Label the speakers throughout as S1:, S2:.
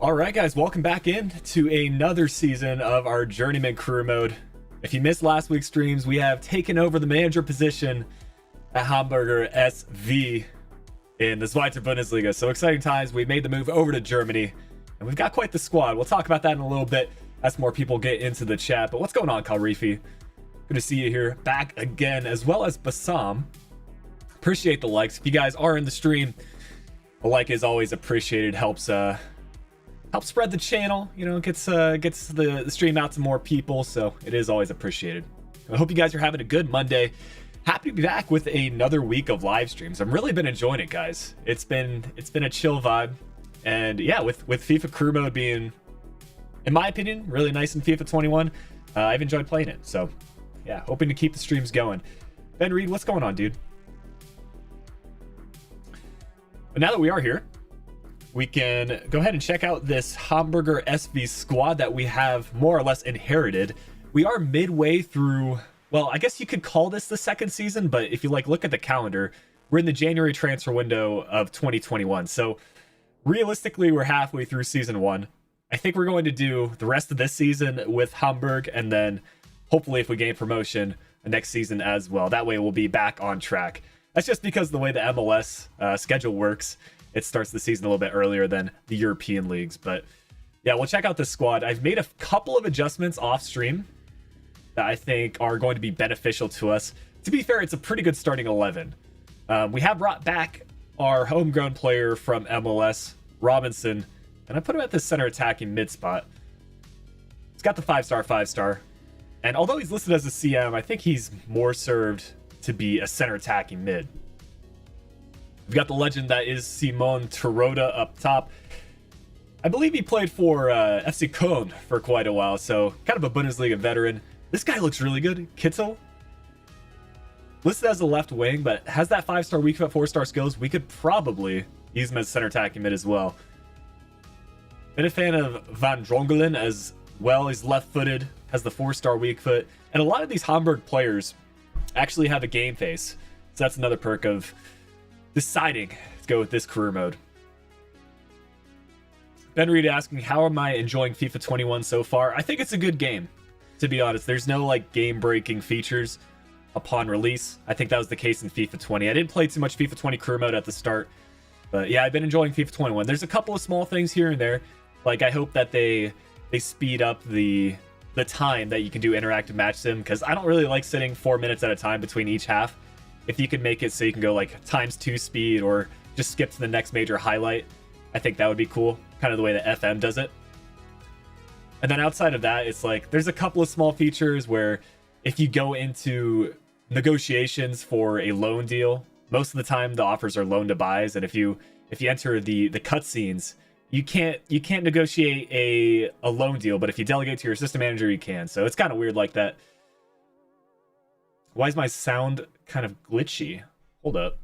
S1: All right, guys, welcome back in to another season of our Journeyman career mode. If you missed last week's streams, we have taken over the manager position at Hamburger SV in the Zweite Bundesliga. So exciting times. We made the move over to Germany, and we've got quite the squad. We'll talk about that in a little bit as more people get into the chat. But what's going on, Kalrifi? Good to see you here back again, as well as Bassam. Appreciate the likes. If you guys are in the stream, a like is always appreciated. Helps spread the channel, you know, gets the stream out to more people, so it is always appreciated. I hope you guys are having a good Monday. Happy to be back with another week of live streams. I've really been enjoying it, guys. It's been a chill vibe, and yeah, with FIFA career mode being, in my opinion, really nice in FIFA 21, I've enjoyed playing it. So yeah, hoping to keep the streams going. Ben Reed, what's going on, dude? But now that we are here, we can go ahead and check out this Hamburger SV squad that we have more or less inherited. We are midway through, well, I guess you could call this the second season, but if you look at the calendar, we're in the January transfer window of 2021. So realistically, we're halfway through season one. I think we're going to do the rest of this season with Hamburg, and then hopefully if we gain promotion, the next season as well. That way we'll be back on track. That's just because of the way the MLS schedule works. It starts the season a little bit earlier than the European leagues. But yeah, we'll check out this squad. I've made a couple of adjustments off stream that I think are going to be beneficial to us. To be fair, it's a pretty good starting 11. We have brought back our homegrown player from MLS, Robinson, and I put him at the center attacking mid spot. He's got the 5-star. And although he's listed as a CM, I think he's more served to be a center attacking mid. We've got the legend that is Simon Terodde up top. I believe he played for FC Köln for quite a while, so kind of a Bundesliga veteran. This guy looks really good. Kittel, listed as a left wing, but has that 5-star weak foot, 4-star skills. We could probably use him as center attacking mid as well. Been a fan of Van Drongelen as well. He's left-footed, has the 4-star weak foot, and a lot of these Hamburg players actually have a game face, so that's another perk of deciding to go with this career mode. Ben Reed asking, how am I enjoying FIFA 21 so far? I think it's a good game, to be honest. There's no game-breaking features upon release. I think that was the case in FIFA 20. I didn't play too much FIFA 20 career mode at the start, but yeah, I've been enjoying FIFA 21. There's a couple of small things here and there. I hope that they speed up the time that you can do interactive match sim, because I don't really like sitting 4 minutes at a time between each half. If you can make it so you can go ×2 speed or just skip to the next major highlight, I think that would be cool. Kind of the way that FM does it. And then outside of that, it's there's a couple of small features where if you go into negotiations for a loan deal, most of the time the offers are loan to buys, and if you enter the cutscenes, you can't negotiate a loan deal, but if you delegate to your system manager, you can. So it's kind of weird like that. Why is my sound kind of glitchy? Hold up.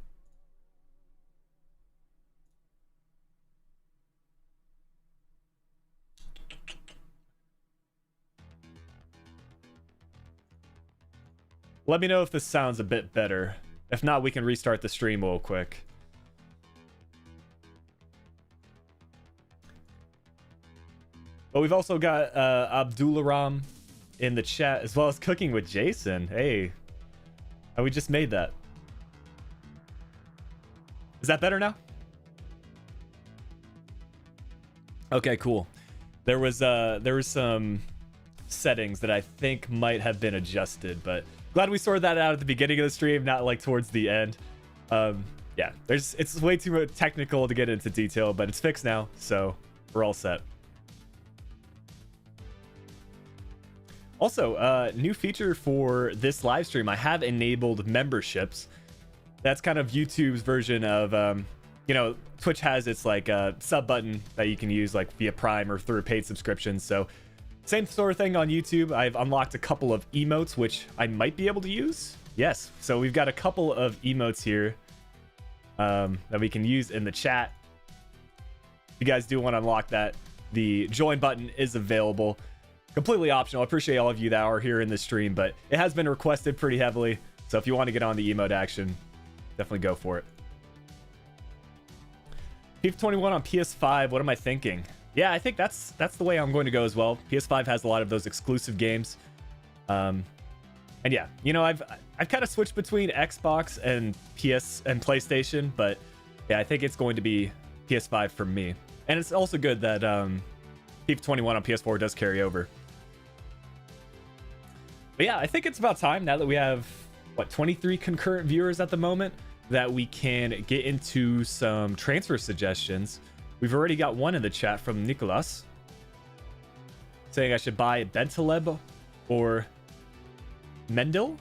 S1: Let me know if this sounds a bit better. If not, we can restart the stream real quick. But we've also got Abdularam in the chat, as well as Cooking with Jason. Hey. Oh, we just made that. Is that better now? Okay, cool. There was some settings that I think might have been adjusted, but glad we sorted that out at the beginning of the stream, not towards the end. Yeah, it's way too technical to get into detail, but it's fixed now, so we're all set. Also, new feature for this live stream, I have enabled memberships. That's kind of YouTube's version of, Twitch has its sub button that you can use via Prime or through a paid subscription. So same sort of thing on YouTube. I've unlocked a couple of emotes, which I might be able to use. Yes, so we've got a couple of emotes here that we can use in the chat. If you guys do want to unlock that, the join button is available. Completely optional. I appreciate all of you that are here in the stream, but it has been requested pretty heavily. So if you want to get on the emote action, definitely go for it. FIFA 21 on PS5. What am I thinking? Yeah, I think that's the way I'm going to go as well. PS5 has a lot of those exclusive games. And yeah, you know, I've kind of switched between Xbox and PS and PlayStation, but yeah, I think it's going to be PS5 for me. And it's also good that FIFA 21 on PS4 does carry over. But yeah, I think it's about time, now that we have, what, 23 concurrent viewers at the moment, that we can get into some transfer suggestions. We've already got one in the chat from Nicolas saying I should buy Bentaleb or Mendel,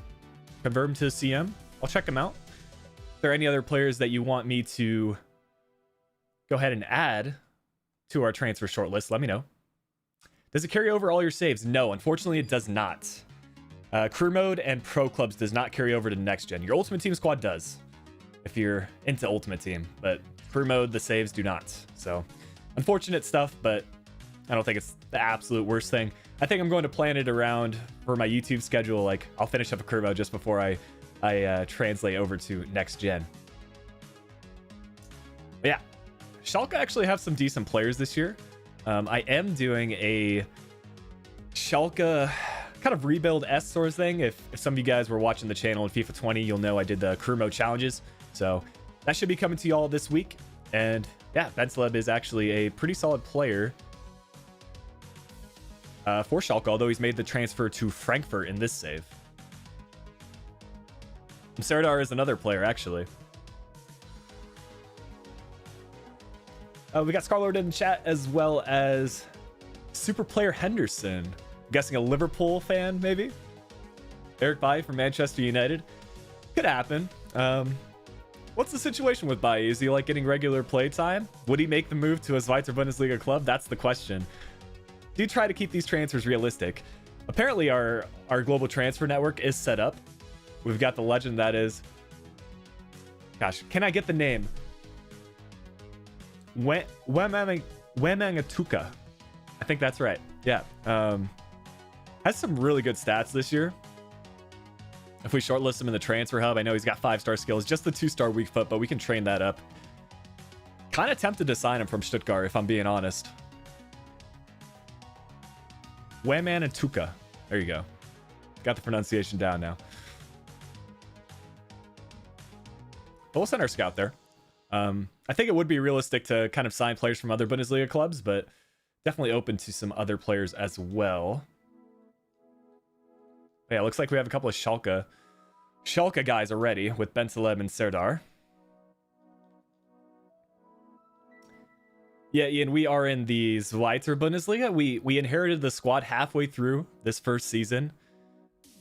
S1: convert him to CM. I'll check him out. If there are any other players that you want me to go ahead and add to our transfer shortlist, let me know. Does it carry over all your saves? No, unfortunately it does not. Crew mode and pro clubs does not carry over to next gen. Your ultimate team squad does, if you're into ultimate team, but crew mode, the saves do not. So unfortunate stuff, but I don't think it's the absolute worst thing. I think I'm going to plan it around for my YouTube schedule. Like, I'll finish up a crew mode just before I translate over to next gen. But yeah, Schalke actually have some decent players this year. I am doing a Schalke kind of rebuild-esque sort of thing. If some of you guys were watching the channel in FIFA 20, you'll know I did the crew mode challenges. So that should be coming to you all this week. And yeah, Bentaleb is actually a pretty solid player for Schalke, although he's made the transfer to Frankfurt in this save. And Serdar is another player, actually. We got Scarlord in the chat, as well as Super Player Henderson. I'm guessing a Liverpool fan, maybe? Eric Bailly from Manchester United. Could happen. What's the situation with Bailly? Is he like getting regular play time? Would he make the move to a Zweite Bundesliga club? That's the question. Do try to keep these transfers realistic. Apparently our global transfer network is set up. We've got the legend that is... Gosh, can I get the name? Wemangatuka. I think that's right. Yeah. Has some really good stats this year. If we shortlist him in the transfer hub, I know he's got 5-star skills, just the 2-star weak foot, but we can train that up. Kind of tempted to sign him from Stuttgart, if I'm being honest. Wemangatuka. There you go. Got the pronunciation down now. But we'll send our scout there. I think it would be realistic to kind of sign players from other Bundesliga clubs, but definitely open to some other players as well. Yeah, it looks like we have a couple of Schalke guys already with Bentaleb and Serdar. Yeah, Ian, we are in the Zweite Bundesliga. We inherited the squad halfway through this first season.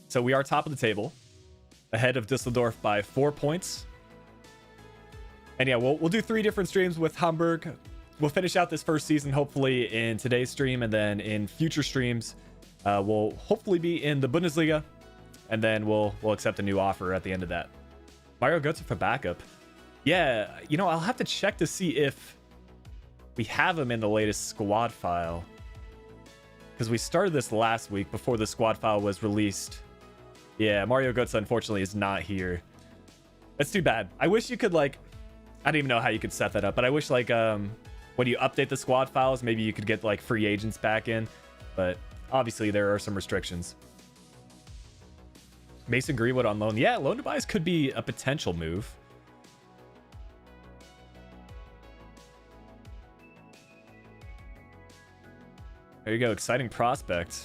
S1: So we are top of the table, ahead of Düsseldorf by 4 points. And yeah, we'll do 3 different streams with Hamburg. We'll finish out this first season, hopefully, in today's stream, and then in future streams, we'll hopefully be in the Bundesliga, and then we'll accept a new offer at the end of that. Mario Götze for backup. Yeah, you know, I'll have to check to see if we have him in the latest squad file, because we started this last week before the squad file was released. Yeah, Mario Götze unfortunately is not here. That's too bad. I wish you could, like, I don't even know how you could set that up, but I wish, like, when you update the squad files, maybe you could get, like, free agents back in, but obviously there are some restrictions. Mason Greenwood on loan. Yeah, loan to buys could be a potential move. There you go, exciting prospect.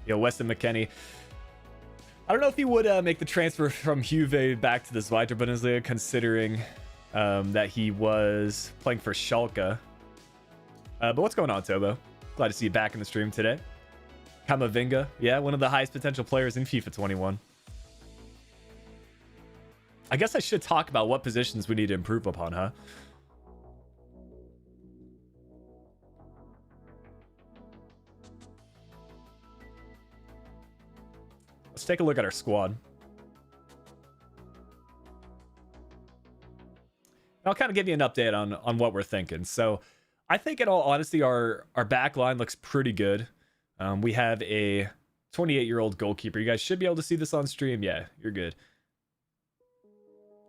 S1: Yo, Weston McKennie. I don't know if he would make the transfer from Juve back to the Zweite Bundesliga, considering that he was playing for Schalke. But what's going on, Tobo? Glad to see you back in the stream today. Kamavinga, yeah, one of the highest potential players in FIFA 21. I guess I should talk about what positions we need to improve upon, huh? Let's take a look at our squad. I'll kind of give you an update on what we're thinking. So I think, in all honesty, our back line looks pretty good. We have a 28-year-old goalkeeper. You guys should be able to see this on stream. Yeah, you're good.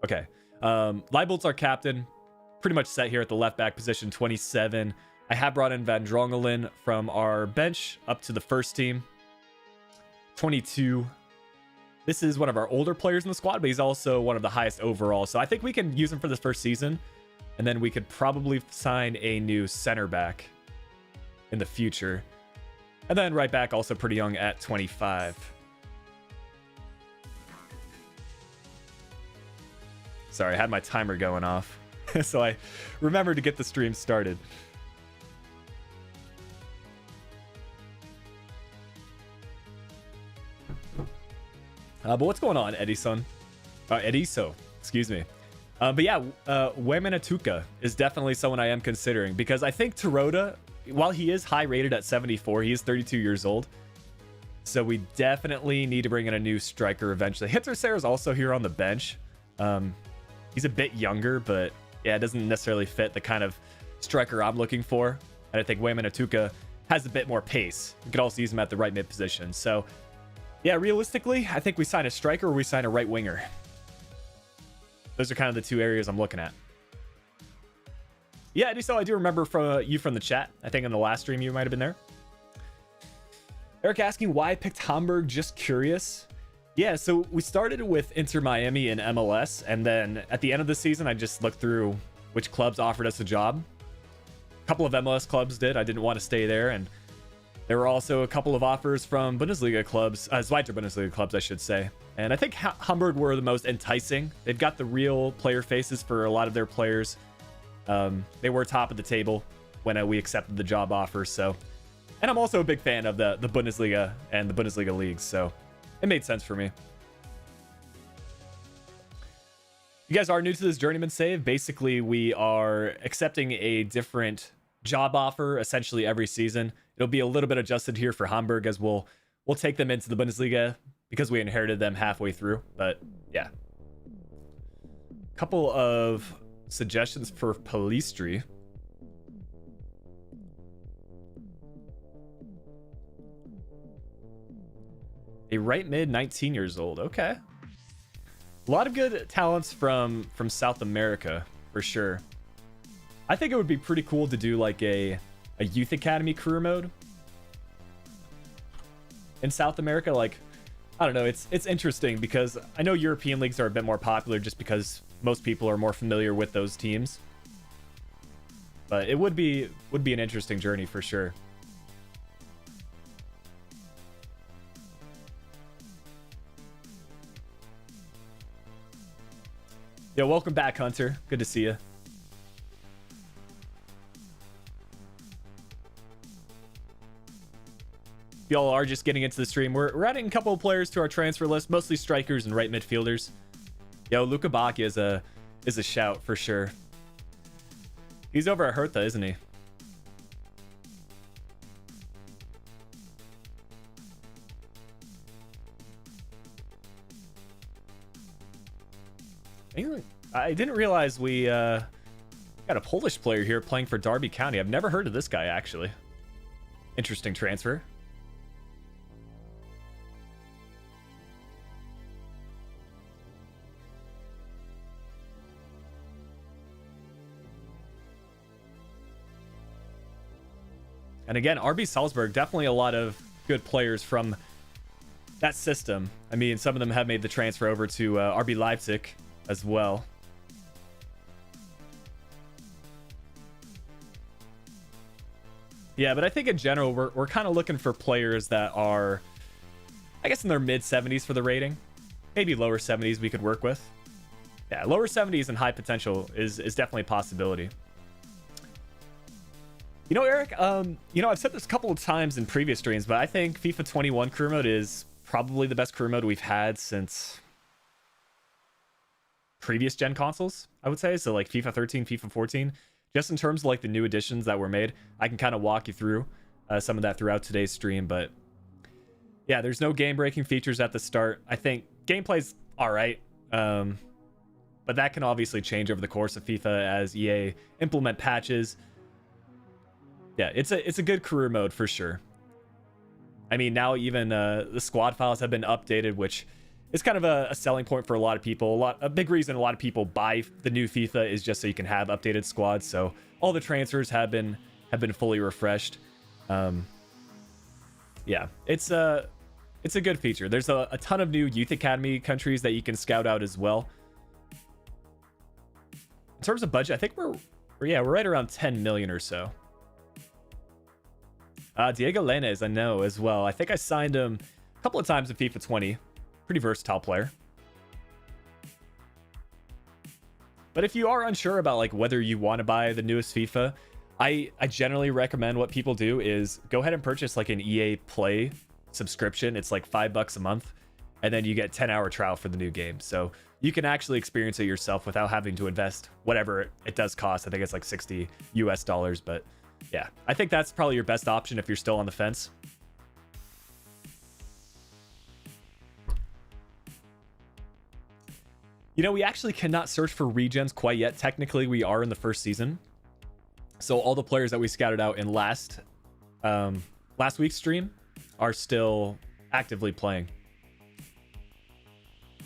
S1: Okay. Leibold's our captain. pretty much set here at the left back position, 27. I have brought in Van Drongelen from our bench up to the first team. 22. This is one of our older players in the squad, but he's also one of the highest overall. So I think we can use him for this first season. And then we could probably sign a new center back in the future. And then right back, also pretty young at 25. Sorry, I had my timer going off. So I remembered to get the stream started. But what's going on, Edison? Ediso, excuse me. But yeah, Wemenatuka is definitely someone I am considering, because I think Taroda, while he is high rated at 74, he is 32 years old. So we definitely need to bring in a new striker eventually. Hitterser is also here on the bench. He's a bit younger, but yeah, it doesn't necessarily fit the kind of striker I'm looking for. And I think Wemenatuka has a bit more pace. We could also use him at the right mid position. So yeah, realistically, I think we sign a striker or we sign a right winger. Those are kind of the two areas I'm looking at. Yeah, so I do remember from you from the chat. I think in the last stream you might have been there. Eric asking why I picked Hamburg, just curious. Yeah, so we started with Inter Miami in MLS, and then at the end of the season, I just looked through which clubs offered us a job. A couple of MLS clubs did. I didn't want to stay there, and there were also a couple of offers from Bundesliga clubs, Zweite Bundesliga clubs, I should say. And I think Hamburg were the most enticing. They've got the real player faces for a lot of their players. They were top of the table when we accepted the job offer. So, and I'm also a big fan of the Bundesliga and the Bundesliga leagues. So it made sense for me. You guys are new to this Journeyman save. Basically, we are accepting a different job offer essentially every season. It'll be a little bit adjusted here for Hamburg, as we'll take them into the Bundesliga because we inherited them halfway through. But yeah, couple of suggestions for Palistri. A right mid, 19 years old. Okay, a lot of good talents from South America for sure. I think it would be pretty cool to do like a youth academy career mode in South America. Like, I don't know, it's interesting because I know European leagues are a bit more popular just because most people are more familiar with those teams. But it would be an interesting journey for sure. Yo, welcome back, Hunter. Good to see you. Y'all are just getting into the stream. We're adding a couple of players to our transfer list, mostly strikers and right midfielders. Yo, Luka Bacchia is a shout for sure. He's over at Hertha, isn't he? I didn't realize we got a Polish player here playing for Derby County. I've never heard of this guy, actually. Interesting transfer. And again, RB Salzburg, definitely a lot of good players from that system. I mean, some of them have made the transfer over to RB Leipzig as well. Yeah, but I think in general, we're kind of looking for players that are, I guess, in their mid 70s for the rating. Maybe lower 70s we could work with. Yeah, lower 70s and high potential is definitely a possibility. You know, Eric, you know, I've said this a couple of times in previous streams, but I think FIFA 21 career mode is probably the best career mode we've had since previous gen consoles, I would say. So like FIFA 13, FIFA 14, just in terms of like the new additions that were made. I can kind of walk you through some of that throughout today's stream, but yeah, there's no game breaking features at the start. I think gameplay's all right, but that can obviously change over the course of FIFA as EA implement patches. Yeah, it's a good career mode for sure. I mean, now even the squad files have been updated, which it's kind of a selling point for a lot of people. A big reason a lot of people buy the new FIFA is just so you can have updated squads. So all the transfers have been fully refreshed. Yeah, it's a good feature. There's a ton of new youth academy countries that you can scout out as well. In terms of budget, I think we're right around 10 million or so. Diego Lainez, I know as well. I think I signed him a couple of times in FIFA 20. Pretty versatile player. But if you are unsure about like whether you want to buy the newest FIFA, I generally recommend what people do is go ahead and purchase like an EA Play subscription. It's like $5 a month, and then you get 10-hour trial for the new game. So you can actually experience it yourself without having to invest whatever it does cost. I think it's like $60 US, but yeah, I think that's probably your best option if you're still on the fence. You know, we actually cannot search for regens quite yet. Technically, we are in the first season. So all the players that we scouted out in last week's stream are still actively playing.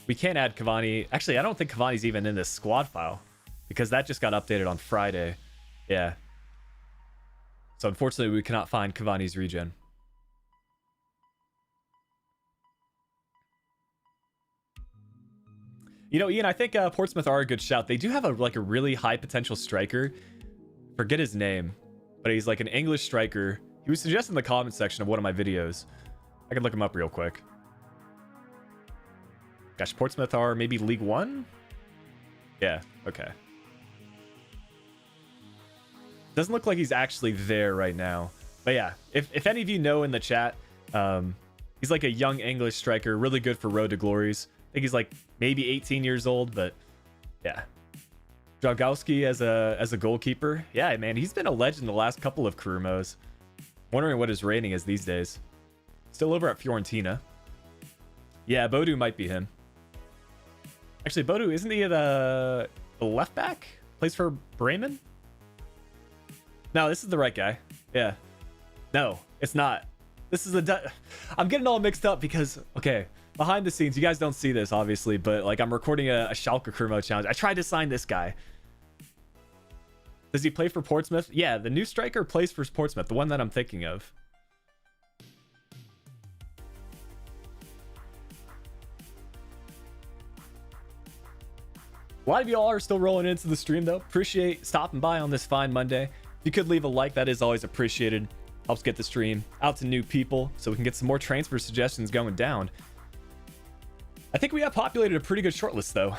S1: We can't add Cavani. Actually, I don't think Cavani's even in this squad file because that just got updated on Friday. Yeah. So unfortunately, we cannot find Cavani's regen. You know, Ian, I think Portsmouth are a good shout. They do have a really high potential striker. Forget his name, but he's like an English striker. He was suggested in the comment section of one of my videos. I can look him up real quick. Gosh, Portsmouth are maybe League One? Yeah, okay. Doesn't look like he's actually there right now. But yeah, if any of you know in the chat, he's like a young English striker, really good for Road to Glories. I think he's like maybe 18 years old, but yeah. Dragowski as a goalkeeper. Yeah, man, he's been a legend the last couple of career modes. Wondering what his rating is these days. Still over at Fiorentina. Yeah, Bodu might be him. Actually, Bodu, isn't he the left back? Plays for Bremen? No, this is the right guy. Yeah. No, it's not. This is I'm getting all mixed up because, okay, behind the scenes, you guys don't see this, obviously, but like I'm recording a Schalke career mode challenge. I tried to sign this guy. Does he play for Portsmouth? Yeah, the new striker plays for Portsmouth, the one that I'm thinking of. A lot of y'all are still rolling into the stream, though. Appreciate stopping by on this fine Monday. If you could leave a like, that is always appreciated. Helps get the stream out to new people so we can get some more transfer suggestions going down. I think we have populated a pretty good shortlist, though.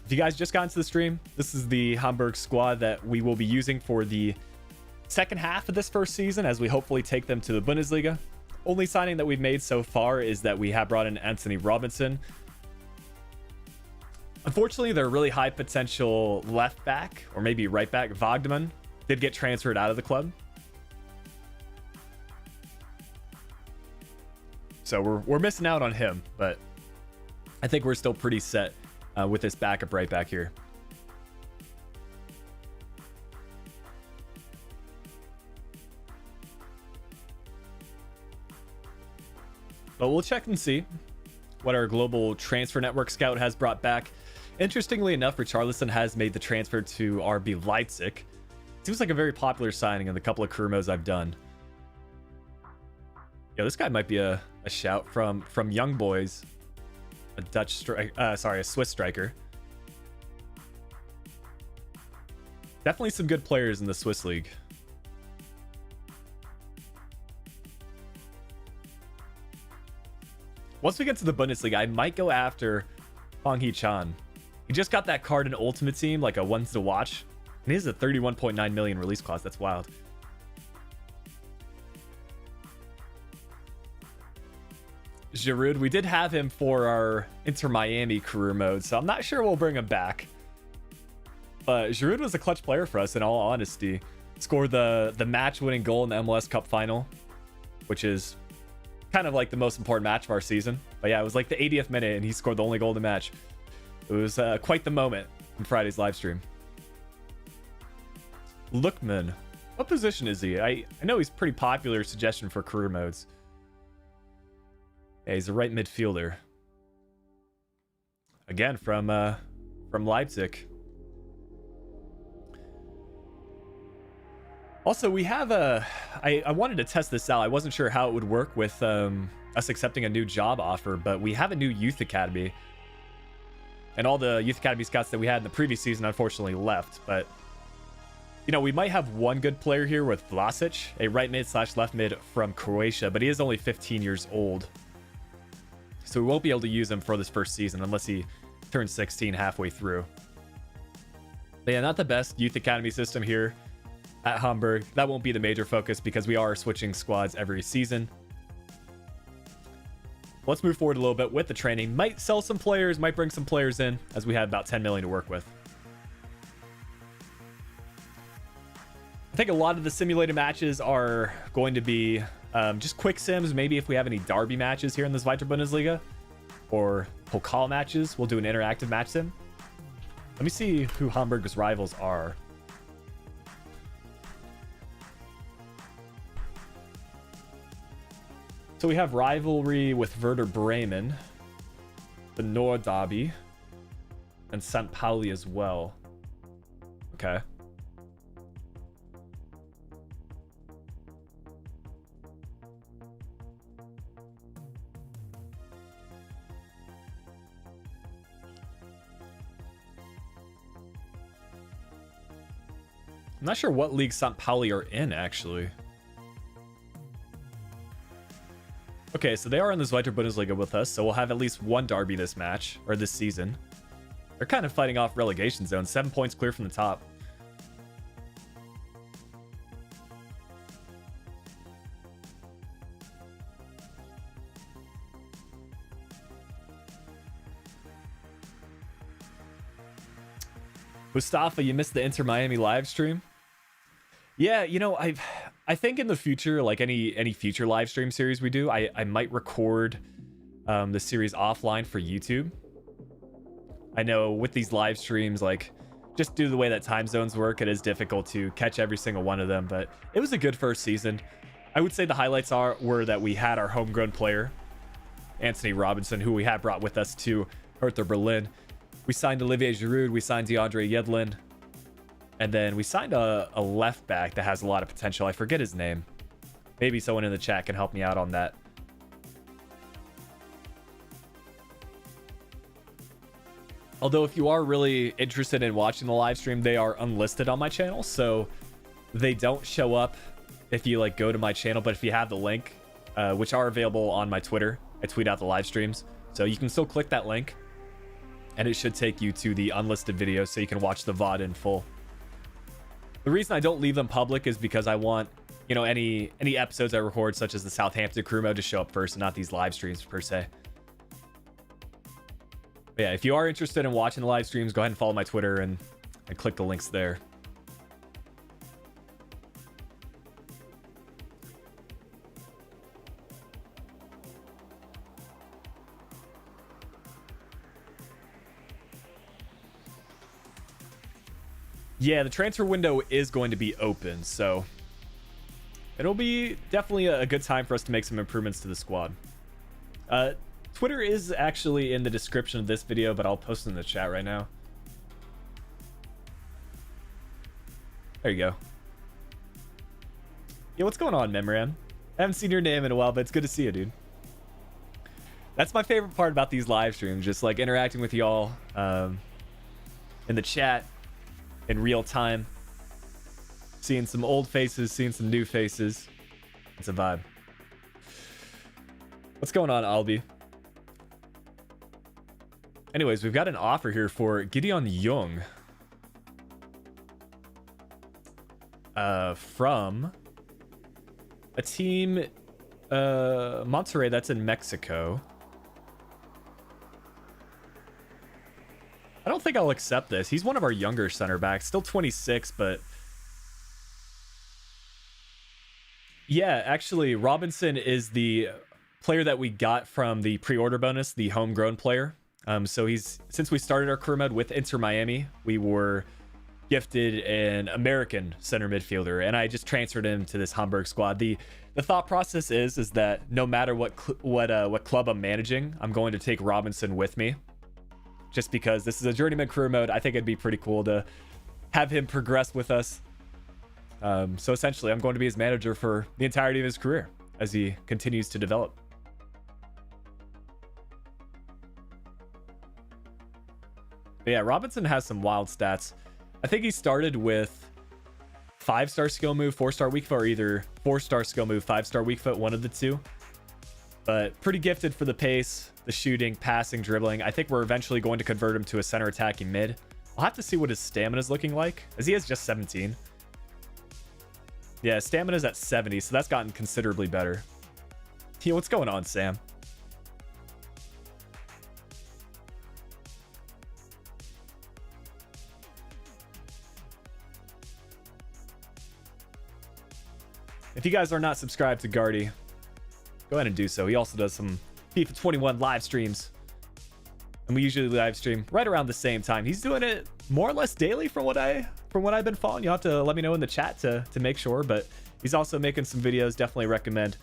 S1: If you guys just got into the stream, this is the Hamburg squad that we will be using for the second half of this first season as we hopefully take them to the Bundesliga. Only signing that we've made so far is that we have brought in Anthony Robinson. Unfortunately, their really high potential left back, or maybe right back, Wagnerman, did get transferred out of the club. So we're missing out on him, but I think we're still pretty set with this backup right back here. But we'll check and see what our global transfer network scout has brought back. Interestingly enough, Richarlison has made the transfer to RB Leipzig. Seems like a very popular signing in the couple of career modes I've done. Yo, this guy might be a shout from Young Boys. A Swiss striker. Definitely some good players in the Swiss league. Once we get to the Bundesliga, I might go after Hong Hee-chan. He just got that card in Ultimate Team, like a ones to watch. And he has a 31.9 million release cost. That's wild. Giroud, we did have him for our Inter Miami career mode, so I'm not sure we'll bring him back. But Giroud was a clutch player for us, in all honesty. Scored the match-winning goal in the MLS Cup final, which is kind of like the most important match of our season. But yeah, it was like the 80th minute, and he scored the only goal in the match. It was quite the moment in Friday's live stream. Lookman, what position is he? I know he's pretty popular suggestion for career modes. Yeah, he's a right midfielder. again from Leipzig. Also, we have I wanted to test this out. I wasn't sure how it would work with us accepting a new job offer, but we have a new youth academy. And all the youth academy scouts that we had in the previous season unfortunately left. But, you know, we might have one good player here with Vlasic, a right mid / left mid from Croatia, but he is only 15 years old. So we won't be able to use him for this first season unless he turns 16 halfway through. But yeah, not the best youth academy system here at Hamburg. That won't be the major focus because we are switching squads every season. Let's move forward a little bit with the training. Might sell some players, might bring some players in, as we have about 10 million to work with. I think a lot of the simulated matches are going to be just quick sims. Maybe if we have any derby matches here in the Zweite Bundesliga or Pokal matches, we'll do an interactive match sim. Let me see who Hamburg's rivals are. So we have rivalry with Werder Bremen, the Nord Derby, and St. Pauli as well. Okay. I'm not sure what league St. Pauli are in, actually. Okay, so they are in the Zweite Bundesliga with us, so we'll have at least one derby this match, or this season. They're kind of fighting off relegation zone, 7 points clear from the top. Mustafa, you missed the Inter Miami live stream. Yeah, you know, I think in the future, like any future live stream series we do, I might record the series offline for YouTube. I know with these live streams, like just due to the way that time zones work, it is difficult to catch every single one of them, but it was a good first season. I would say the highlights were that we had our homegrown player, Anthony Robinson, who we had brought with us to Hertha Berlin. We signed Olivier Giroud, we signed DeAndre Yedlin, and then we signed a left back that has a lot of potential. I forget his name. Maybe someone in the chat can help me out on that. Although if you are really interested in watching the live stream, they are unlisted on my channel, so they don't show up if you like go to my channel. But if you have the link, which are available on my Twitter, I tweet out the live streams, so you can still click that link and it should take you to the unlisted video so you can watch the VOD in full. The reason I don't leave them public is because I want, you know, any episodes I record, such as the Southampton crew mode, to show up first and not these live streams per se. But yeah, if you are interested in watching the live streams, go ahead and follow my Twitter and click the links there. Yeah, the transfer window is going to be open, so it'll be definitely a good time for us to make some improvements to the squad. Twitter is actually in the description of this video, but I'll post it in the chat right now. There you go. Yeah, what's going on, Memran? I haven't seen your name in a while, but it's good to see you, dude. That's my favorite part about these live streams, just like interacting with y'all in the chat in real time, seeing some old faces, seeing some new faces. It's a vibe. What's going on, Albi? Anyways, we've got an offer here for Gideon Jung from a team, Monterrey, that's in Mexico. I don't think I'll accept this. He's one of our younger center backs, still 26, but yeah, actually, Robinson is the player that we got from the pre-order bonus, the homegrown player. So since we started our career mode with Inter Miami, we were gifted an American center midfielder, and I just transferred him to this Hamburg squad. The thought process is that no matter what club I'm managing, I'm going to take Robinson with me. just because this is a journeyman career mode. I think it'd be pretty cool to have him progress with us. So essentially, I'm going to be his manager for the entirety of his career as he continues to develop. But yeah, Robinson has some wild stats. I think he started with 5-star skill move, 4-star weak foot, or either 4-star skill move, 5-star weak foot, one of the two. But pretty gifted for the pace, the shooting, passing, dribbling. I think we're eventually going to convert him to a center attacking mid. I'll have to see what his stamina is looking like, as he has just 17. Yeah, stamina's at 70, so that's gotten considerably better. Yeah, what's going on, Sam? If you guys are not subscribed to Guardy, go ahead and do so. He also does some FIFA 21 live streams, and we usually live stream right around the same time. He's doing it more or less daily from what I've been following. You'll have to let me know in the chat to make sure, but he's also making some videos. Definitely recommend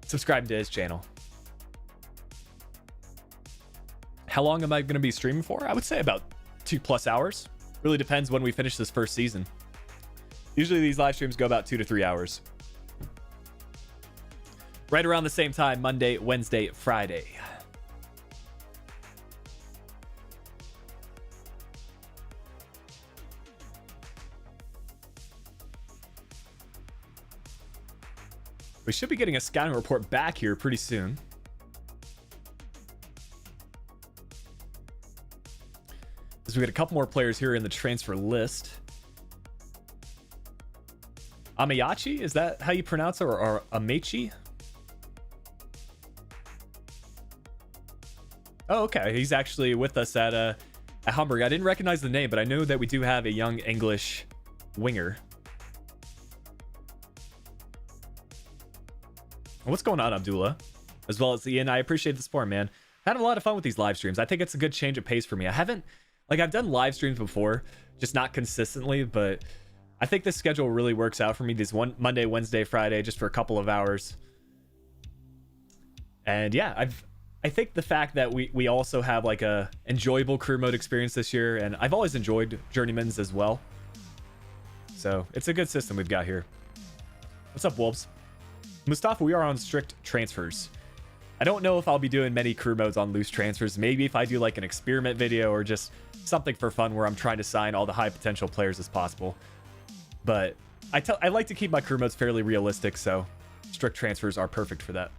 S1: subscribing to his channel. How long am I going to be streaming for? I would say about 2+ hours. Really depends when we finish this first season. Usually these live streams go about 2 to 3 hours. Right around the same time, Monday, Wednesday, Friday. We should be getting a scouting report back here pretty soon. As we get a couple more players here in the transfer list. Amayachi, is that how you pronounce it, or Amechi? Oh, okay. He's actually with us at Hamburger. I didn't recognize the name, but I know that we do have a young English winger. What's going on, Abdullah? As well as Ian, I appreciate the support, man. Had a lot of fun with these live streams. I think it's a good change of pace for me. I've done live streams before, just not consistently, but I think this schedule really works out for me. These Monday, Wednesday, Friday, just for a couple of hours. And yeah, I think the fact that we also have like a enjoyable career mode experience this year, and I've always enjoyed Journeyman's as well. So it's a good system we've got here. What's up, Wolves? Mustafa, we are on strict transfers. I don't know if I'll be doing many career modes on loose transfers. Maybe if I do like an experiment video or just something for fun where I'm trying to sign all the high potential players as possible. But I like to keep my career modes fairly realistic, so strict transfers are perfect for that.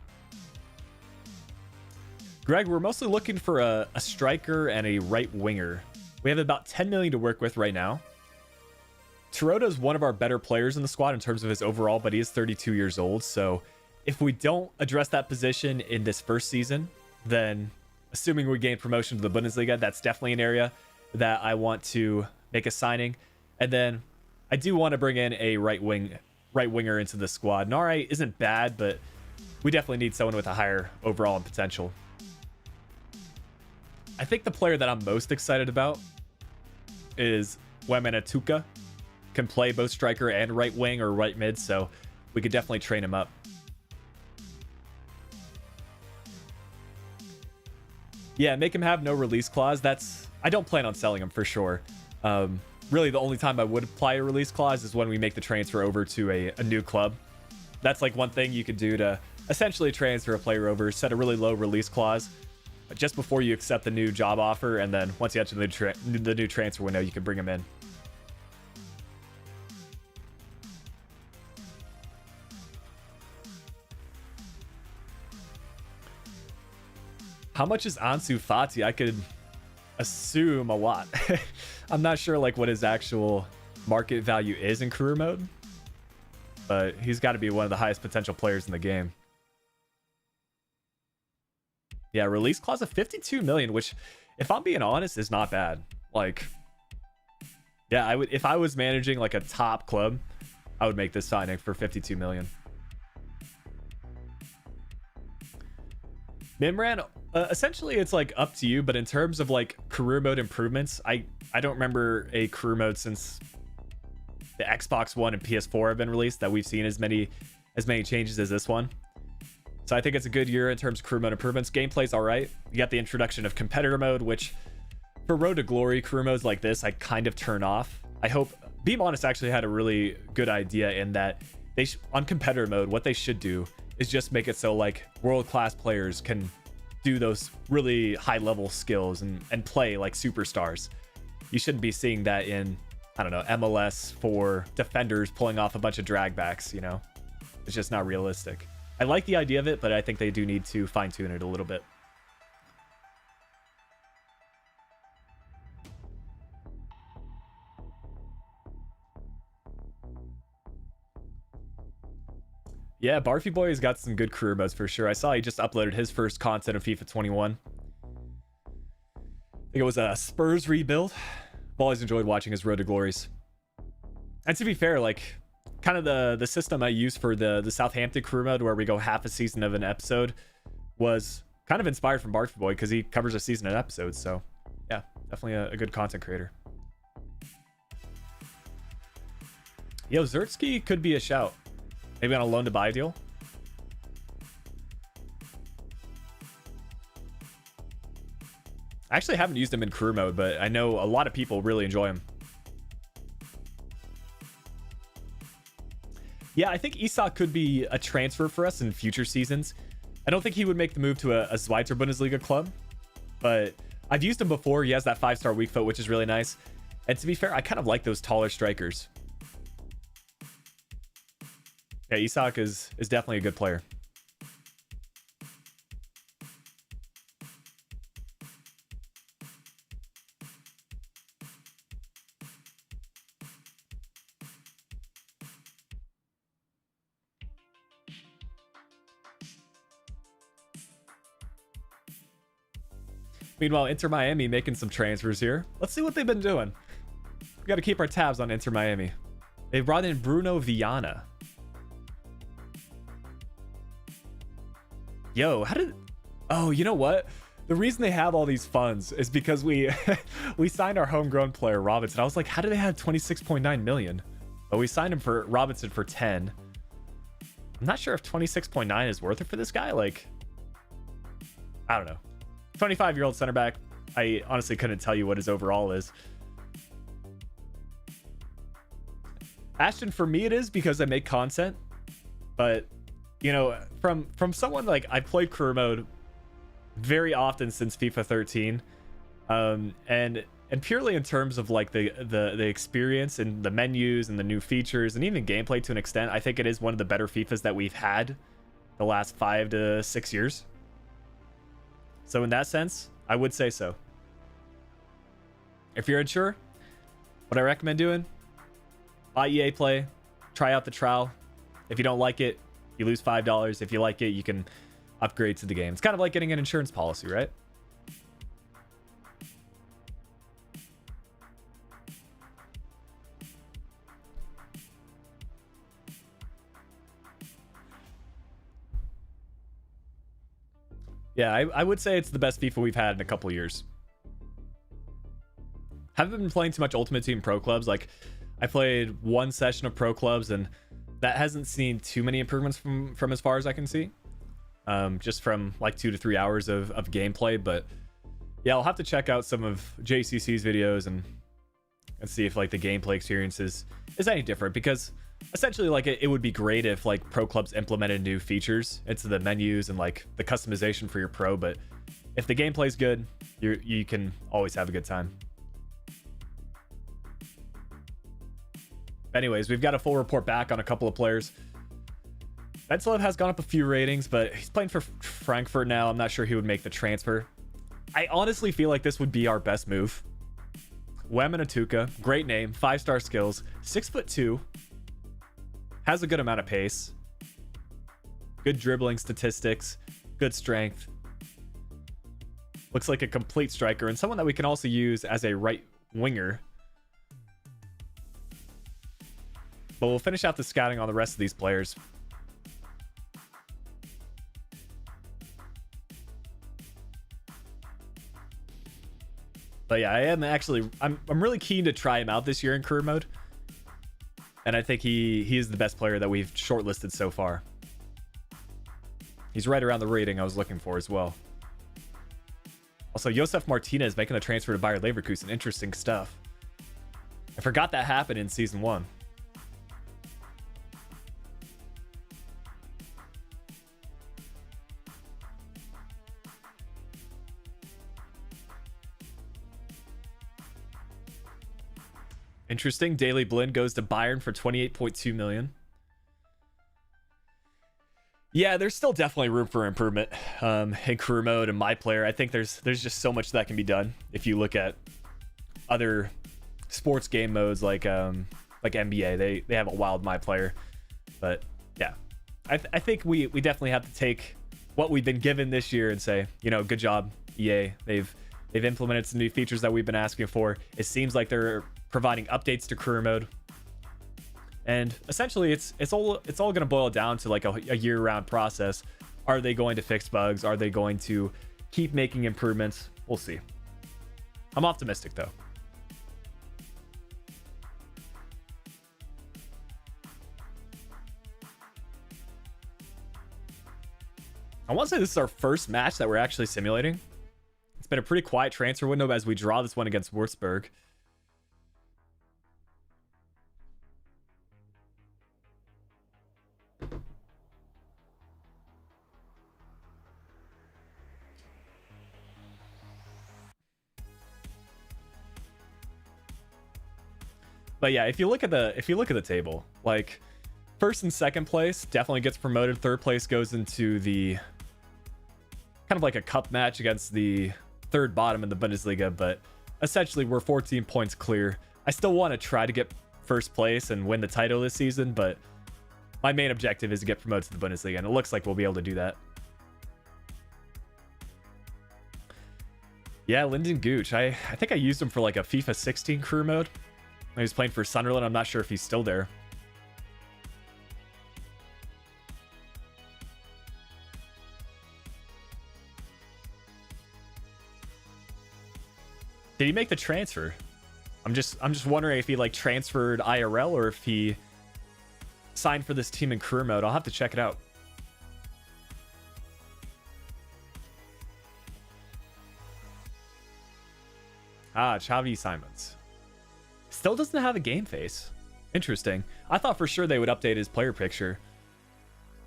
S1: Greg, we're mostly looking for a striker and a right winger. We have about 10 million to work with right now. Teroda is one of our better players in the squad in terms of his overall, but he is 32 years old. So if we don't address that position in this first season, then assuming we gain promotion to the Bundesliga, that's definitely an area that I want to make a signing. And then I do want to bring in a right winger into the squad. Nare isn't bad, but we definitely need someone with a higher overall and potential. I think the player that I'm most excited about is Wamenatuka. Can play both striker and right wing or right mid, so we could definitely train him up. Yeah, make him have no release clause. I don't plan on selling him for sure. Really, the only time I would apply a release clause is when we make the transfer over to a new club. That's like one thing you could do to essentially transfer a player over, set a really low release clause just before you accept the new job offer, and then once you enter the new transfer window, you can bring him in. How much is Ansu Fati? I could assume a lot. I'm not sure like what his actual market value is in career mode, but he's got to be one of the highest potential players in the game. Yeah, release clause of 52 million, which, if I'm being honest, is not bad. Like, yeah, I would, if I was managing like a top club, I would make this signing for 52 million. Mimran, essentially it's like up to you, but in terms of like career mode improvements, I don't remember a career mode since the Xbox One and PS4 have been released that we've seen as many changes as this one. So I think it's a good year in terms of career mode improvements. Gameplay's all right. You got the introduction of competitor mode, which for Road to Glory career modes like this, I kind of turn off. I hope Beam Honest actually had a really good idea in that they on competitor mode, what they should do is just make it so like world-class players can do those really high-level skills and play like superstars. You shouldn't be seeing that in, I don't know, MLS for defenders pulling off a bunch of dragbacks, you know? It's just not realistic. I like the idea of it, but I think they do need to fine-tune it a little bit. Yeah, Barfy Boy has got some good career modes for sure. I saw he just uploaded his first content of FIFA 21. I think it was a Spurs rebuild. I've always enjoyed watching his Road to Glories. And to be fair, like, kind of the system I used for the Southampton career mode where we go half a season of an episode was kind of inspired from Barfy Boy because he covers a season in episodes. So, yeah, definitely a good content creator. Yo, Zertsky could be a shout. Maybe on a loan to buy deal. I actually haven't used him in career mode, but I know a lot of people really enjoy him. Yeah, I think Isak could be a transfer for us in future seasons. I don't think he would make the move to a Schweizer Bundesliga club, but I've used him before. He has that 5-star weak foot, which is really nice. And to be fair, I kind of like those taller strikers. Yeah, Isak is definitely a good player. Meanwhile, Inter Miami making some transfers here. Let's see what they've been doing. We got to keep our tabs on Inter Miami. They brought in Bruno Viana. Yo, how did... Oh, you know what? The reason they have all these funds is because we we signed our homegrown player, Robinson. I was like, how do they have 26.9 million? But we signed him for Robinson for 10. I'm not sure if 26.9 is worth it for this guy. Like, I don't know. 25-year-old center back. I honestly couldn't tell you what his overall is. Ashton, for me, it is because I make content. But, you know, from someone like I played career mode very often since FIFA 13, and purely in terms of like the experience and the menus and the new features and even gameplay to an extent, I think it is one of the better FIFAs that we've had the last 5 to 6 years. So in that sense, I would say so. If you're unsure, what I recommend doing, buy EA Play, try out the trial. If you don't like it, you lose $5. If you like it, you can upgrade to the game. It's kind of like getting an insurance policy, right? Yeah, I would say it's the best FIFA we've had in a couple years. Haven't been playing too much Ultimate Team Pro Clubs. Like, I played one session of Pro Clubs, and that hasn't seen too many improvements from as far as I can see. Just from like 2 to 3 hours of gameplay. But yeah, I'll have to check out some of JCC's videos and see if like the gameplay experience is any different, because essentially like it would be great if like Pro Clubs implemented new features into the menus and like the customization for your pro, but if the gameplay's good, you can always have a good time. Anyways, we've got a full report back on a couple of players. Ventlev has gone up a few ratings, but he's playing for Frankfurt now. I'm not sure he would make the transfer. I honestly feel like this would be our best move. Wemanatuka, great name, 5-star skills, 6'2", has a good amount of pace, good dribbling statistics, good strength. Looks like a complete striker and someone that we can also use as a right winger. But we'll finish out the scouting on the rest of these players. But yeah, I'm really keen to try him out this year in career mode. And I think he is the best player that we've shortlisted so far. He's right around the rating I was looking for as well. Also, Josef Martinez making the transfer to Bayer Leverkusen. Interesting stuff. I forgot that happened in season 1. Interesting. Daley Blind goes to Bayern for 28.2 million. Yeah, there's still definitely room for improvement in career mode and my player. I think there's just so much that can be done if you look at other sports game modes like NBA. They have a wild my player, but yeah, I think we definitely have to take what we've been given this year and say, you know, good job, EA. They've implemented some new features that we've been asking for. It seems like they're providing updates to career mode, and essentially it's all going to boil down to like a year-round process. Are they going to fix bugs? Are they going to keep making improvements? We'll see. I'm optimistic though. I want to say this is our first match that we're actually simulating. It's been a pretty quiet transfer window as we draw this one against Würzburg. But yeah, if you look at the table, like first and second place definitely gets promoted. Third place goes into the kind of like a cup match against the third bottom in the Bundesliga, but essentially we're 14 points clear. I still want to try to get first place and win the title this season, but my main objective is to get promoted to the Bundesliga, and it looks like we'll be able to do that. Yeah, Lyndon Gooch. I think I used him for like a FIFA 16 career mode. He was playing for Sunderland. I'm not sure if he's still there. Did he make the transfer? I'm just wondering if he like transferred IRL or if he signed for this team in career mode. I'll have to check it out. Ah, Xavi Simons. Still doesn't have a game face. Interesting. I thought for sure they would update his player picture.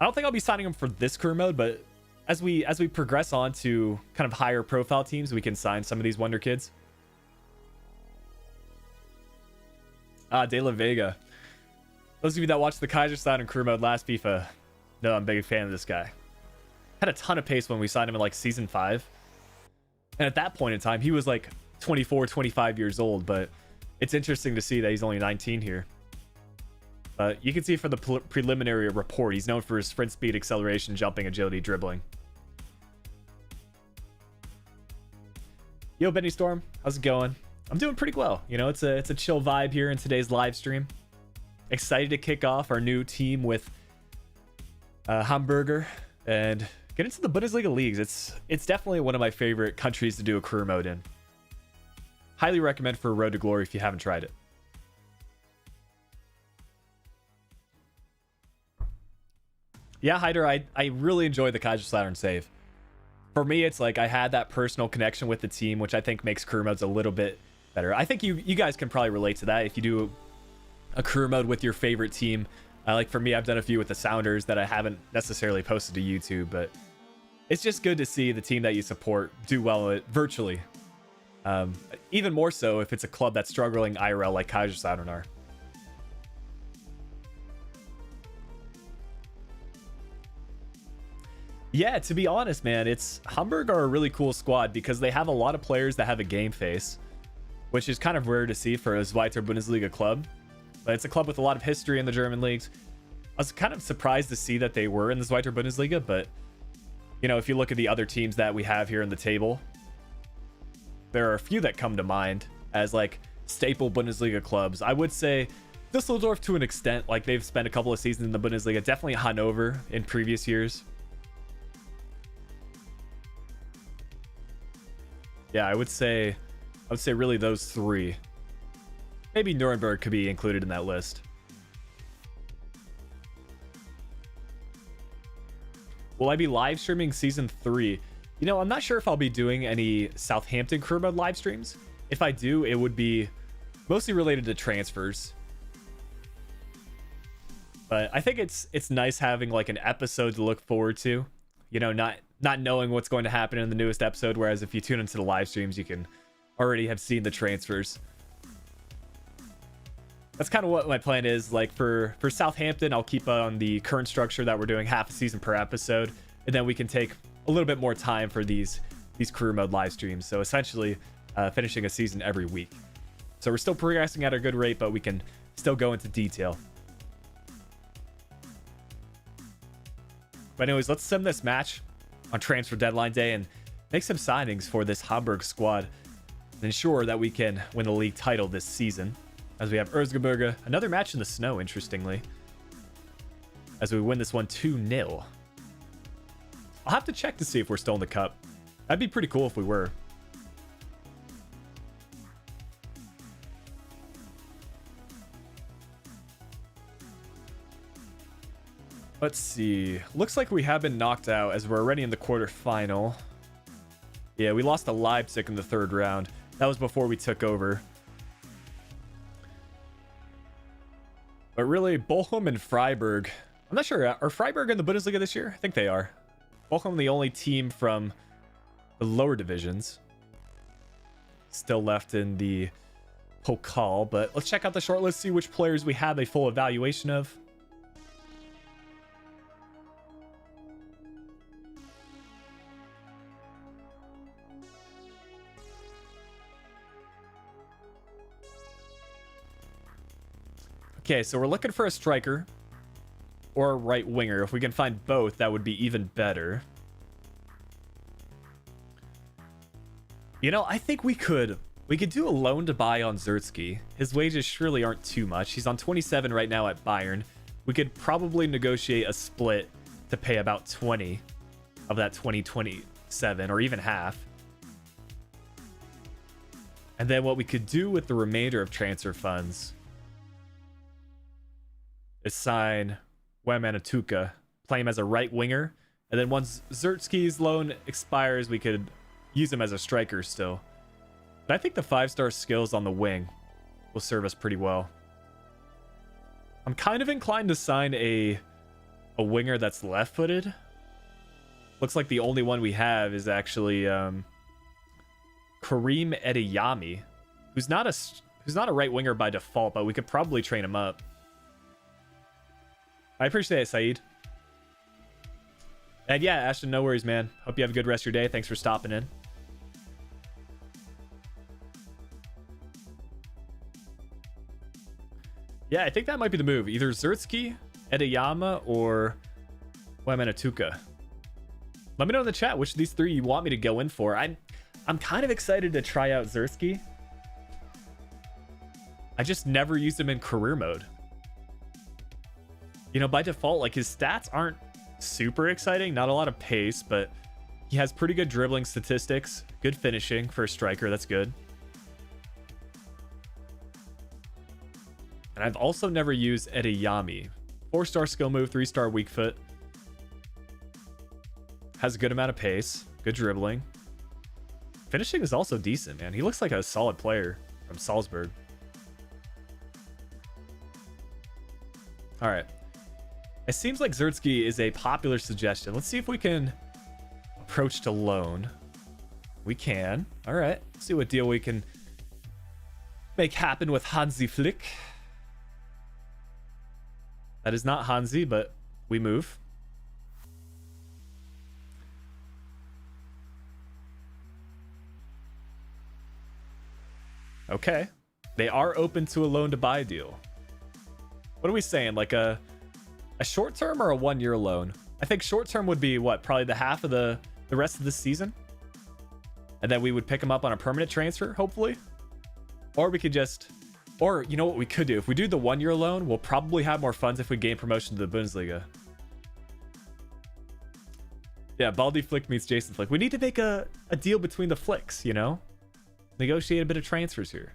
S1: I don't think I'll be signing him for this career mode, but as we progress on to kind of higher profile teams, we can sign some of these wonder kids. Ah, De La Vega. Those of you that watched the Kaiserslautern in career mode last FIFA know I'm a big fan of this guy. Had a ton of pace when we signed him in like season 5. And at that point in time, he was like 24, 25 years old, but it's interesting to see that he's only 19 here. You can see from the preliminary report, he's known for his sprint speed, acceleration, jumping, agility, dribbling. Yo, Benny Storm, how's it going? I'm doing pretty well. You know, it's a chill vibe here in today's live stream. Excited to kick off our new team with Hamburger and get into the Bundesliga leagues. It's definitely one of my favorite countries to do a career mode in. Highly recommend for a Road to Glory if you haven't tried it. Yeah, Hyder, I really enjoy the Kaiserslautern save. For me, it's like I had that personal connection with the team, which I think makes career modes a little bit better. I think you guys can probably relate to that if you do a career mode with your favorite team. Like for me, I've done a few with the Sounders that I haven't necessarily posted to YouTube, but it's just good to see the team that you support do well virtually. Even more so if it's a club that's struggling IRL like Kaiserslautern are. Yeah, to be honest, man, Hamburg are a really cool squad because they have a lot of players that have a game face, which is kind of rare to see for a Zweite Bundesliga club. But it's a club with a lot of history in the German leagues. I was kind of surprised to see that they were in the Zweite Bundesliga, but you know, if you look at the other teams that we have here in the table, there are a few that come to mind as like staple Bundesliga clubs. I would say Düsseldorf to an extent, like they've spent a couple of seasons in the Bundesliga. Definitely Hannover in previous years. Yeah, I would say really those three. Maybe Nuremberg could be included in that list. Will I be live streaming season 3? You know, I'm not sure if I'll be doing any Southampton career mode live streams. If I do, it would be mostly related to transfers. But I think it's nice having like an episode to look forward to. You know, not knowing what's going to happen in the newest episode, whereas if you tune into the live streams, you can already have seen the transfers. That's kind of what my plan is. Like for Southampton, I'll keep on the current structure that we're doing half a season per episode, and then we can take a little bit more time for these career mode live streams. So essentially finishing a season every week. So we're still progressing at a good rate, but we can still go into detail. But anyways, let's sim this match on transfer deadline day and make some signings for this Hamburg squad and ensure that we can win the league title this season. As we have Hamburger, another match in the snow, interestingly, as we win this one 2-0. I'll have to check to see if we're still in the cup. That'd be pretty cool if we were. Let's see. Looks like we have been knocked out as we're already in the quarterfinal. Yeah, we lost to Leipzig in the third round. That was before we took over. But really, Bochum and Freiburg. I'm not sure. Are Freiburg in the Bundesliga this year? I think they are. Bochum, the only team from the lower divisions. Still left in the Pokal. But let's check out the shortlist, see which players we have a full evaluation of. Okay, so we're looking for a striker or a right winger. If we can find both, that would be even better. You know, I think we could do a loan to buy on Zertsky. His wages surely aren't too much. He's on 27 right now at Bayern. We could probably negotiate a split to pay about 20 of that 2027, or even half. And then what we could do with the remainder of transfer funds is sign Wemmanatuka, play him as a right winger, and then once Zertsky's loan expires, we could use him as a striker still. But I think the 5-star skills on the wing will serve us pretty well. I'm kind of inclined to sign a winger that's left-footed. Looks like the only one we have is actually Karim Edeyami, who's not a right winger by default, but we could probably train him up. I appreciate it, Saeed. And yeah, Ashton, no worries, man. Hope you have a good rest of your day. Thanks for stopping in. Yeah, I think that might be the move. Either Zertsky, Edeyama, or Wemmanatuka. Let me know in the chat which of these three you want me to go in for. I'm kind of excited to try out Zertsky. I just never used him in career mode. You know, by default, like his stats aren't super exciting. Not a lot of pace, but he has pretty good dribbling statistics. Good finishing for a striker. That's good. And I've also never used Edeyami. 4-star skill move, 3-star weak foot. Has a good amount of pace. Good dribbling. Finishing is also decent, man. He looks like a solid player from Salzburg. All right. It seems like Zertsky is a popular suggestion. Let's see if we can approach to loan. We can. All right. Let's see what deal we can make happen with Hansi Flick. That is not Hansi, but we move. Okay. They are open to a loan to buy deal. What are we saying? Like a short term or a 1-year loan? I think short term would be what? Probably the half of the rest of the season. And then we would pick him up on a permanent transfer, hopefully. Or we could just, or you know what we could do? If we do the 1-year loan, we'll probably have more funds if we gain promotion to the Bundesliga. Yeah, Baldy Flick meets Jason Flick. We need to make a deal between the Flicks, you know? Negotiate a bit of transfers here.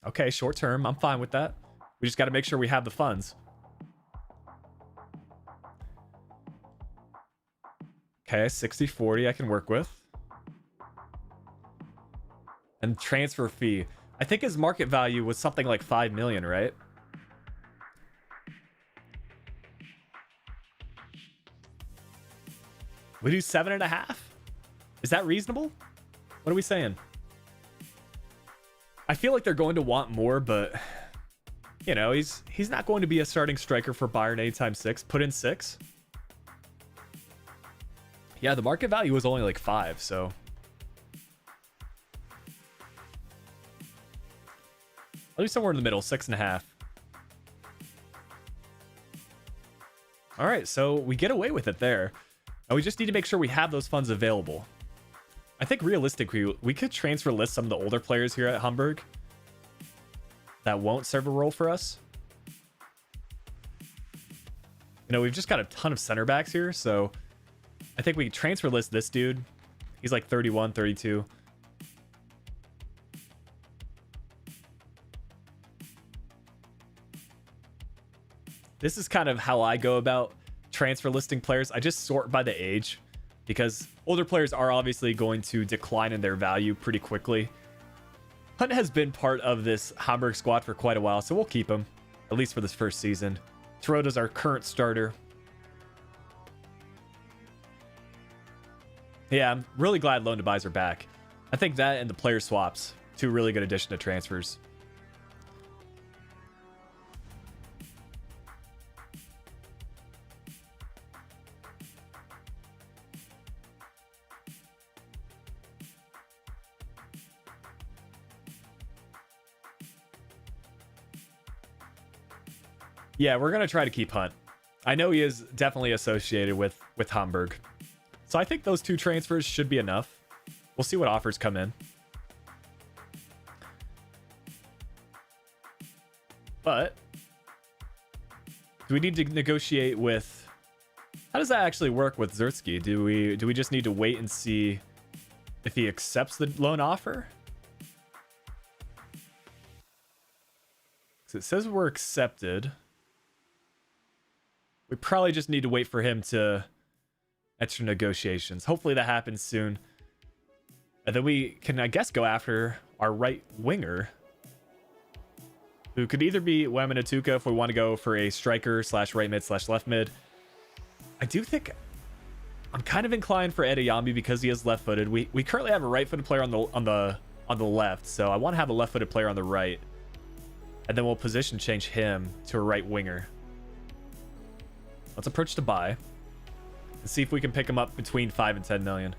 S1: Okay, short term. I'm fine with that. We just got to make sure we have the funds. Okay, 60-40 I can work with. And transfer fee. I think his market value was something like 5 million, right? We do 7.5? Is that reasonable? What are we saying? I feel like they're going to want more, but you know, he's not going to be a starting striker for Bayern anytime 6. Put in 6. Yeah, the market value was only like 5, so I'll do somewhere in the middle, 6.5. All right, so we get away with it there. Now we just need to make sure we have those funds available. I think realistically, we could transfer list some of the older players here at Hamburg that won't serve a role for us. You know, we've just got a ton of center backs here, so I think we can transfer list this dude. He's like 31, 32. This is kind of how I go about transfer listing players. I just sort by the age because older players are obviously going to decline in their value pretty quickly. Hunt has been part of this Hamburg squad for quite a while, so we'll keep him, at least for this first season. Tarota's our current starter. Yeah, I'm really glad loan to buys are back. I think that and the player swaps, two really good addition to transfers. Yeah, we're going to try to keep Hunt. I know he is definitely associated with Hamburg. So I think those two transfers should be enough. We'll see what offers come in. But do we need to negotiate with... How does that actually work with Zertsky? Do we just need to wait and see if he accepts the loan offer? So it says we're accepted. We probably just need to wait for him to enter negotiations. Hopefully that happens soon. And then we can, I guess, go after our right winger, who could either be Wamanatuka if we want to go for a striker slash right mid slash left mid. I do think I'm kind of inclined for Edeyambi because he is left footed. We currently have a right footed player on the left, so I want to have a left footed player on the right, and then we'll position change him to a right winger. Let's approach to buy and see if we can pick him up between 5 and 10 million.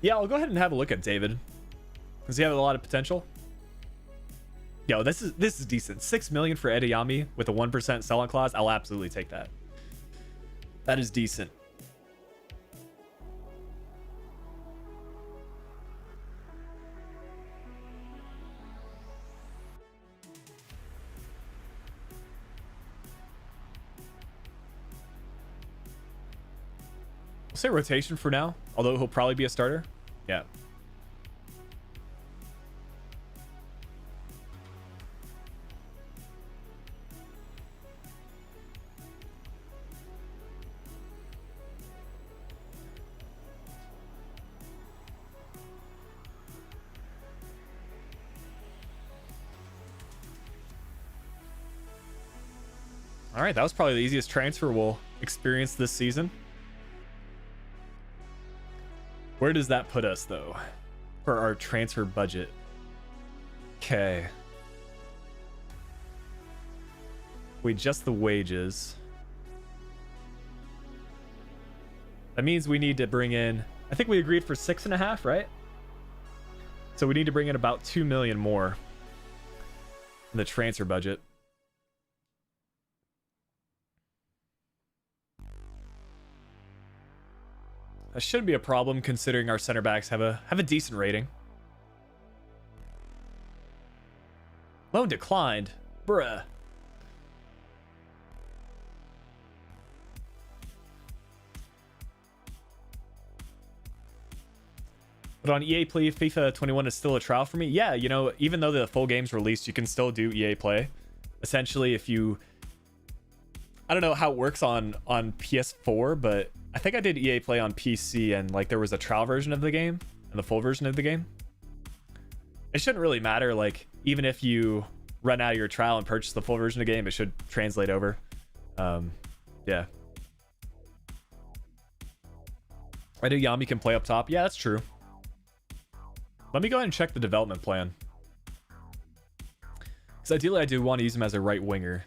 S1: Yeah, I'll go ahead and have a look at David. Does he have a lot of potential? Yo, this is decent. 6 million for Edeyambi with a 1% sell-on clause. I'll absolutely take that. That is decent. We'll say rotation for now, although he'll probably be a starter. Yeah. All right, that was probably the easiest transfer we'll experience this season. Where does that put us, though, for our transfer budget? Okay. We adjust the wages. That means we need to bring in, I think we agreed for 6.5, right? So we need to bring in about 2 million more in the transfer budget. That shouldn't be a problem considering our center backs have a decent rating. Loan declined. Bruh. But on EA Play, FIFA 21 is still a trial for me. Yeah, you know, even though the full game's released, you can still do EA Play. Essentially, if you... I don't know how it works on PS4, but I think I did EA Play on PC, and like there was a trial version of the game and the full version of the game. It shouldn't really matter. Like, even if you run out of your trial and purchase the full version of the game, it should translate over. Yeah. I know Yami can play up top. Yeah, that's true. Let me go ahead and check the development plan. Because ideally I do want to use him as a right winger.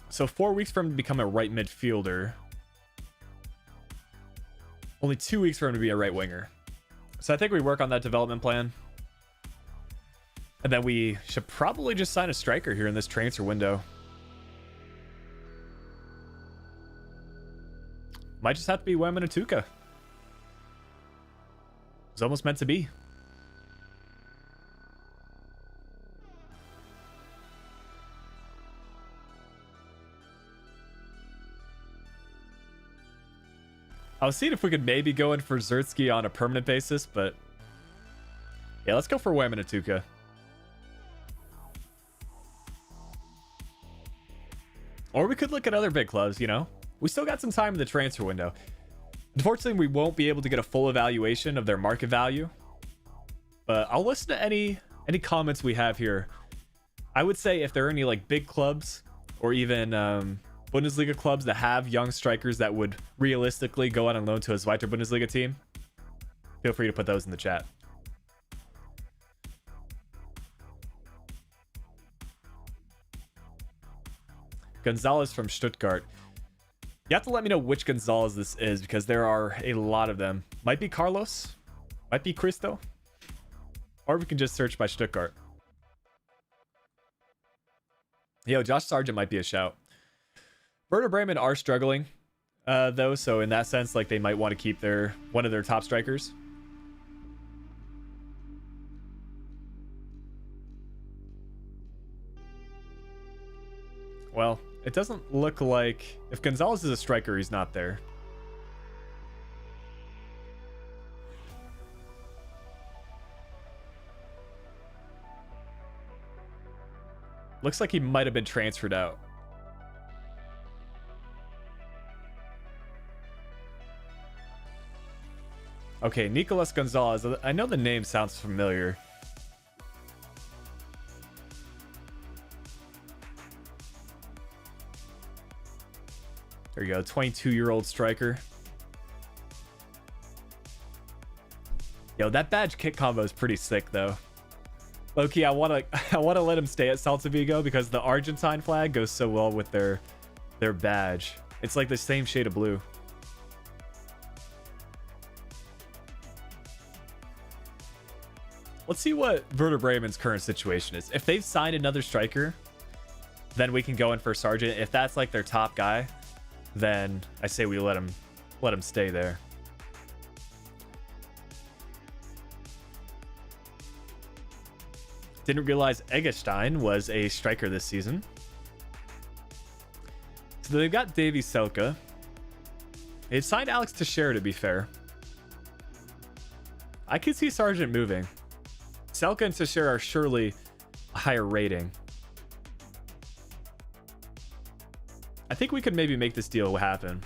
S1: So 4 weeks for him to become a right midfielder. Only 2 weeks for him to be a right winger. So I think we work on that development plan. And then we should probably just sign a striker here in this transfer window. Might just have to be Wembanatuka. It's almost meant to be. I was seeing if we could maybe go in for Zertsky on a permanent basis, but yeah, let's go for Wembanatuka. Or we could look at other big clubs, you know? We still got some time in the transfer window. Unfortunately, we won't be able to get a full evaluation of their market value, but I'll listen to any comments we have here. I would say if there are any like big clubs or even Bundesliga clubs that have young strikers that would realistically go out on loan to a Zweite Bundesliga team, feel free to put those in the chat. Gonzalez from Stuttgart. You have to let me know which Gonzalez this is because there are a lot of them. Might be Carlos, might be Cristo, or we can just search by Stuttgart. Yo, Josh Sargent might be a shout. Werder Bremen are struggling, though, so in that sense, like they might want to keep one of their top strikers. Well, it doesn't look like if Gonzalez is a striker, he's not there. Looks like he might have been transferred out. Okay, Nicolas Gonzalez. I know the name sounds familiar. There you go, 22-year-old striker. Yo, that badge kick combo is pretty sick though. Low-key, I wanna let him stay at Celta Vigo because the Argentine flag goes so well with their badge. It's like the same shade of blue. Let's see what Werder Bremen's current situation is. If they've signed another striker, then we can go in for Sargent. If that's like their top guy, then I say we let him stay there. Didn't realize Eggestein was a striker this season. So they've got Davy Selke. They've signed Alex Teixeira, to be fair. I could see Sargent moving. Selke and Teixeira are surely a higher rating. I think we could maybe make this deal happen.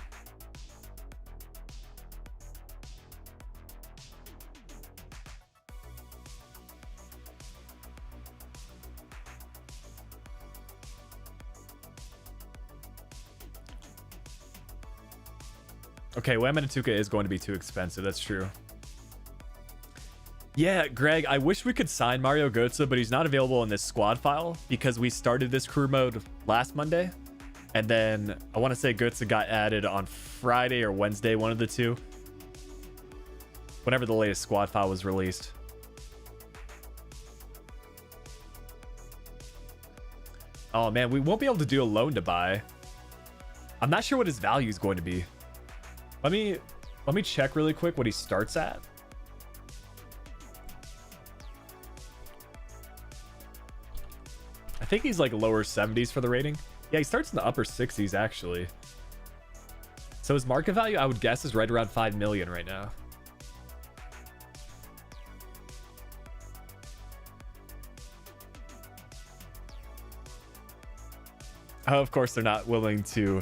S1: Okay, Wembanatuka is going to be too expensive. That's true. Yeah, Greg, I wish we could sign Mario Götze, but he's not available in this squad file because we started this career mode last Monday. And then I want to say Götze got added on Friday or Wednesday, one of the two. Whenever the latest squad file was released. Oh man, we won't be able to do a loan to buy. I'm not sure what his value is going to be. Let me check really quick what he starts at. I think he's like lower 70s for the rating. Yeah, he starts in the upper 60s actually. So his market value, I would guess, is right around 5 million right now. Oh, of course, they're not willing to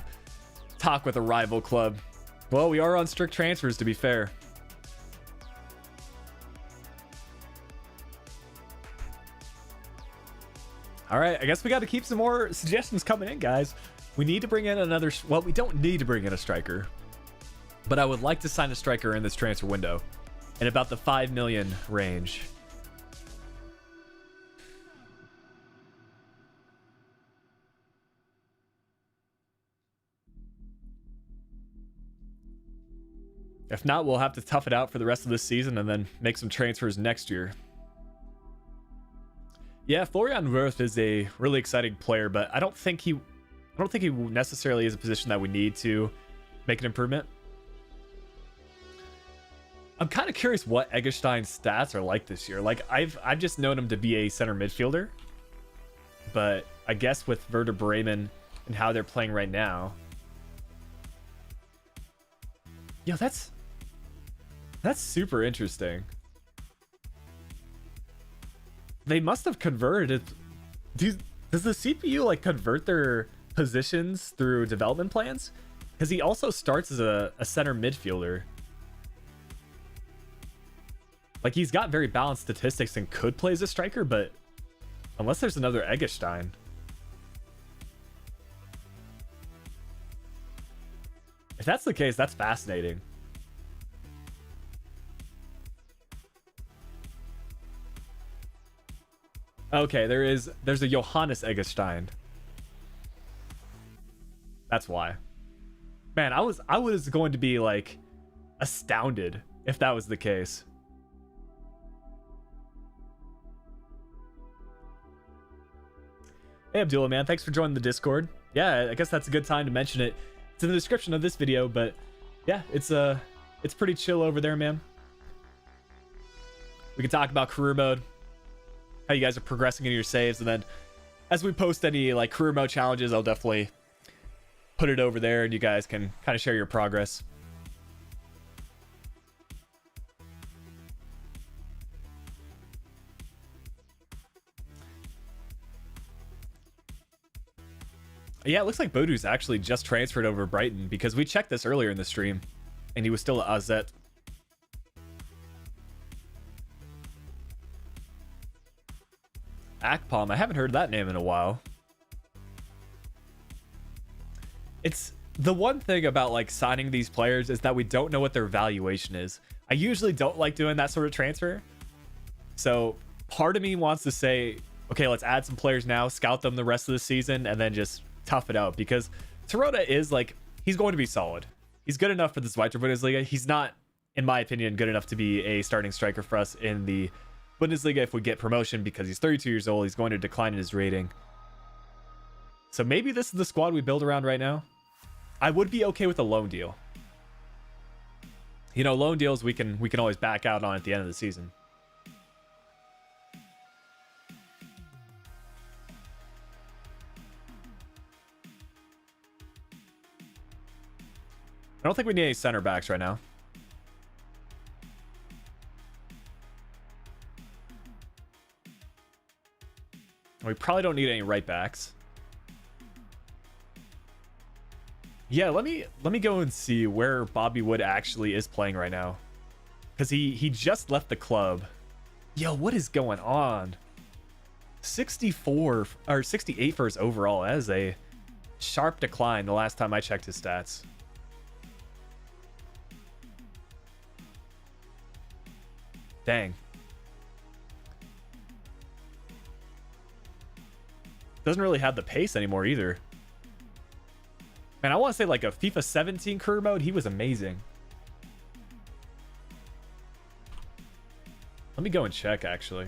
S1: talk with a rival club. Well, we are on strict transfers, to be fair. All right, I guess we got to keep some more suggestions coming in, guys. We need to bring in another... Well, we don't need to bring in a striker. But I would like to sign a striker in this transfer window in about the 5 million range. If not, we'll have to tough it out for the rest of this season and then make some transfers next year. Yeah, Florian Wirth is a really exciting player, but I don't think he necessarily is a position that we need to make an improvement. I'm kind of curious what Eggestein's stats are like this year. Like I've just known him to be a center midfielder, but I guess with Werder Bremen and how they're playing right now, yo, that's super interesting. They must have converted. Does the CPU like convert their positions through development plans? Because he also starts as a center midfielder. Like he's got very balanced statistics and could play as a striker, but unless there's another Eggestein. If that's the case, that's fascinating. Okay, there's a Johannes Eggestein. That's why. Man, I was going to be like astounded if that was the case. Hey Abdullah, man, thanks for joining the Discord. Yeah, I guess that's a good time to mention it. It's in the description of this video, but yeah, it's pretty chill over there, man. We can talk about career mode, how you guys are progressing in your saves, and then as we post any like career mode challenges, I'll definitely put it over there and you guys can kind of share your progress. Yeah, it looks like Bodu's actually just transferred over to Brighton because we checked this earlier in the stream and he was still at AZ. Akpom, I haven't heard that name in a while. It's the one thing about like signing these players is that we don't know what their valuation is. I usually don't like doing that sort of transfer. So part of me wants to say, okay, let's add some players now, scout them the rest of the season, and then just tough it out, because Terodde is like, he's going to be solid. He's good enough for the Zweite Bundesliga. He's not, in my opinion, good enough to be a starting striker for us in the Bundesliga if we get promotion, because he's 32 years old. He's going to decline in his rating. So maybe this is the squad we build around right now. I would be okay with a loan deal. You know, loan deals we can always back out on at the end of the season. I don't think we need any center backs right now. We probably don't need any right backs. Yeah, let me go and see where Bobby Wood actually is playing right now, because he just left the club. Yo, what is going on? 64 or 68 for his overall. That is a sharp decline the last time I checked his stats. Dang. Doesn't really have the pace anymore either. Man, I want to say like a FIFA 17 career mode, he was amazing. Let me go and check actually.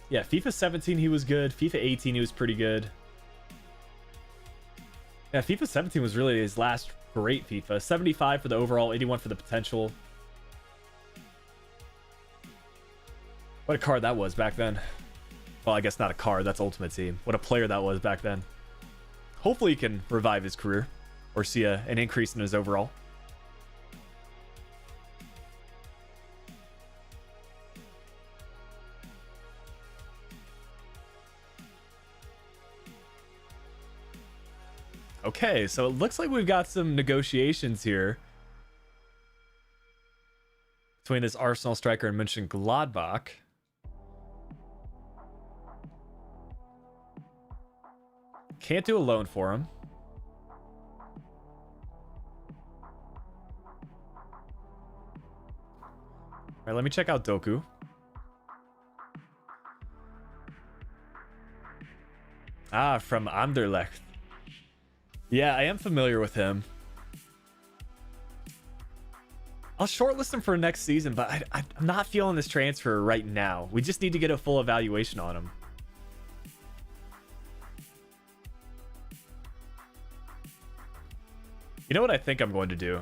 S1: Yeah, FIFA 17 he was good. FIFA 18 he was pretty good. Yeah, FIFA 17 was really his last great FIFA. 75 for the overall, 81 for the potential. What a card that was back then. Well, I guess not a card, that's Ultimate Team. What a player that was back then. Hopefully he can revive his career or see an increase in his overall. Okay, so it looks like we've got some negotiations here between this Arsenal striker and Mönchengladbach. Can't do a loan for him. All right, let me check out Doku. Ah, from Anderlecht. Yeah, I am familiar with him. I'll shortlist him for next season, but I'm not feeling this transfer right now. We just need to get a full evaluation on him. You know what I think I'm going to do?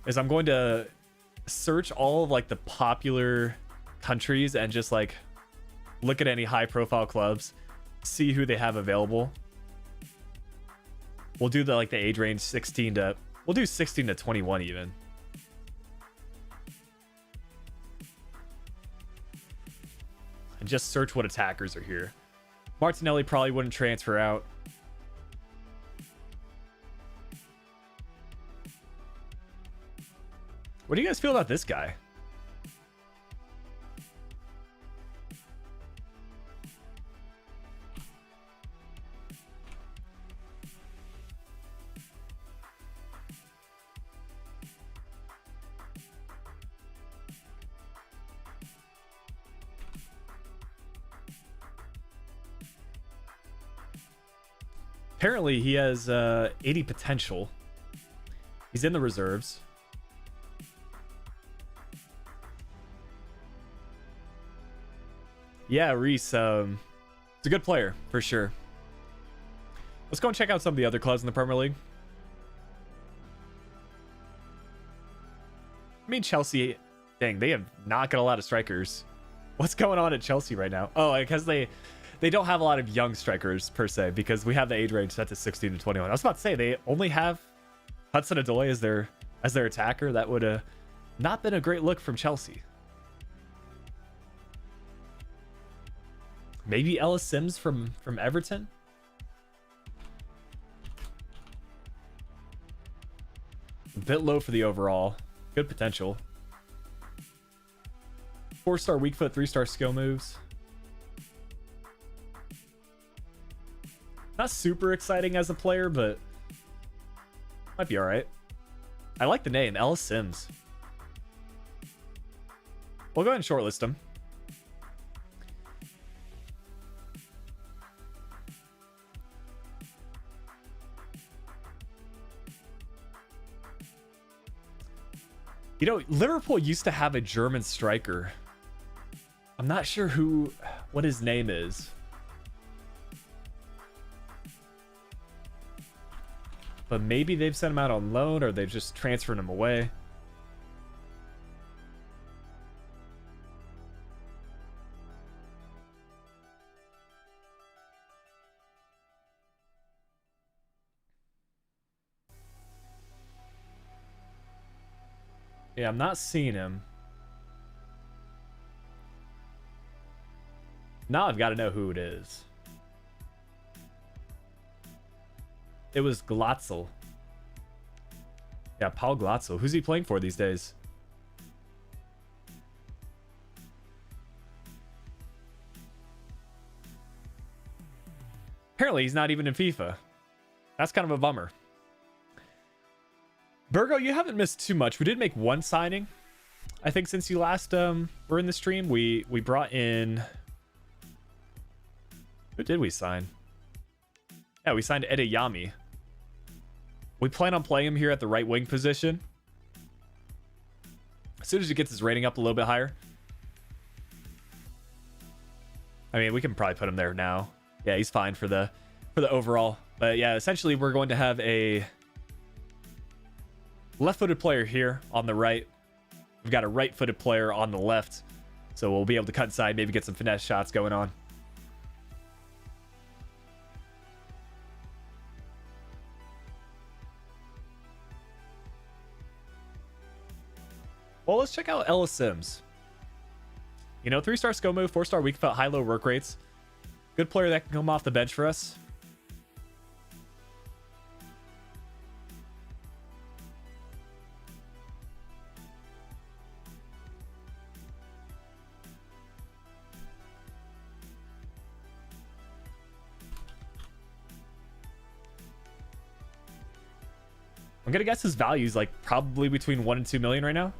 S1: Is I'm going to search all of like the popular countries and just like look at any high profile clubs, see who they have available. We'll do the age range 16 to, we'll do 16 to 21 even. And just search what attackers are here. Martinelli probably wouldn't transfer out. What do you guys feel about this guy? Apparently he has 80 potential. He's in the reserves. Yeah, Reese, he's a good player for sure. Let's go and check out some of the other clubs in the Premier League. I mean, Chelsea, dang, they have not got a lot of strikers. What's going on at Chelsea right now? Oh, because they don't have a lot of young strikers per se, because we have the age range set to 16 to 21. I was about to say they only have Hudson-Odoi as their attacker. That would have not been a great look from Chelsea. Maybe Ellis Sims from Everton. A bit low for the overall. Good potential. 4-star weak foot, 3-star skill moves. Not super exciting as a player, but might be all right. I like the name, Ellis Sims. We'll go ahead and shortlist him. You know, Liverpool used to have a German striker. I'm not sure what his name is. But maybe they've sent him out on loan, or they've just transferred him away. Yeah, I'm not seeing him. Now I've got to know who it is. It was Glatzel. Yeah, Paul Glatzel. Who's he playing for these days? Apparently he's not even in FIFA. That's kind of a bummer. Burgo, you haven't missed too much. We did make one signing. I think since you last were in the stream, we brought in... Who did we sign? Yeah, we signed Edeyami. We plan on playing him here at the right wing position. As soon as he gets his rating up a little bit higher. I mean, we can probably put him there now. Yeah, he's fine for the overall. But yeah, essentially we're going to have a left-footed player here on the right. We've got a right-footed player on the left. So we'll be able to cut inside, maybe get some finesse shots going on. Well, let's check out Ellis Sims. You know, 3-star skill move, 4-star weak foot, high-low work rates. Good player that can come off the bench for us. I'm gonna guess his value is like probably between 1 and 2 million right now.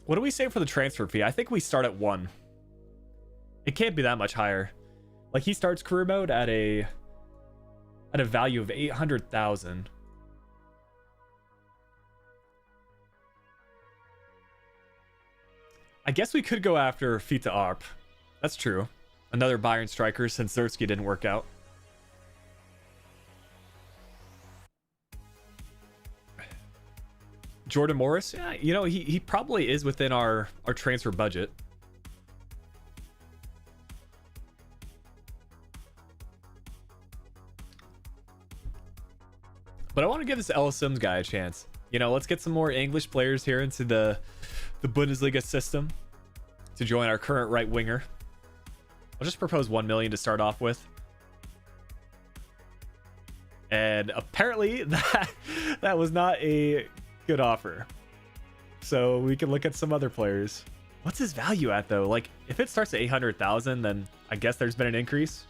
S1: What do we say for the transfer fee? I think we start at 1. It can't be that much higher. Like, he starts career mode at a value of 800,000. I guess we could go after Fita Arp. That's true. Another Bayern striker since Zerski didn't work out. Jordan Morris, yeah, you know, he probably is within our transfer budget. But I want to give this Ellis Sims guy a chance. You know, let's get some more English players here into the Bundesliga system to join our current right winger. I'll just propose 1 million to start off with. And apparently that was not a good offer. So we can look at some other players. What's his value at though? Like, if it starts at 800,000, then I guess there's been an increase.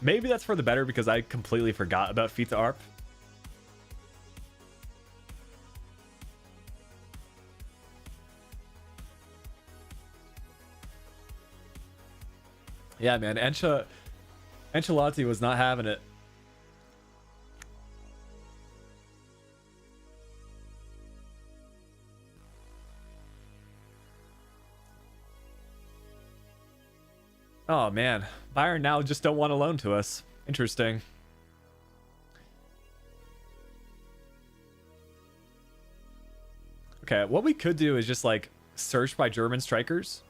S1: Maybe that's for the better because I completely forgot about Fita Arp. Yeah, man, Ancelotti was not having it. Oh man, Bayern now just don't want to loan to us. Interesting. Okay, what we could do is just like search by German strikers.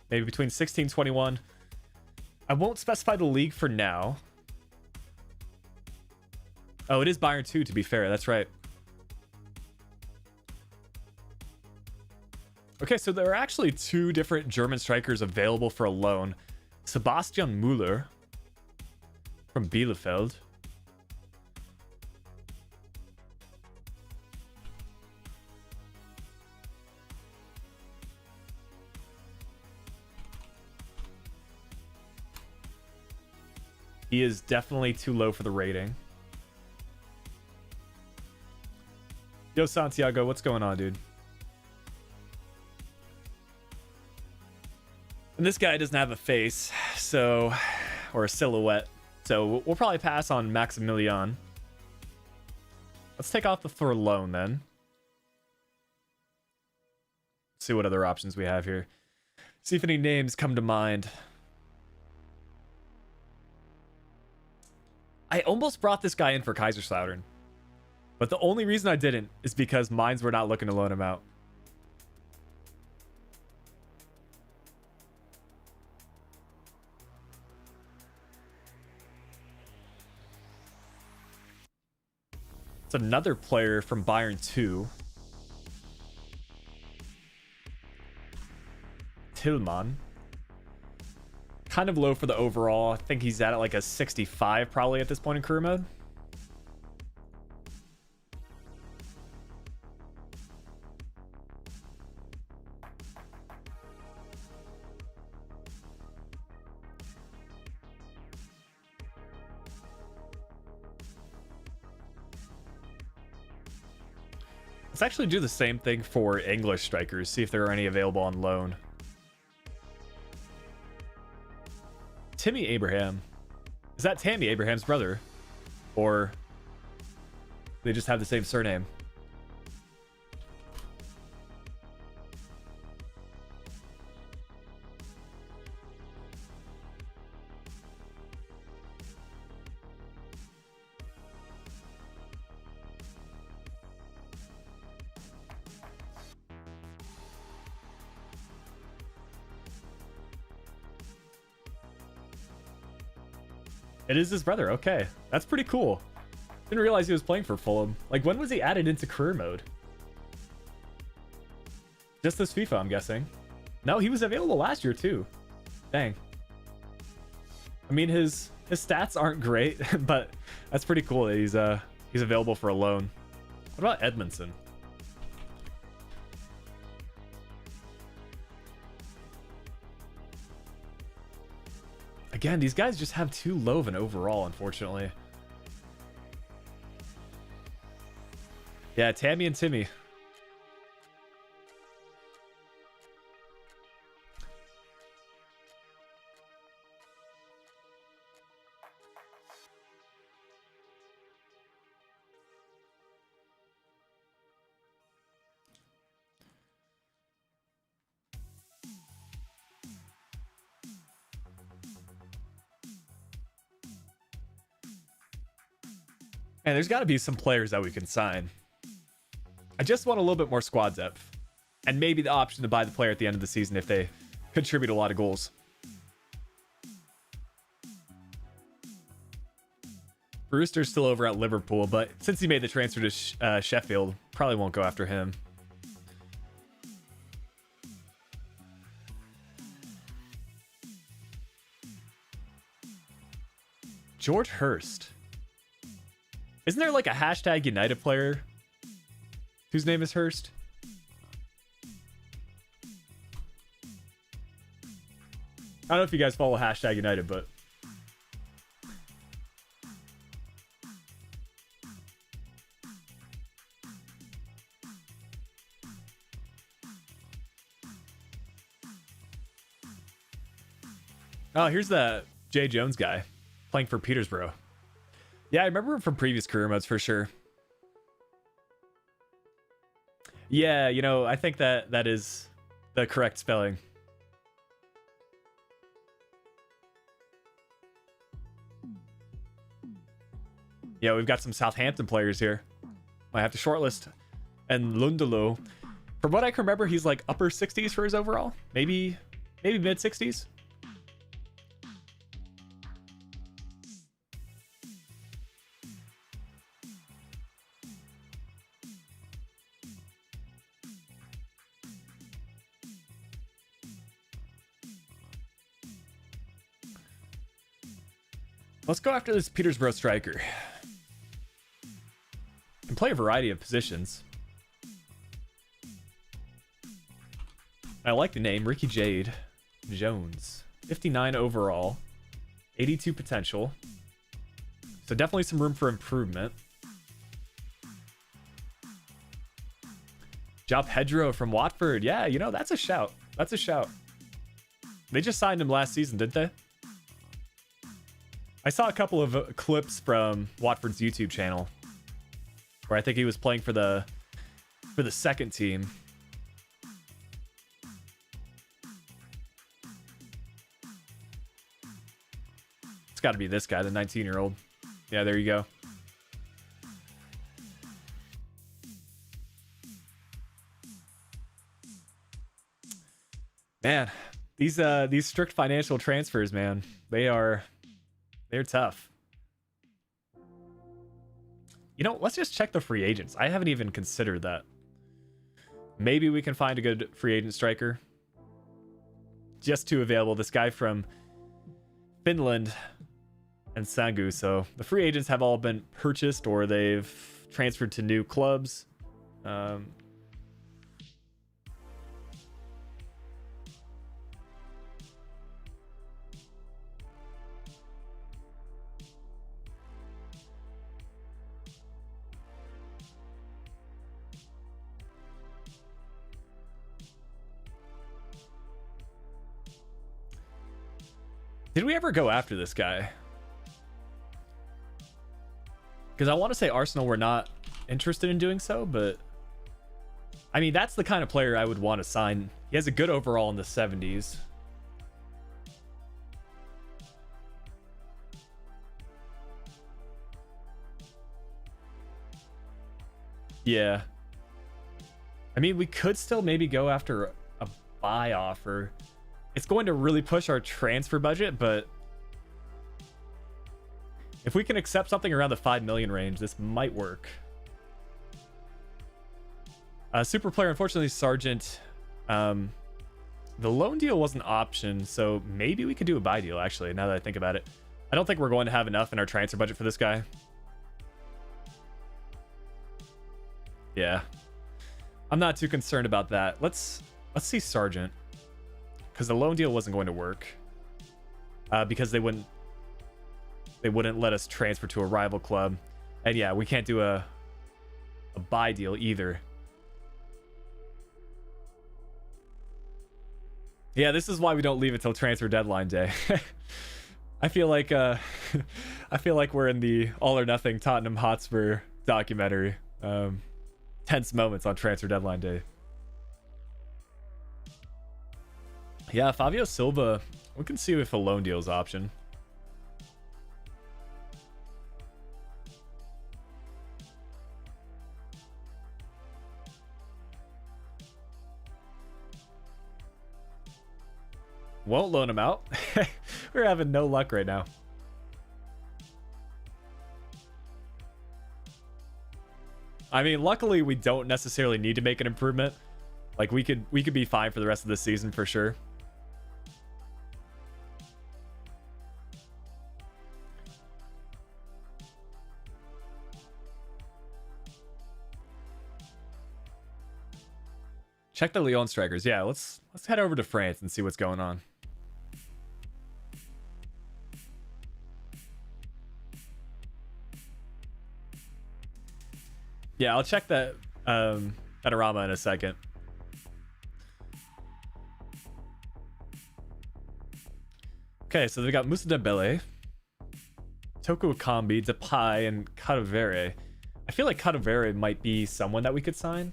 S1: Maybe between 16 and 21. I won't specify the league for now. Oh, it is Bayern 2, to be fair. That's right. Okay, so there are actually 2 different German strikers available for a loan. Sebastian Müller from Bielefeld. He is definitely too low for the rating. Yo, Santiago, what's going on, dude? And this guy doesn't have a face, so, or a silhouette, so we'll probably pass on Maximilian. Let's take off the for loan then. See what other options we have here. See if any names come to mind. I almost brought this guy in for Kaiserslautern. But the only reason I didn't is because Mainz were not looking to loan him out. It's another player from Bayern 2. Tillmann. kind of low for the overall. I think he's at like a 65 probably at this point in career mode. Let's actually do the same thing for English strikers, see if there are any available on loan. Timmy Abraham. Is that Tammy Abraham's brother? Or they just have the same surname? It is his brother. Okay, that's pretty cool. Didn't realize he was playing for Fulham. Like, when was he added into career mode? Just this FIFA, I'm guessing. No, he was available last year too. Dang. I mean, his stats aren't great, but that's pretty cool that he's available for a loan. What about Edmondson? Again, these guys just have too low of an overall, unfortunately. Yeah, Tammy and Timmy. And there's got to be some players that we can sign. I just want a little bit more squad depth. And maybe the option to buy the player at the end of the season if they contribute a lot of goals. Brewster's still over at Liverpool, but since he made the transfer to Sheffield, probably won't go after him. George Hurst. Isn't there like a hashtag United player whose name is Hurst? I don't know if you guys follow hashtag United, but oh, here's the Jay Jones guy playing for Peterborough. Yeah, I remember him from previous career modes for sure. Yeah, you know, I think that is the correct spelling. Yeah, we've got some Southampton players here. Might have to shortlist. And Lundalo. From what I can remember, he's like upper 60s for his overall. Maybe mid 60s. Let's go after this Peterborough striker. Can play a variety of positions. I like the name, Ricky Jade Jones. 59 overall, 82 potential. So definitely some room for improvement. Job Pedro from Watford. Yeah, you know, that's a shout. That's a shout. They just signed him last season, didn't they? I saw a couple of clips from Watford's YouTube channel where I think he was playing for the second team. It's got to be this guy, the 19-year-old. Yeah, there you go. Man, these strict financial transfers, man, they're tough. You know, let's just check the free agents. I haven't even considered that. Maybe we can find a good free agent striker. Just two available. This guy from Finland and Sangu. So the free agents have all been purchased or they've transferred to new clubs.
S2: Did we ever go after this guy? Because I want to say Arsenal were not interested in doing so, but I mean, that's the kind of player I would want to sign. He has a good overall in the 70s. Yeah. I mean, we could still maybe go after a buy offer. It's going to really push our transfer budget, but if we can accept something around the 5 million range, this might work. Super player, unfortunately, Sargent. The loan deal was an option, so maybe we could do a buy deal, actually, now that I think about it. I don't think we're going to have enough in our transfer budget for this guy. Yeah. I'm not too concerned about that. Let's see Sargent. Because the loan deal wasn't going to work. Because they wouldn't let us transfer to a rival club. And yeah, we can't do a buy deal either. Yeah, this is why we don't leave until transfer deadline day. I feel like we're in the All or Nothing Tottenham Hotspur documentary. Tense moments on transfer deadline day. Yeah, Fabio Silva, we can see if a loan deal is option. Won't loan him out. We're having no luck right now. I mean, luckily we don't necessarily need to make an improvement. Like we could be fine for the rest of the season for sure. Check the Lyon strikers. Yeah, let's head over to France and see what's going on. Yeah, I'll check that panorama in a second. Okay, so they've got Moussa Dembele, Toko Ekambi, Depay, and Cadavere. I feel like Cadavere might be someone that we could sign.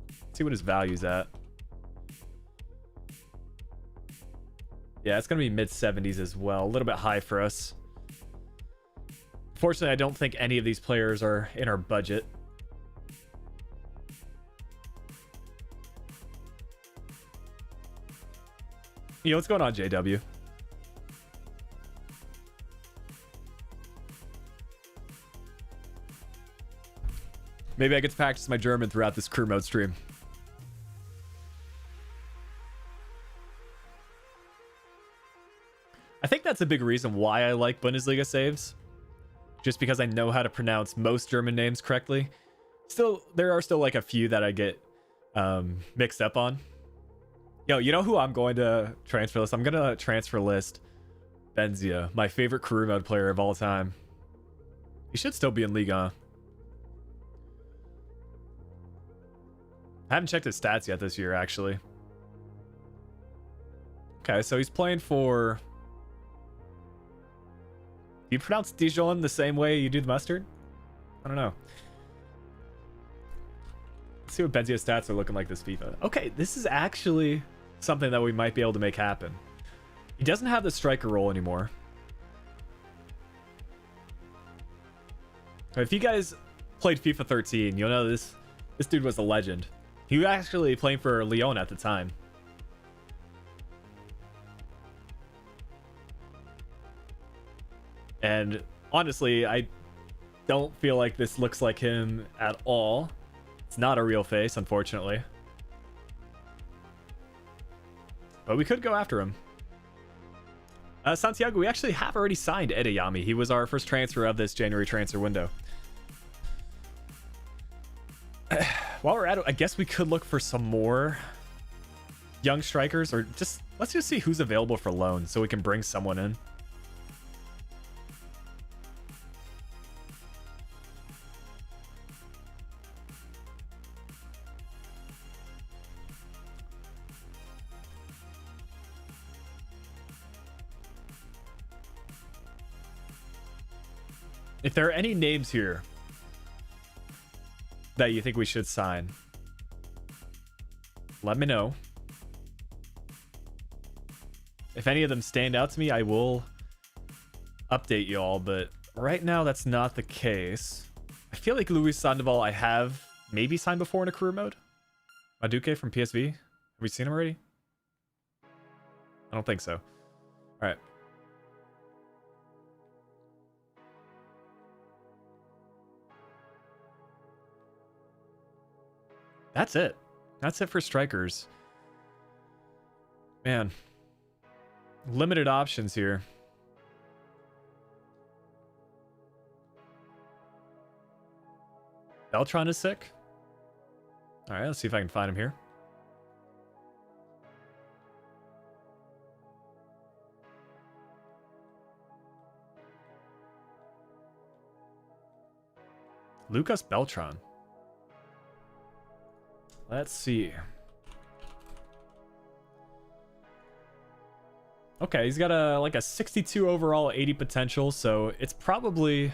S2: Let's see what his value's at. Yeah, it's going to be mid-70s as well. A little bit high for us. Fortunately, I don't think any of these players are in our budget. Yo, what's going on, JW? Maybe I get to practice my German throughout this crew mode stream. I think that's a big reason why I like Bundesliga saves. Just because I know how to pronounce most German names correctly. Still, there are still like a few that I get mixed up on. Yo, you know who I'm going to transfer list? I'm going to transfer list Benzia, my favorite career mode player of all time. He should still be in Ligue 1. I haven't checked his stats yet this year, actually. Okay, so he's playing for... Do you pronounce Dijon the same way you do the mustard? I don't know. Let's see what Benzia's stats are looking like this FIFA. Okay, this is actually something that we might be able to make happen. He doesn't have the striker role anymore. If you guys played FIFA 13, you'll know this dude was a legend. He was actually playing for Lyon at the time. And honestly, I don't feel like this looks like him at all. It's not a real face, unfortunately. But we could go after him. Santiago, we actually have already signed Edeyami. He was our first transfer of this January transfer window. While we're at it, I guess we could look for some more young strikers, or just let's just see who's available for loan so we can bring someone in. If there are any names here that you think we should sign, let me know. If any of them stand out to me, I will update you all, but right now that's not the case. I feel like Luis Sandoval I have maybe signed before in a career mode. Maduke from PSV. Have we seen him already? I don't think so. All right. That's it. That's it for strikers. Man. Limited options here. Beltran is sick. All right, let's see if I can find him here. Lucas Beltran. Let's see. Okay, he's got a 62 overall, 80 potential, so it's probably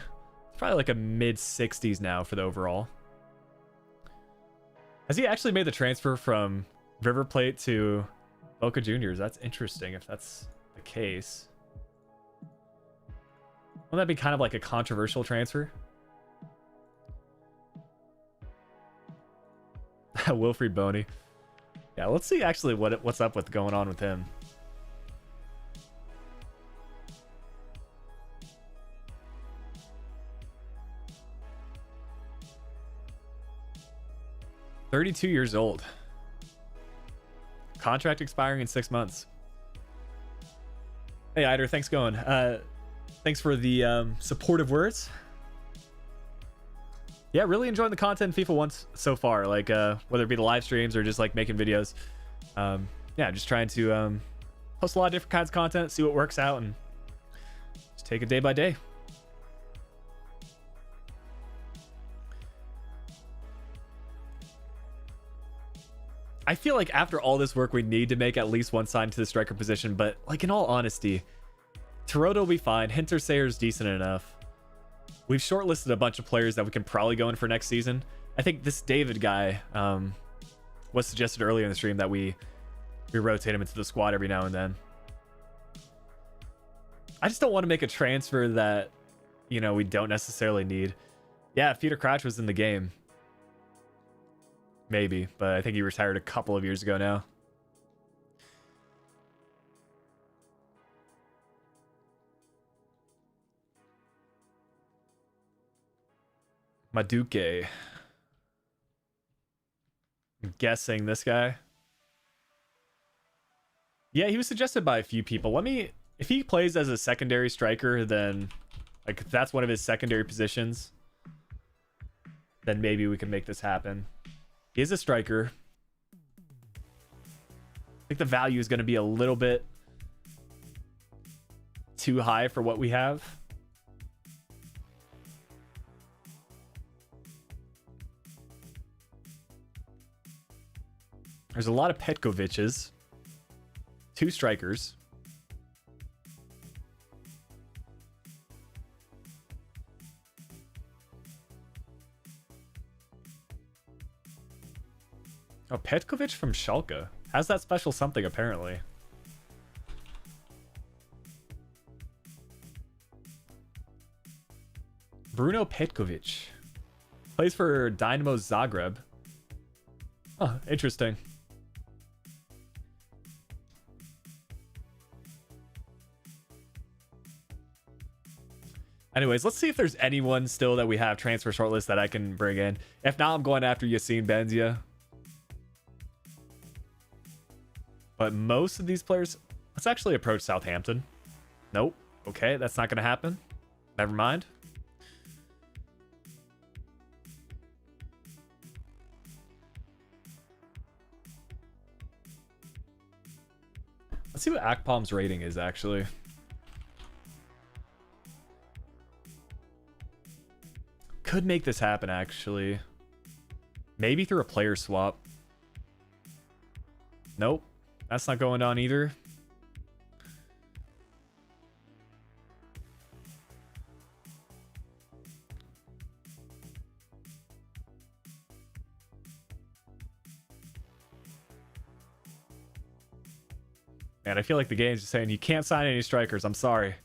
S2: like a mid 60s now for the overall. Has he actually made the transfer from River Plate to Boca Juniors? That's interesting if that's the case. Wouldn't that be kind of like a controversial transfer? Wilfried Boney. Yeah, let's see actually what's up with going on with him. "32 years old. Contract expiring in 6 months." Hey, Eider, thanks going. Thanks for the supportive words. Yeah, really enjoying the content in FIFA 1 so far, like whether it be the live streams or just like making videos. Yeah, just trying to post a lot of different kinds of content, see what works out, and just take it day by day. I feel like after all this work, we need to make at least one sign to the striker position, but like in all honesty, Terodo will be fine. Hintersayer's decent enough. We've shortlisted a bunch of players that we can probably go in for next season. I think this David guy was suggested earlier in the stream that we rotate him into the squad every now and then. I just don't want to make a transfer that, you know, we don't necessarily need. Yeah, if Peter Crouch was in the game, maybe, but I think he retired a couple of years ago now. Maduke. I'm guessing this guy. Yeah, he was suggested by a few people. If he plays as a secondary striker, then like if that's one of his secondary positions, then maybe we can make this happen. He is a striker. I think the value is going to be a little bit too high for what we have. There's a lot of Petkoviches. 2 strikers. Oh, Petkovic from Schalke. Has that special something, apparently. Bruno Petkovic. Plays for Dynamo Zagreb. Oh, interesting. Anyways, let's see if there's anyone still that we have transfer shortlist that I can bring in. If not, I'm going after Yassine Benzia. But most of these players, let's actually approach Southampton. Nope. Okay, that's not going to happen. Never mind. Let's see what Akpom's rating is, actually. Could make this happen, actually. Maybe through a player swap. Nope. That's not going on either. Man, I feel like the game's just saying you can't sign any strikers. I'm sorry.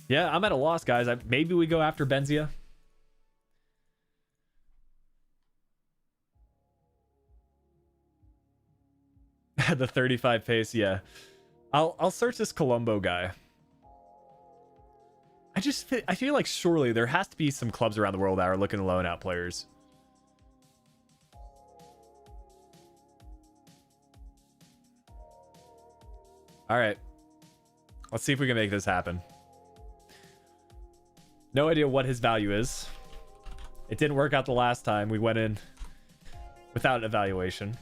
S2: Yeah, I'm at a loss, guys. Maybe we go after Benzia. The 35 pace, yeah. I'll search this Colombo guy. I feel like surely there has to be some clubs around the world that are looking to loan out players. All right. Let's see if we can make this happen. No idea what his value is. It didn't work out the last time. We went in without an evaluation.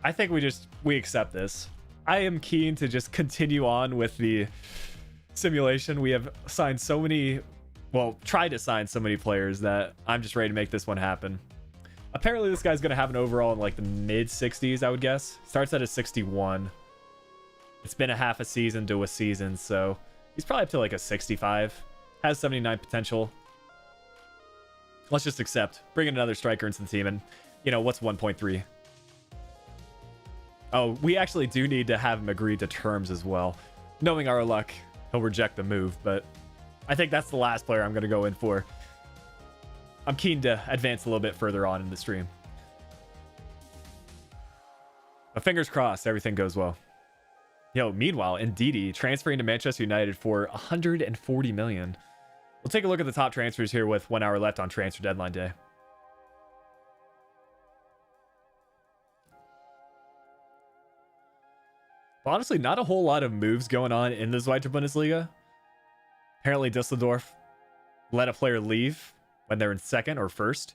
S2: I think we accept this. I am keen to just continue on with the simulation. We have signed so many, well, tried to sign so many players that I'm just ready to make this one happen. Apparently this guy's going to have an overall in like the mid 60s, I would guess. Starts at a 61. It's been a half a season to a season, so he's probably up to like a 65. Has 79 potential. Let's just accept. Bring in another striker into the team, and you know, what's 1.3? Oh, we actually do need to have him agree to terms as well. Knowing our luck, he'll reject the move, but I think that's the last player I'm going to go in for. I'm keen to advance a little bit further on in the stream. But fingers crossed, everything goes well. Yo, meanwhile, Ndidi transferring to Manchester United for 140 million. We'll take a look at the top transfers here with 1 hour left on transfer deadline day. Honestly, not a whole lot of moves going on in the Zweite Bundesliga. Apparently, Düsseldorf let a player leave when they're in second or first.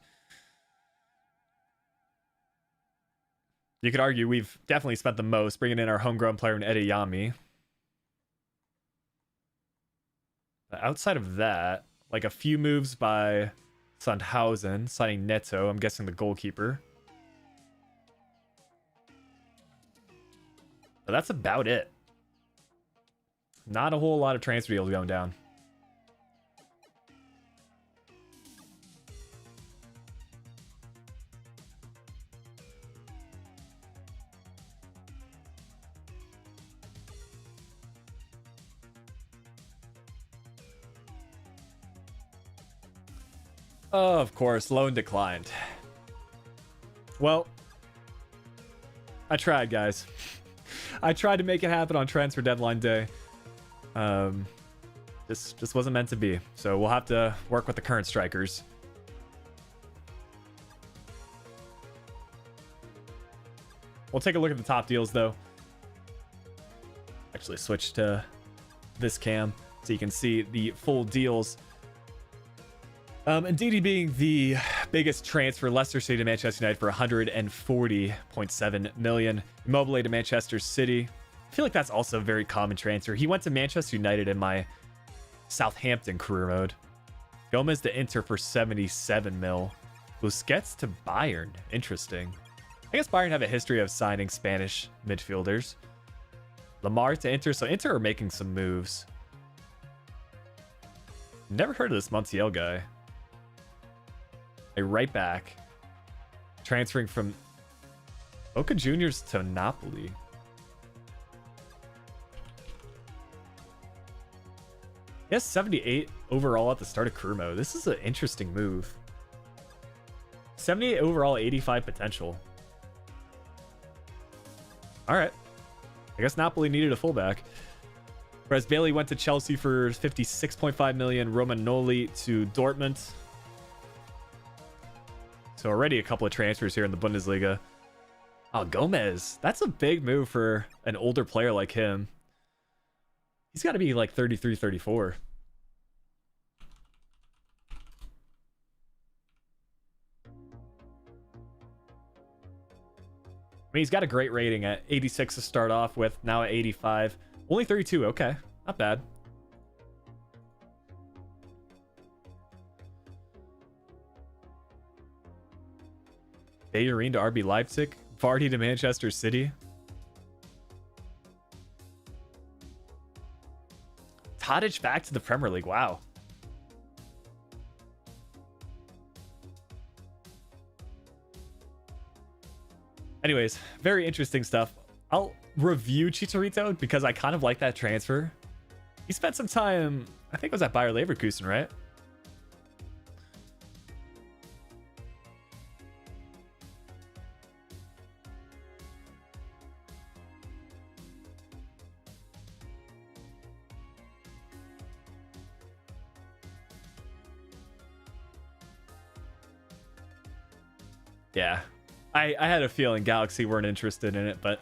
S2: You could argue we've definitely spent the most bringing in our homegrown player in Eddie Yami. But outside of that, like a few moves by Sandhausen, signing Neto, I'm guessing the goalkeeper. But that's about it. Not a whole lot of transfer deals going down. Oh, of course, loan declined. Well, I tried, guys. I tried to make it happen on transfer deadline day. This just wasn't meant to be. So we'll have to work with the current strikers. We'll take a look at the top deals, though. Actually, switch to this cam so you can see the full deals. Ndidi being the biggest transfer, Leicester City to Manchester United for 140.7 million. Immobile to Manchester City. I feel like that's also a very common transfer. He went to Manchester United in my Southampton career mode. Gomez to Inter for 77 mil. Busquets to Bayern. Interesting. I guess Bayern have a history of signing Spanish midfielders. Lamar to Inter. So Inter are making some moves. Never heard of this Montiel guy. A right back. Transferring from Boca Juniors to Napoli. He has 78 overall at the start of career mode. This is an interesting move. 78 overall, 85 potential. All right. I guess Napoli needed a fullback. Whereas Bailey went to Chelsea for 56.5 million. Romagnoli to Dortmund. So already a couple of transfers here in the Bundesliga. Oh, Gomez. That's a big move for an older player like him. He's got to be like 33, 34. I mean, he's got a great rating at 86 to start off with, now at 85. Only 32, okay. Not bad. Bellerin to RB Leipzig. Vardy to Manchester City. Tadic back to the Premier League. Wow. Anyways, very interesting stuff. I'll review Chicharito because I kind of like that transfer. He spent some time, I think it was at Bayer Leverkusen, right? Yeah, I had a feeling Galaxy weren't interested in it, but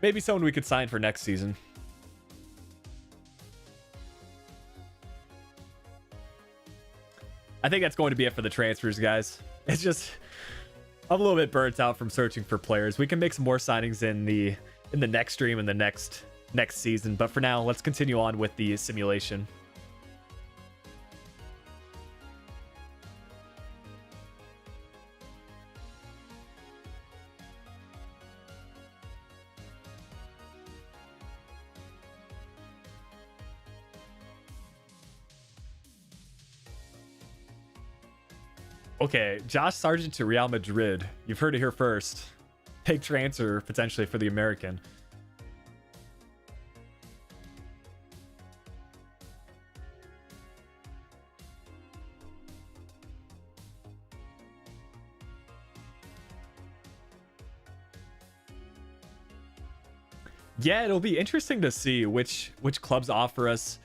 S2: maybe someone we could sign for next season. I think that's going to be it for the transfers, guys. It's just, I'm a little bit burnt out from searching for players. We can make some more signings in the next stream and the next season, but for now, let's continue on with the simulation. Okay, Josh Sargent to Real Madrid. You've heard it here first. Big transfer potentially for the American. Yeah, it'll be interesting to see which clubs offer us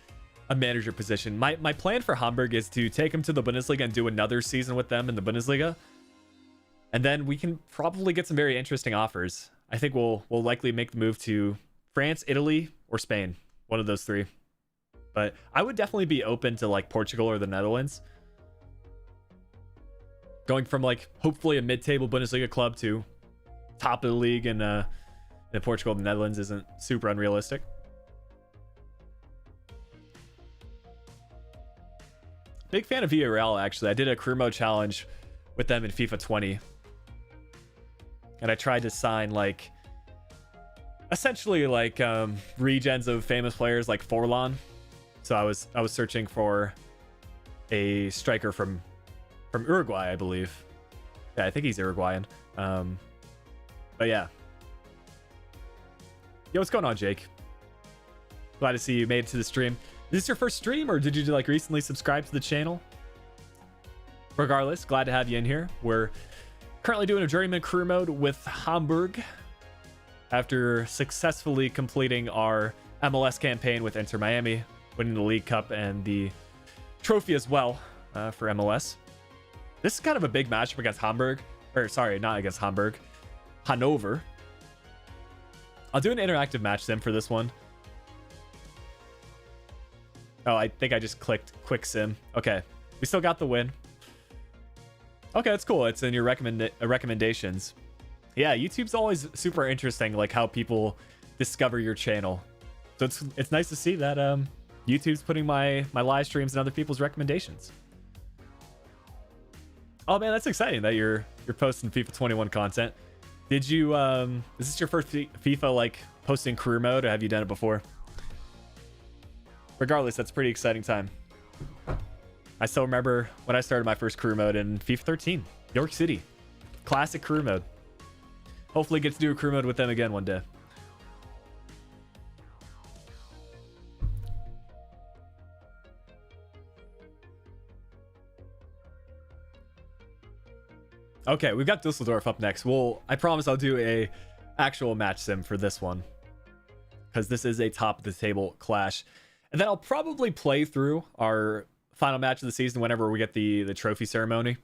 S2: a manager position. My plan for Hamburg is to take him to the Bundesliga and do another season with them in the Bundesliga. And then we can probably get some very interesting offers. I think we'll likely make the move to France, Italy, or Spain. One of those three. But I would definitely be open to like Portugal or the Netherlands. Going from like hopefully a mid-table Bundesliga club to top of the league in Portugal and the Netherlands isn't super unrealistic. Big fan of Villarreal, actually. I did a career mode challenge with them in FIFA 20. And I tried to sign like essentially like regens of famous players like Forlan. So I was searching for a striker from Uruguay, I believe. Yeah, I think he's Uruguayan. But yeah. Yo, what's going on, Jake? Glad to see you made it to the stream. Is this your first stream, or did you like recently subscribe to the channel? Regardless, glad to have you in here. We're currently doing a Journeyman career mode with Hamburg after successfully completing our MLS campaign with Inter Miami, winning the League Cup and the trophy as well for MLS. This is kind of a big matchup against Hamburg, or sorry, not against Hamburg, Hanover. I'll do an interactive match sim for this one. Oh, I think I just clicked quick sim. Okay, we still got the win. Okay, that's cool. It's in your recommendations. Yeah, YouTube's always super interesting, like how people discover your channel. So it's nice to see that YouTube's putting my live streams and other people's recommendations. Oh man, that's exciting that you're posting FIFA 21 content. Did you is this your first FIFA like posting career mode, or have you done it before? Regardless, that's a pretty exciting time. I still remember when I started my first career mode in FIFA 13, York City. Classic career mode. Hopefully get to do a career mode with them again one day. Okay, we've got Dusseldorf up next. I promise I'll do a actual match sim for this one, because this is a top of the table clash. And then I'll probably play through our final match of the season whenever we get the trophy ceremony.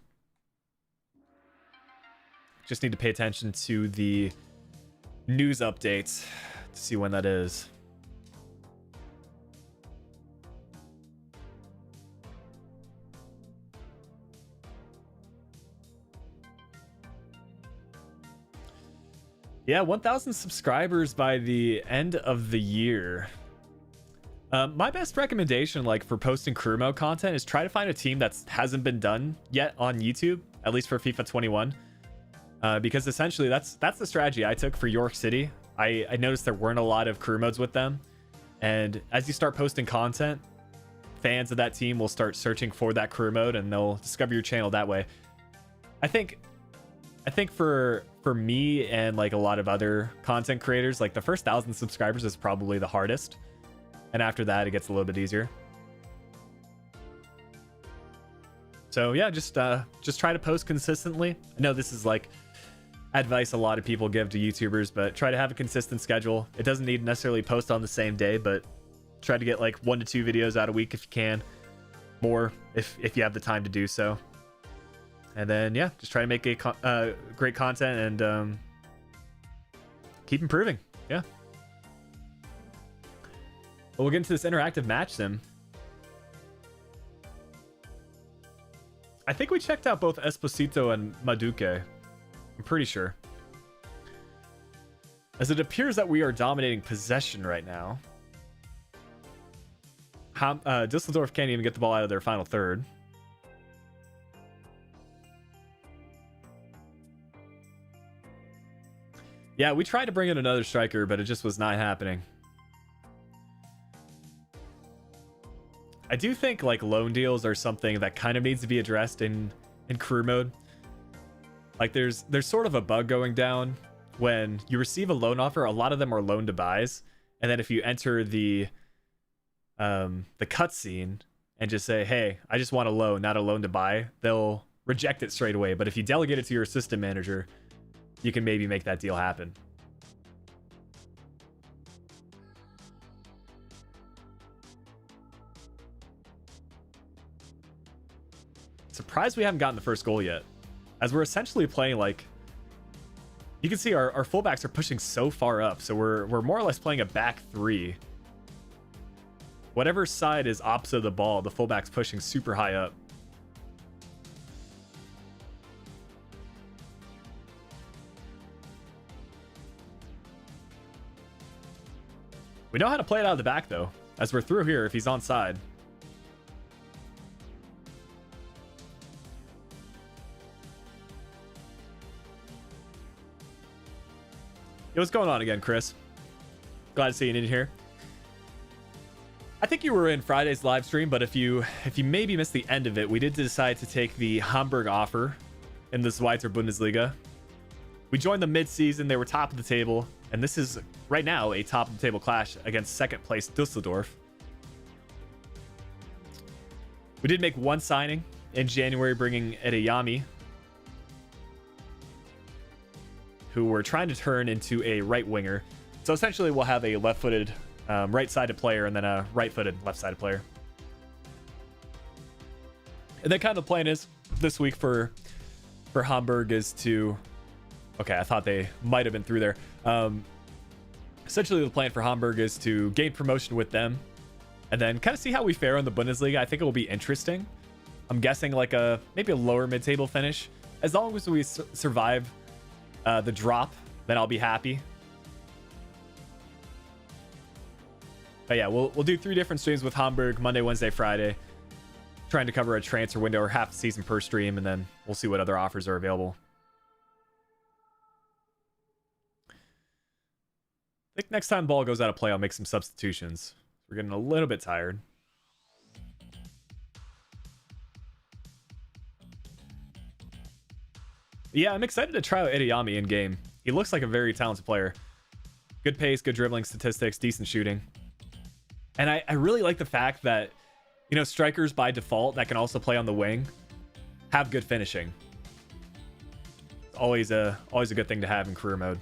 S2: Just need to pay attention to the news updates to see when that is. Yeah, 1,000 subscribers by the end of the year. My best recommendation, like for posting career mode content, is try to find a team that hasn't been done yet on YouTube, at least for FIFA 21. Because essentially that's the strategy I took for York City. I noticed there weren't a lot of career modes with them, and as you start posting content, fans of that team will start searching for that career mode, and they'll discover your channel that way. I think for me and like a lot of other content creators, like the first 1,000 subscribers is probably the hardest, and after that it gets a little bit easier. So yeah, just try to post consistently. I know this is like advice a lot of people give to YouTubers, but try to have a consistent schedule. It doesn't need to necessarily post on the same day, but try to get like 1 to 2 videos out a week if you can, more if you have the time to do so. And then yeah, just try to make great content and keep improving. Yeah. Well, we'll get into this interactive match sim. I think we checked out both Esposito and Maduke. I'm pretty sure. As it appears that we are dominating possession right now. Dusseldorf can't even get the ball out of their final third. Yeah, we tried to bring in another striker, but it just was not happening. I do think like loan deals are something that kind of needs to be addressed in career mode. Like there's sort of a bug going down when you receive a loan offer. A lot of them are loan to buys, and then if you enter the cutscene and just say, "Hey, I just want a loan, not a loan to buy," they'll reject it straight away. But if you delegate it to your assistant manager, you can maybe make that deal happen. Surprised we haven't gotten the first goal yet, as we're essentially playing like, you can see our fullbacks are pushing so far up, so we're more or less playing a back three. Whatever side is opposite of the ball, the fullback's pushing super high up. We know how to play it out of the back though, as we're through here if he's onside. Yo, what's going on again, Chris? Glad to see you in here. I think you were in Friday's live stream, but if you maybe missed the end of it, we did decide to take the Hamburger offer in the Schweizer Bundesliga. We joined them mid-season. They were top of the table, and this is right now a top of the table clash against second place Dusseldorf. We did make one signing in January, bringing Edeyami, who we're trying to turn into a right winger. So essentially we'll have a left-footed right-sided player and then a right-footed left-sided player. And then kind of the plan is this week for Hamburg is to... Okay, I thought they might have been through there. Essentially the plan for Hamburg is to gain promotion with them and then kind of see how we fare in the Bundesliga. I think it will be interesting. I'm guessing like maybe a lower mid-table finish. As long as we survive the drop, then I'll be happy. But yeah, we'll do 3 different streams with Hamburg, Monday, Wednesday, Friday. Trying to cover a transfer window or half the season per stream, and then we'll see what other offers are available. I think next time ball goes out of play, I'll make some substitutions. We're getting a little bit tired. Yeah, I'm excited to try out Idayami in game. He looks like a very talented player. Good pace, good dribbling statistics, decent shooting. And I really like the fact that, you know, strikers by default that can also play on the wing have good finishing. It's always a good thing to have in career mode.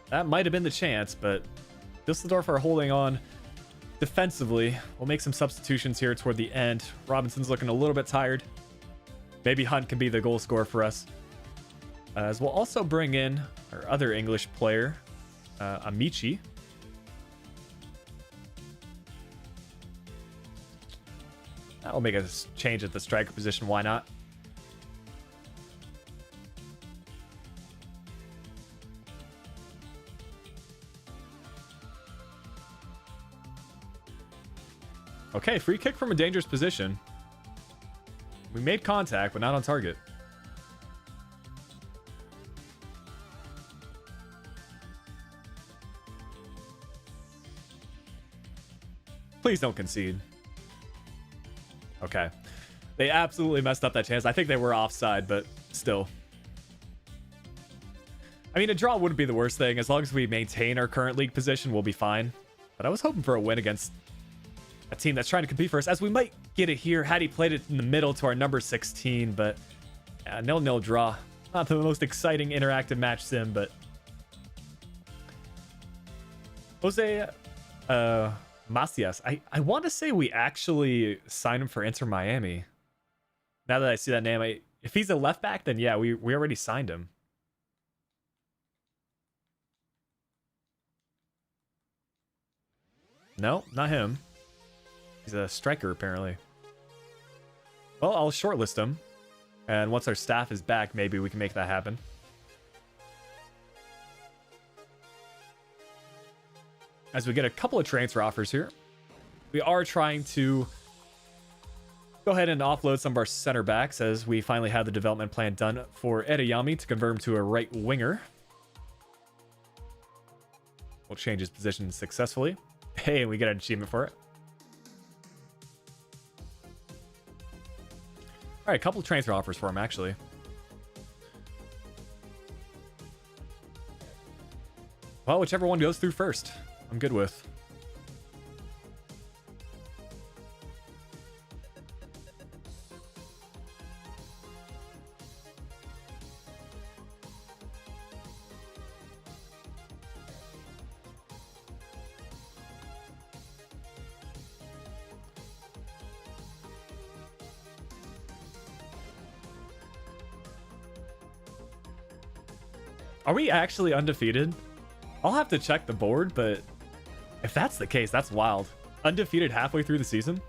S2: That might have been the chance, but Düsseldorf are holding on defensively. We'll make some substitutions here toward the end. Robinson's looking a little bit tired. Maybe Hunt can be the goal scorer for us. As we'll also bring in our other English player, Amici. That'll make a change at the striker position. Why not? Okay, free kick from a dangerous position. We made contact, but not on target. Please don't concede. Okay. They absolutely messed up that chance. I think they were offside, but still. I mean, a draw wouldn't be the worst thing. As long as we maintain our current league position, we'll be fine. But I was hoping for a win against a team that's trying to compete for us, as we might get it here had he played it in the middle to our number 16, but 0-0 draw. Not the most exciting interactive match sim, but Jose Macias, I want to say we actually signed him for Inter Miami. Now that I see that name, if he's a left back, then yeah, we already signed him. No, not him. He's a striker, apparently. Well, I'll shortlist him. And once our staff is back, maybe we can make that happen. As we get a couple of transfer offers here, we are trying to go ahead and offload some of our center backs, as we finally have the development plan done for Idayami to convert him to a right winger. We'll change his position successfully. Hey, and we get an achievement for it. All right, a couple of transfer offers for him, actually. Well, whichever one goes through first, I'm good with. Are we actually undefeated? I'll have to check the board, but if that's the case, that's wild. Undefeated halfway through the season?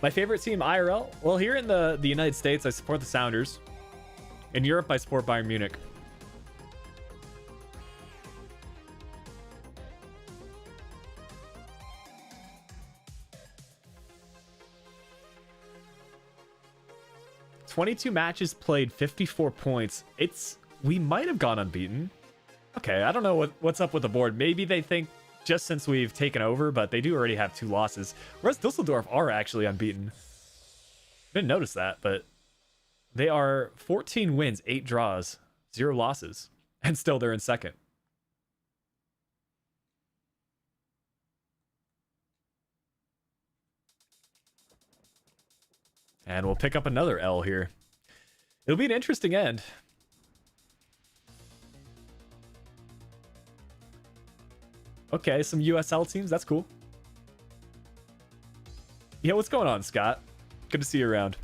S2: My favorite team, IRL? Well, here in the United States, I support the Sounders. In Europe, I support Bayern Munich. "22 matches played, 54 points. We might have gone unbeaten." Okay, I don't know what's up with the board. Maybe they think just since we've taken over, but they do already have 2 losses. Whereas Düsseldorf are actually unbeaten. Didn't notice that, but they are 14 wins, 8 draws, 0 losses, and still they're in second. And we'll pick up another L here. It'll be an interesting end. Okay, some USL teams. That's cool. Yeah, what's going on, Scott? Good to see you around.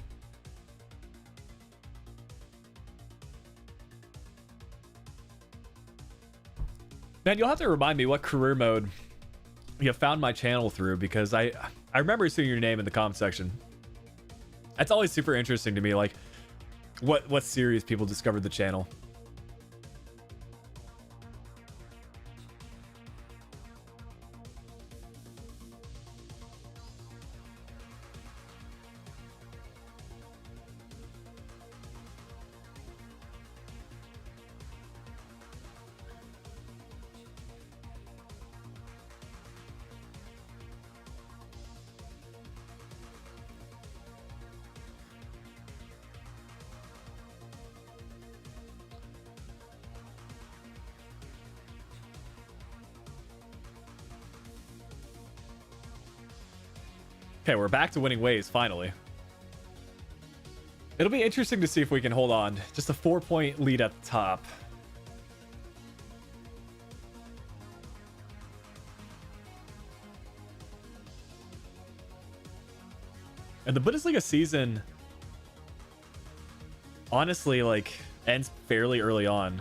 S2: Man, you'll have to remind me what career mode you found my channel through, because I remember seeing your name in the comment section. That's always super interesting to me, like what series people discovered the channel. Okay, we're back to winning ways, finally. It'll be interesting to see if we can hold on. Just a 4-point lead at the top. And the Bundesliga season, honestly, like, ends fairly early on.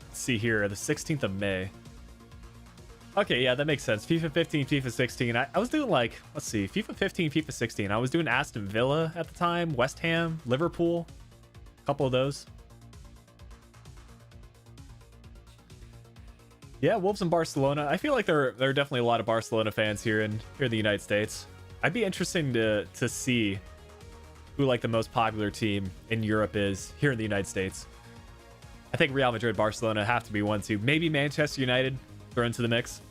S2: Let's see here, the 16th of May. Okay, yeah, that makes sense. FIFA 15, FIFA 16. I was doing, like, let's see, FIFA 15, FIFA 16. I was doing Aston Villa at the time, West Ham, Liverpool, a couple of those. Yeah, Wolves and Barcelona. I feel like there are definitely a lot of Barcelona fans here in the United States. I'd be interesting to see who, like, the most popular team in Europe is here in the United States. I think Real Madrid, Barcelona have to be one, too. Maybe Manchester United throw into the mix.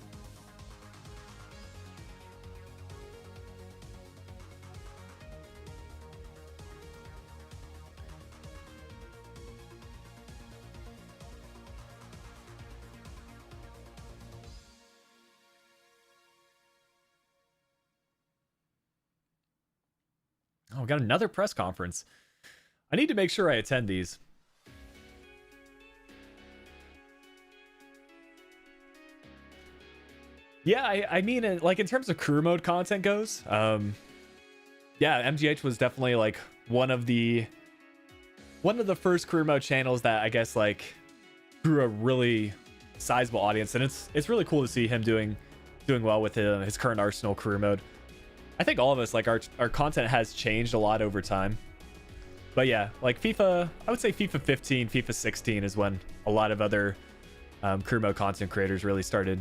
S2: Oh, we got another press conference. I need to make sure I attend these. Yeah, I mean, like, in terms of career mode content goes, yeah, MGH was definitely, like, one of the first career mode channels that I guess, like, grew a really sizable audience, and it's really cool to see him doing well with his current Arsenal career mode. I think all of us, like, our content has changed a lot over time. But yeah, like FIFA, I would say FIFA 15, FIFA 16 is when a lot of other career mode content creators really started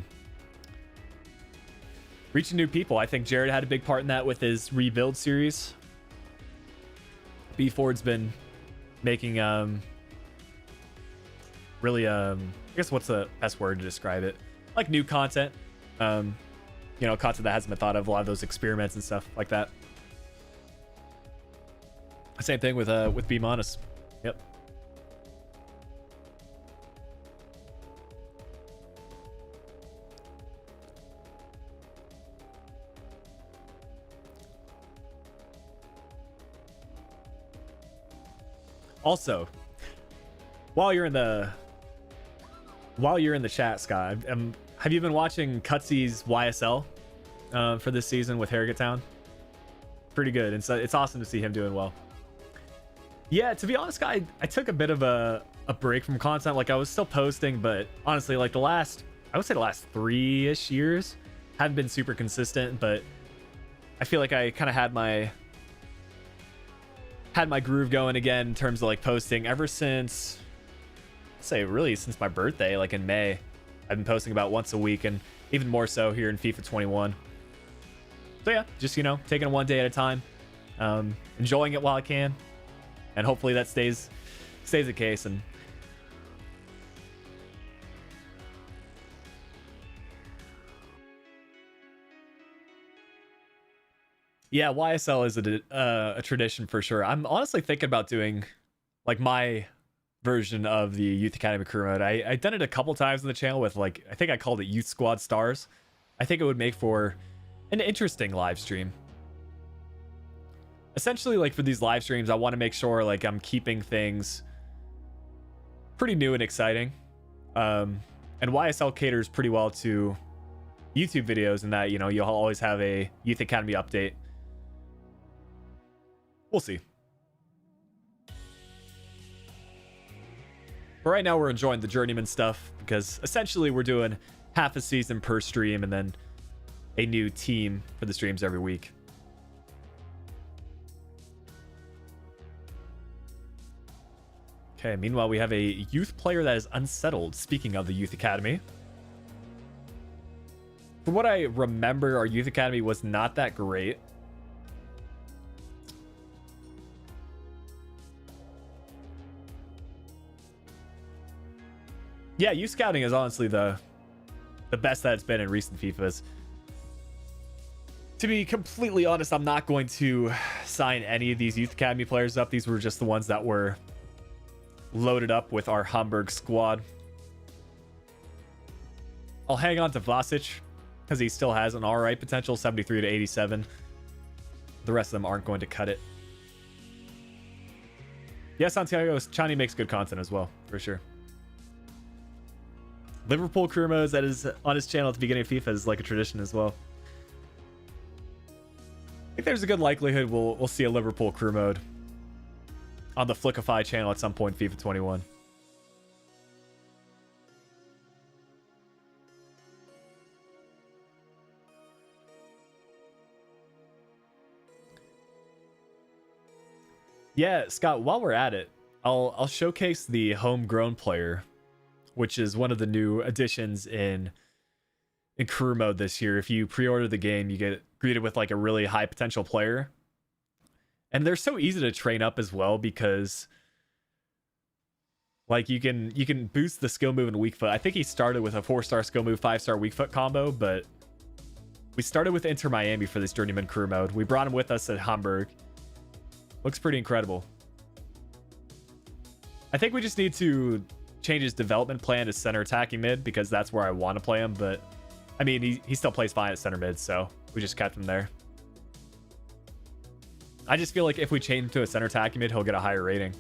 S2: reaching new people. I think Jared had a big part in that with his Rebuild series. B Ford's been making really I guess what's the best word to describe it? Like new content. You know, content that hasn't been thought of, a lot of those experiments and stuff like that. Same thing with Be Honest. Yep. Also, while you're in the chat, Scott, have you been watching Cutsy's YSL for this season with Harrogate Town? Pretty good, and so it's awesome to see him doing well. Yeah, to be honest, guy, I took a bit of a break from content. Like, I was still posting, but honestly, like I would say the last 3-ish years haven't been super consistent, but I feel like I kind of had my groove going again in terms of, like, posting ever since, say, really since my birthday, like in May. I've been posting about once a week, and even more so here in FIFA 21. So yeah, just, you know, taking it one day at a time, enjoying it while I can, and hopefully that stays the case. And yeah, YSL is a tradition for sure. I'm honestly thinking about doing, like, my version of the Youth Academy career mode. I've done it a couple times on the channel with, like, I think I called it Youth Squad Stars. I think it would make for an interesting live stream. Essentially, like, for these live streams, I want to make sure, like, I'm keeping things pretty new and exciting. And YSL caters pretty well to YouTube videos in that, you know, you'll always have a Youth Academy update. We'll see. But right now we're enjoying the Journeyman stuff, because essentially we're doing half a season per stream, and then a new team for the streams every week. Okay, meanwhile, we have a youth player that is unsettled. Speaking of the youth academy. From what I remember, our youth academy was not that great. Yeah, youth scouting is honestly the best that it's been in recent FIFAs. To be completely honest, I'm not going to sign any of these youth academy players up. These were just the ones that were loaded up with our Hamburg squad. I'll hang on to Vlasic because he still has an alright potential, 73 to 87. The rest of them aren't going to cut it. Yeah, Santiago Chani makes good content as well, for sure. Liverpool career modes that is on his channel at the beginning of FIFA is like a tradition as well. I think there's a good likelihood we'll see a Liverpool career mode on the Flickify channel at some point in FIFA 21. Yeah, Scott, while we're at it, I'll showcase the homegrown player, which is one of the new additions in career mode this year. If you pre-order the game, you get greeted with like a really high potential player. And they're so easy to train up as well because like you can boost the skill move and weak foot. I think he started with a 4-star skill move, 5-star weak foot combo, but we started with Inter Miami for this Journeyman career mode. We brought him with us at Hamburg. Looks pretty incredible. I think we just need to change his development plan to center attacking mid because that's where I want to play him, but I mean he still plays fine at center mid, so we just kept him there. I just feel like if we change him to a center attacking mid, he'll get a higher rating.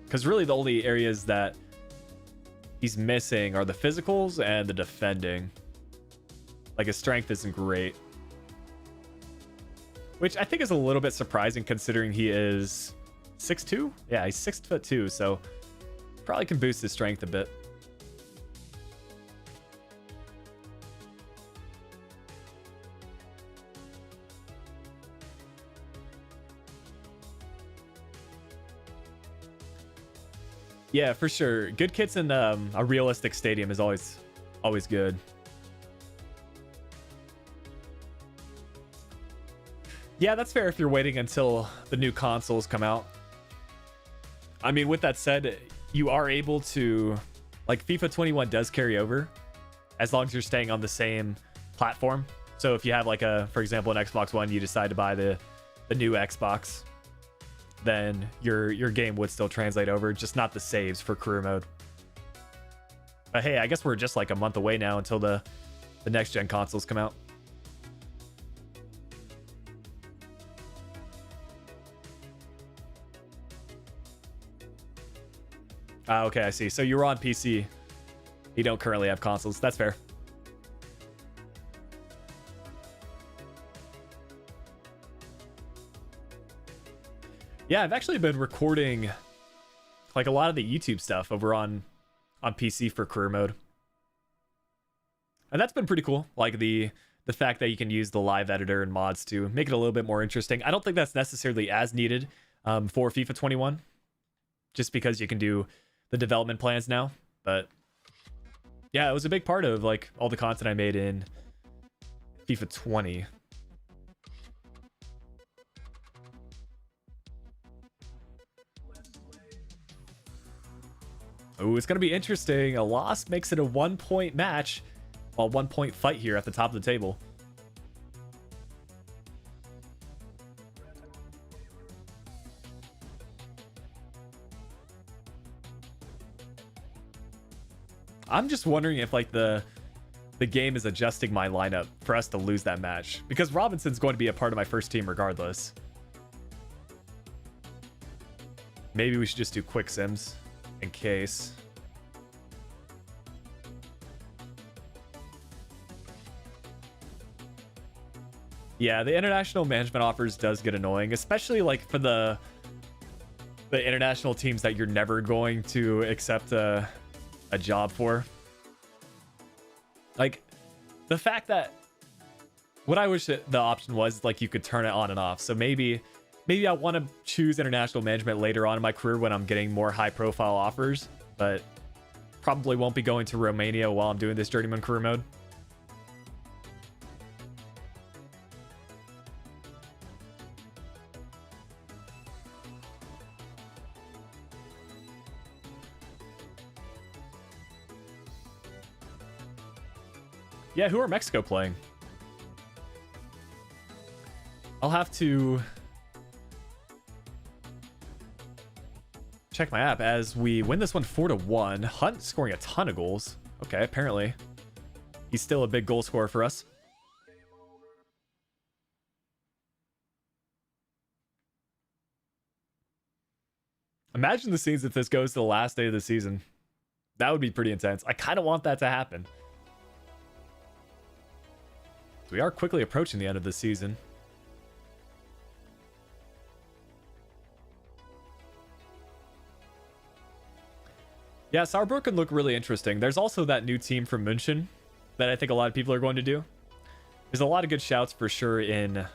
S2: Because really the only areas that he's missing are the physicals and the defending. Like his strength isn't great. Which I think is a little bit surprising considering he is 6'2"? Yeah, he's 6'2", so probably can boost his strength a bit. Yeah, for sure. Good kits in a realistic stadium is always good. Yeah, that's fair if you're waiting until the new consoles come out. I mean, with that said, you are able to, like, FIFA 21 does carry over as long as you're staying on the same platform. So if you have like for example, an Xbox One, you decide to buy the new Xbox, then your game would still translate over, just not the saves for career mode. But hey, I guess we're just like a month away now until the next gen consoles come out. Okay, I see. So you were on PC. You don't currently have consoles. That's fair. Yeah, I've actually been recording like a lot of the YouTube stuff over on PC for career mode. And that's been pretty cool. Like the fact that you can use the live editor and mods to make it a little bit more interesting. I don't think that's necessarily as needed for FIFA 21, just because you can do the development plans now. But yeah, it was a big part of like all the content I made in FIFA 20. Oh, it's going to be interesting. A loss makes it a 1-point match, while 1-point fight here at the top of the table. I'm just wondering if like the game is adjusting my lineup for us to lose that match, because Robinson's going to be a part of my first team regardless. Maybe we should just do quick sims in case. Yeah, the international management offers does get annoying, especially like for the international teams that you're never going to accept a job for. Like the fact that what I wish that the option was like you could turn it on and off. So maybe I want to choose international management later on in my career when I'm getting more high profile offers, but probably won't be going to Romania while I'm doing this Journeyman career mode. Yeah, who are Mexico playing? I'll have to check my app as we win this one 4-1. Hunt scoring a ton of goals. Okay, apparently he's still a big goal scorer for us. Imagine the scenes if this goes to the last day of the season. That would be pretty intense. I kind of want that to happen. We are quickly approaching the end of the season. Yeah, Saarbrücken look really interesting. There's also that new team from München that I think a lot of people are going to do. There's a lot of good shouts for sure in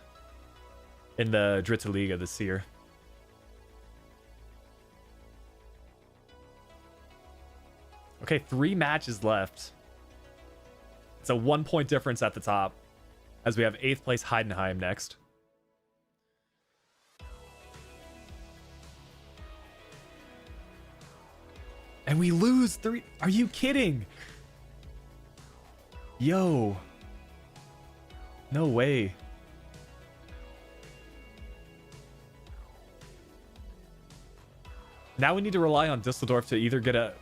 S2: the Dritte Liga this year. Okay, 3 matches left. It's a 1-point difference at the top, as we have 8th place Heidenheim next. And we lose 3. Are you kidding? Yo. No way. Now we need to rely on Düsseldorf to either get a...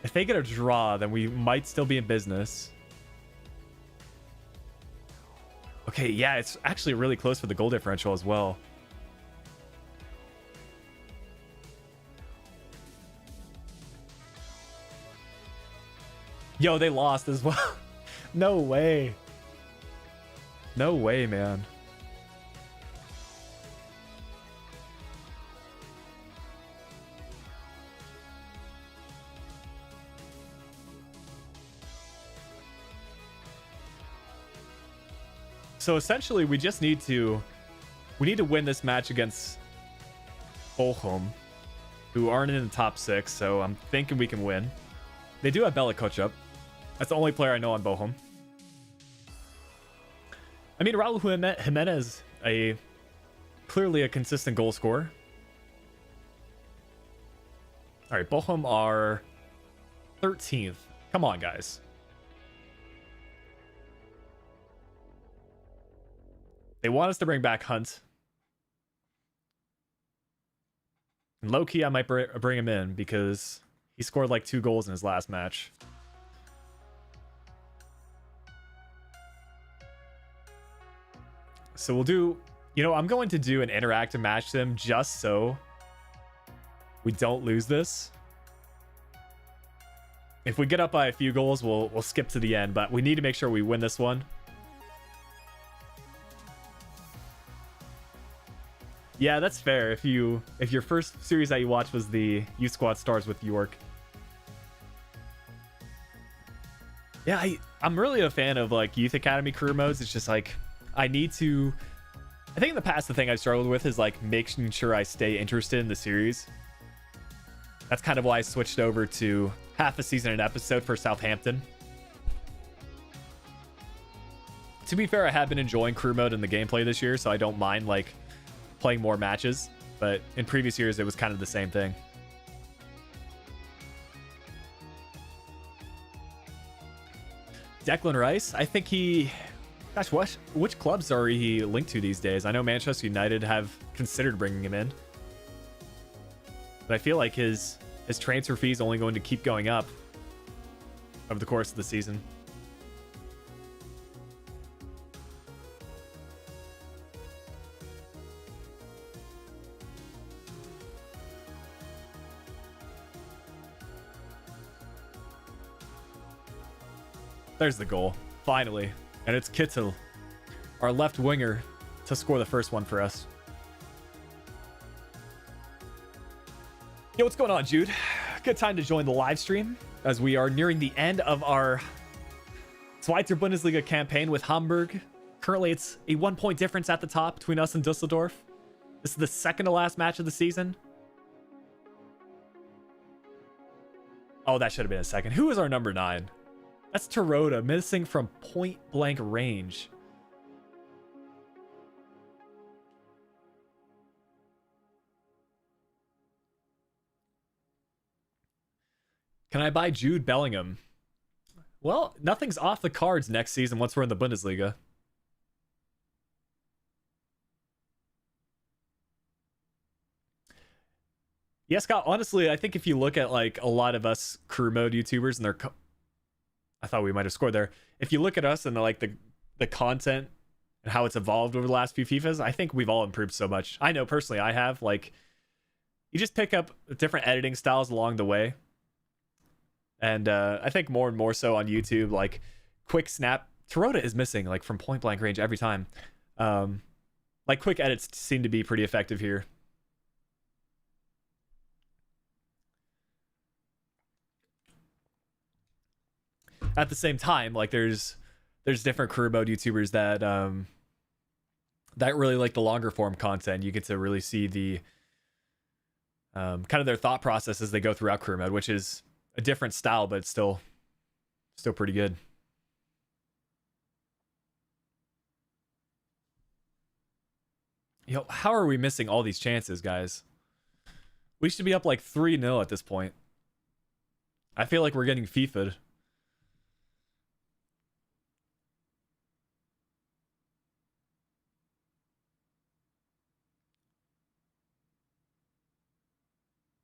S2: If they get a draw, then we might still be in business. Okay, yeah, it's actually really close for the goal differential as well. Yo, they lost as well. No way. No way, man. So essentially, we just need to win this match against Bochum, who aren't in the top 6. So I'm thinking we can win. They do have Bella Kotchup. That's the only player I know on Bochum. I mean, Raul Jimenez, clearly a consistent goal scorer. All right, Bochum are 13th. Come on, guys. They want us to bring back Hunt. And low-key, I might bring him in because he scored like 2 goals in his last match. So we'll do... You know, I'm going to do an interactive match sim just so we don't lose this. If we get up by a few goals, we'll skip to the end, but we need to make sure we win this one. Yeah, that's fair. If your first series that you watched was the Youth Squad Stars with York. Yeah, I'm really a fan of like Youth Academy career modes. It's just like I think in the past the thing I struggled with is like making sure I stay interested in the series. That's kind of why I switched over to half a season an episode for Southampton. To be fair, I have been enjoying career mode in the gameplay this year, so I don't mind like playing more matches, but in previous years it was kind of the same thing. Declan Rice, I think which clubs are he linked to these days? I know Manchester United have considered bringing him in, but I feel like his transfer fee is only going to keep going up over the course of the season. There's the goal, finally. And it's Kittel, our left winger, to score the first one for us. Yo, what's going on, Jude? Good time to join the live stream as we are nearing the end of our Zweiter Bundesliga campaign with Hamburg. Currently, it's a 1-point difference at the top between us and Dusseldorf. This is the second to last match of the season. Oh, that should have been a second. Who is our number 9? That's Tarota, missing from point blank range. Can I buy Jude Bellingham? Well, nothing's off the cards next season once we're in the Bundesliga. Yeah, Scott, honestly, I think if you look at like a lot of us career mode YouTubers and their I thought we might have scored there. If you look at us and like the content and how it's evolved over the last few FIFAs, I think we've all improved so much. I know personally I have. Like, you just pick up different editing styles along the way. And I think more and more so on YouTube, like quick snap. Tarota is missing like from point blank range every time. Like quick edits seem to be pretty effective here. At the same time, like there's different career mode YouTubers that that really like the longer form content. You get to really see the kind of their thought process as they go throughout career mode, which is a different style, but it's still pretty good. Yo, how are we missing all these chances, guys? We should be up like 3-0 at this point. I feel like we're getting FIFA'd.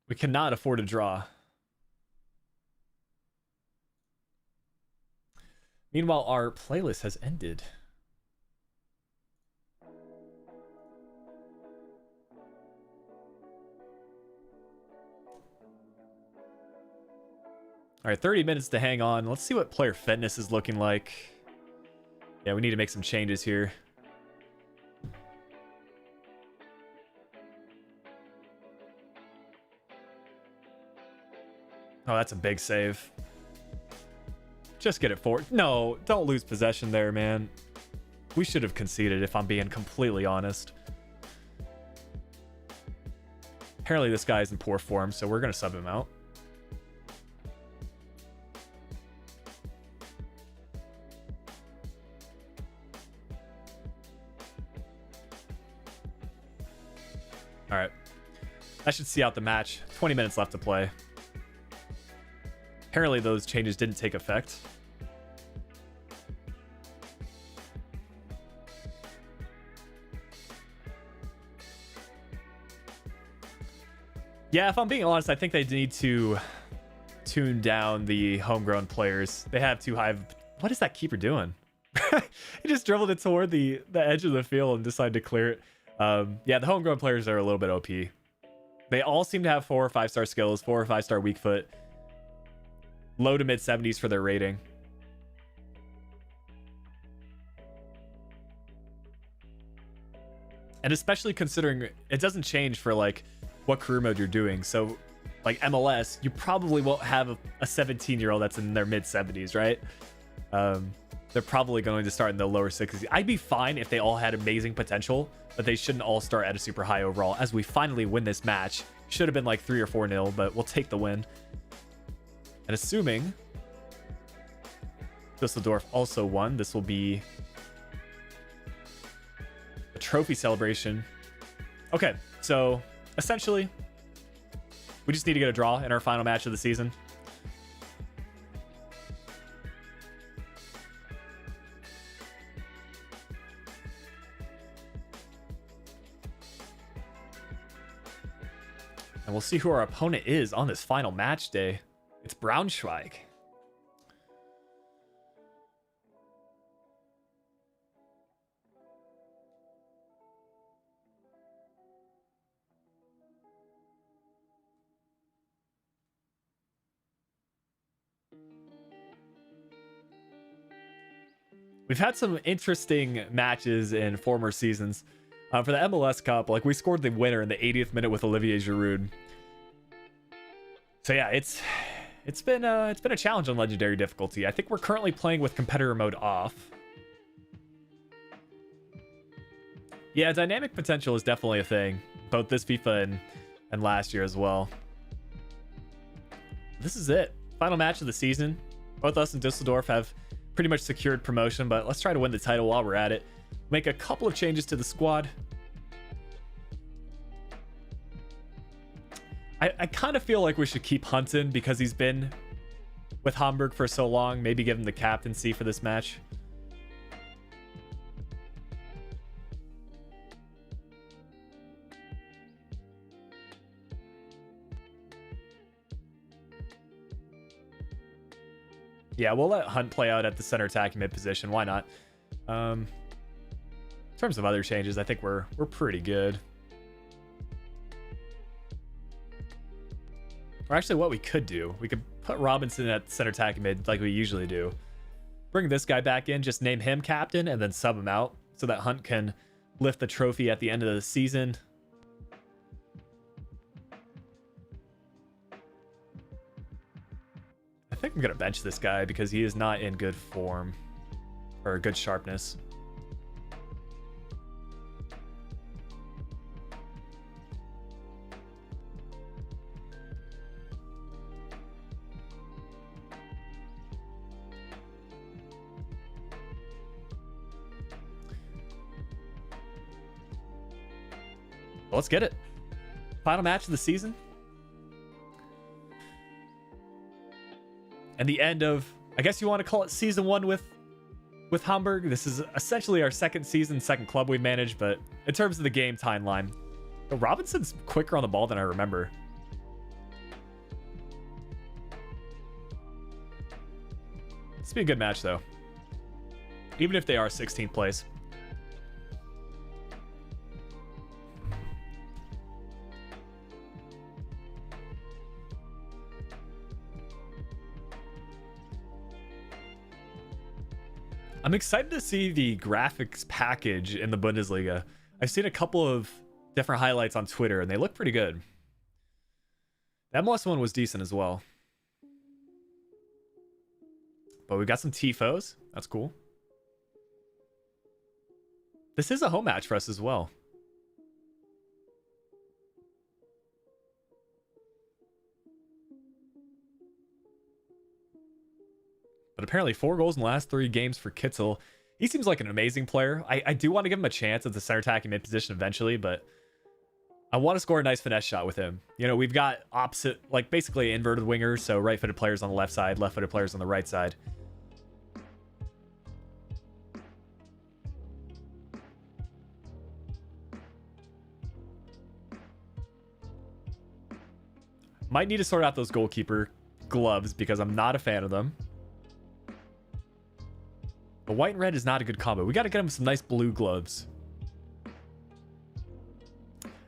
S2: We cannot afford a draw. Meanwhile, our playlist has ended. All right, 30 minutes to hang on. Let's see what player fitness is looking like. Yeah, we need to make some changes here. Oh, that's a big save. Just get it forward. No, don't lose possession there, man. We should have conceded, if I'm being completely honest. Apparently this guy's in poor form, so we're going to sub him out. All right. That should see out the match. 20 minutes left to play. Apparently those changes didn't take effect. Yeah, if I'm being honest, I think they need to tune down the homegrown players. They have too high of... What is that keeper doing? He just dribbled it toward the edge of the field and decided to clear it. Yeah, the homegrown players are a little bit OP. They all seem to have 4 or 5 star skills, 4 or 5 star weak foot. Low to mid 70s for their rating. And especially considering it doesn't change for like what career mode you're doing. So like MLS, you probably won't have a 17-year-old that's in their mid 70s, right? They're probably going to start in the lower 60s. I'd be fine if they all had amazing potential, but they shouldn't all start at a super high overall. As we finally win this match, should have been like 3 or 4-0, but we'll take the win. And assuming Düsseldorf also won, this will be a trophy celebration. Okay, so essentially, we just need to get a draw in our final match of the season. And we'll see who our opponent is on this final match day. It's Braunschweig. We've had some interesting matches in former seasons. For the MLS Cup, like we scored the winner in the 80th minute with Olivier Giroud. So yeah, It's been a challenge on legendary difficulty. I think we're currently playing with competitor mode off. Yeah, dynamic potential is definitely a thing, both this FIFA and last year as well. This is it. Final match of the season. Both us and Dusseldorf have pretty much secured promotion, but let's try to win the title while we're at it. Make a couple of changes to the squad. I kind of feel like we should keep Hunton because he's been with Hamburg for so long. Maybe give him the captaincy for this match. Yeah, we'll let Hunt play out at the center attacking mid position. Why not? In terms of other changes, I think we're pretty good. Or actually, what we could do, we could put Robinson at center attacking mid like we usually do. Bring this guy back in, just name him captain, and then sub him out so that Hunt can lift the trophy at the end of the season. I think I'm going to bench this guy because he is not in good form or good sharpness. Well, let's get it. Final match of the season. And the end of, I guess you want to call it season 1 with Hamburg. This is essentially our second season, second club we managed, but in terms of the game timeline, Robinson's quicker on the ball than I remember. This will be a good match, though. Even if they are 16th place. I'm excited to see the graphics package in the Bundesliga. I've seen a couple of different highlights on Twitter, and they look pretty good. The MLS one was decent as well. But we got some Tifos. That's cool. This is a home match for us as well. But apparently 4 goals in the last 3 games for Kitzel. He seems like an amazing player. I do want to give him a chance at the center attacking mid position eventually, but I want to score a nice finesse shot with him. You know, we've got opposite, like basically inverted wingers, so right-footed players on the left side, left-footed players on the right side. Might need to sort out those goalkeeper gloves because I'm not a fan of them. But white and red is not a good combo. We got to get him some nice blue gloves.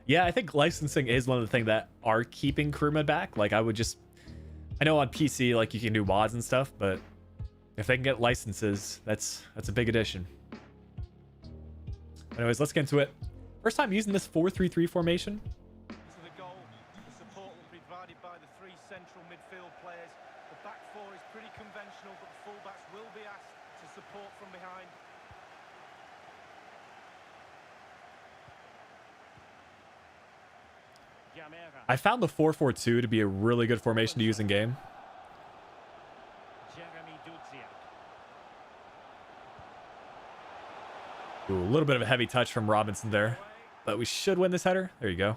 S2: Yeah, I think licensing is one of the things that are keeping crewmen back. Like, I know on PC, like, you can do mods and stuff, but if they can get licenses, that's a big addition. Anyways, let's get into it. First time using this 4-3-3 formation. I found the 4-4-2 to be a really good formation to use in game. Ooh, a little bit of a heavy touch from Robinson there, but we should win this header. There you go.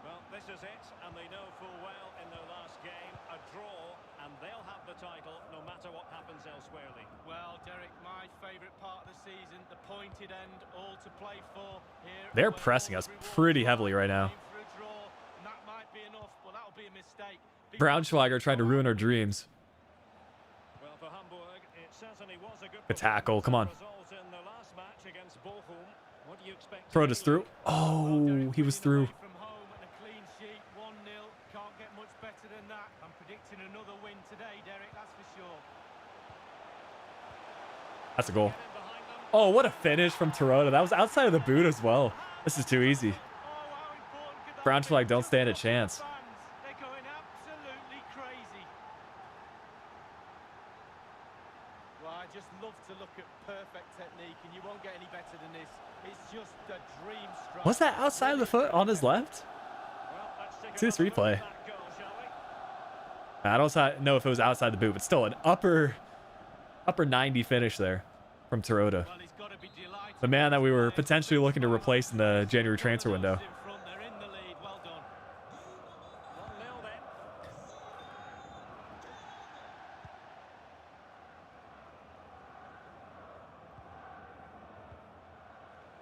S3: Well, this is it, and they know full well in their last game, a draw, and they'll have the title no matter what happens elsewherely.
S4: Well, Derek, my favourite part of the season, the pointed end, all to play for here.
S2: They're pressing us pretty heavily right now. Braunschweiger tried to ruin our dreams.
S3: Well, for Hamburg, it certainly was a good
S2: a tackle. Come on. Throw this through. Oh, he was through. That's a goal. Oh, what a finish from Toronto. That was outside of the boot as well. This is too easy. Braunschweig don't stand a chance.
S4: They're going absolutely crazy. Well, I just love to look at perfect technique, and you won't get any better than this. It's just a dream strike.
S2: Was that outside of the foot on his left?
S3: Well, let's take
S2: See this
S3: another look
S2: replay.
S3: at that goal, shall we?
S2: I don't know if it was outside the boot, but still an upper 90 finish there from Toyota.
S4: Well, he's got to be delighted.
S2: The man that we were potentially looking to replace in the January transfer window.
S4: In front, they're in the lead. Well done.
S3: 1-0 then.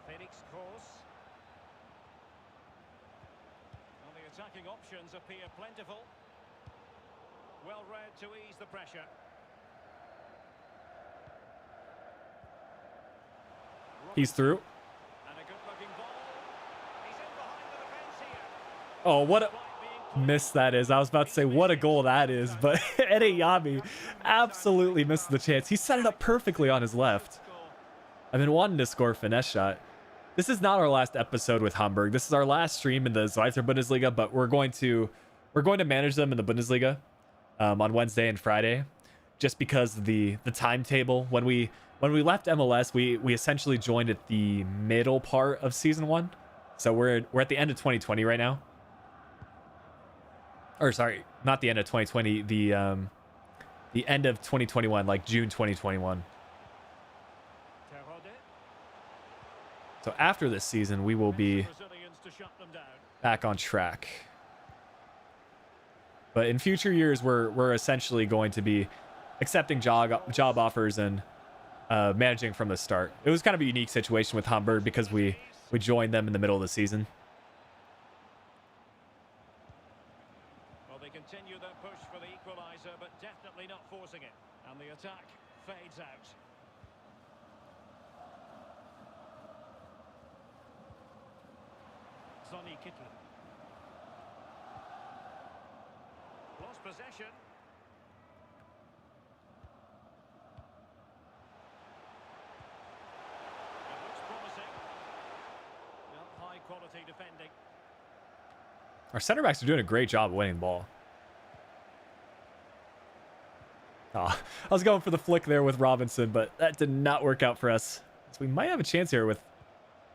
S3: Felix course. Well, the attacking options appear plentiful. Well read to ease the pressure.
S2: He's through.
S3: And a good-looking ball. He's in behind the defence here.
S2: Oh, what a
S3: Despite being
S2: miss that is. I was about to say what a goal that is, but Yami absolutely missed the chance. He set it up perfectly on his left. I've been wanting to score a finesse shot. This is not our last episode with Hamburg. This is our last stream in the Schweizer Bundesliga, but we're going to manage them in the Bundesliga on Wednesday and Friday, just because the timetable. When we left MLS, we essentially joined at the middle part of season 1, so we're at the end of 2020 right now. Or sorry, not the end of 2020, the end of 2021, like June 2021. So after this season, we will be
S3: Brazilians to shut them down.
S2: back on track. But in future years, we're essentially going to be accepting job offers and managing from the start. It was kind of a unique situation with Hamburg because we joined them in the middle of the season.
S3: Well, they continue their push for the equaliser, but definitely not forcing it. And the attack fades out. Sonny Kittel. Lost possession. It looks promising. Well, high quality defending.
S2: Our center backs are doing a great job of winning the ball. Oh, I was going for the flick there with Robinson, but that did not work out for us. So we might have a chance here with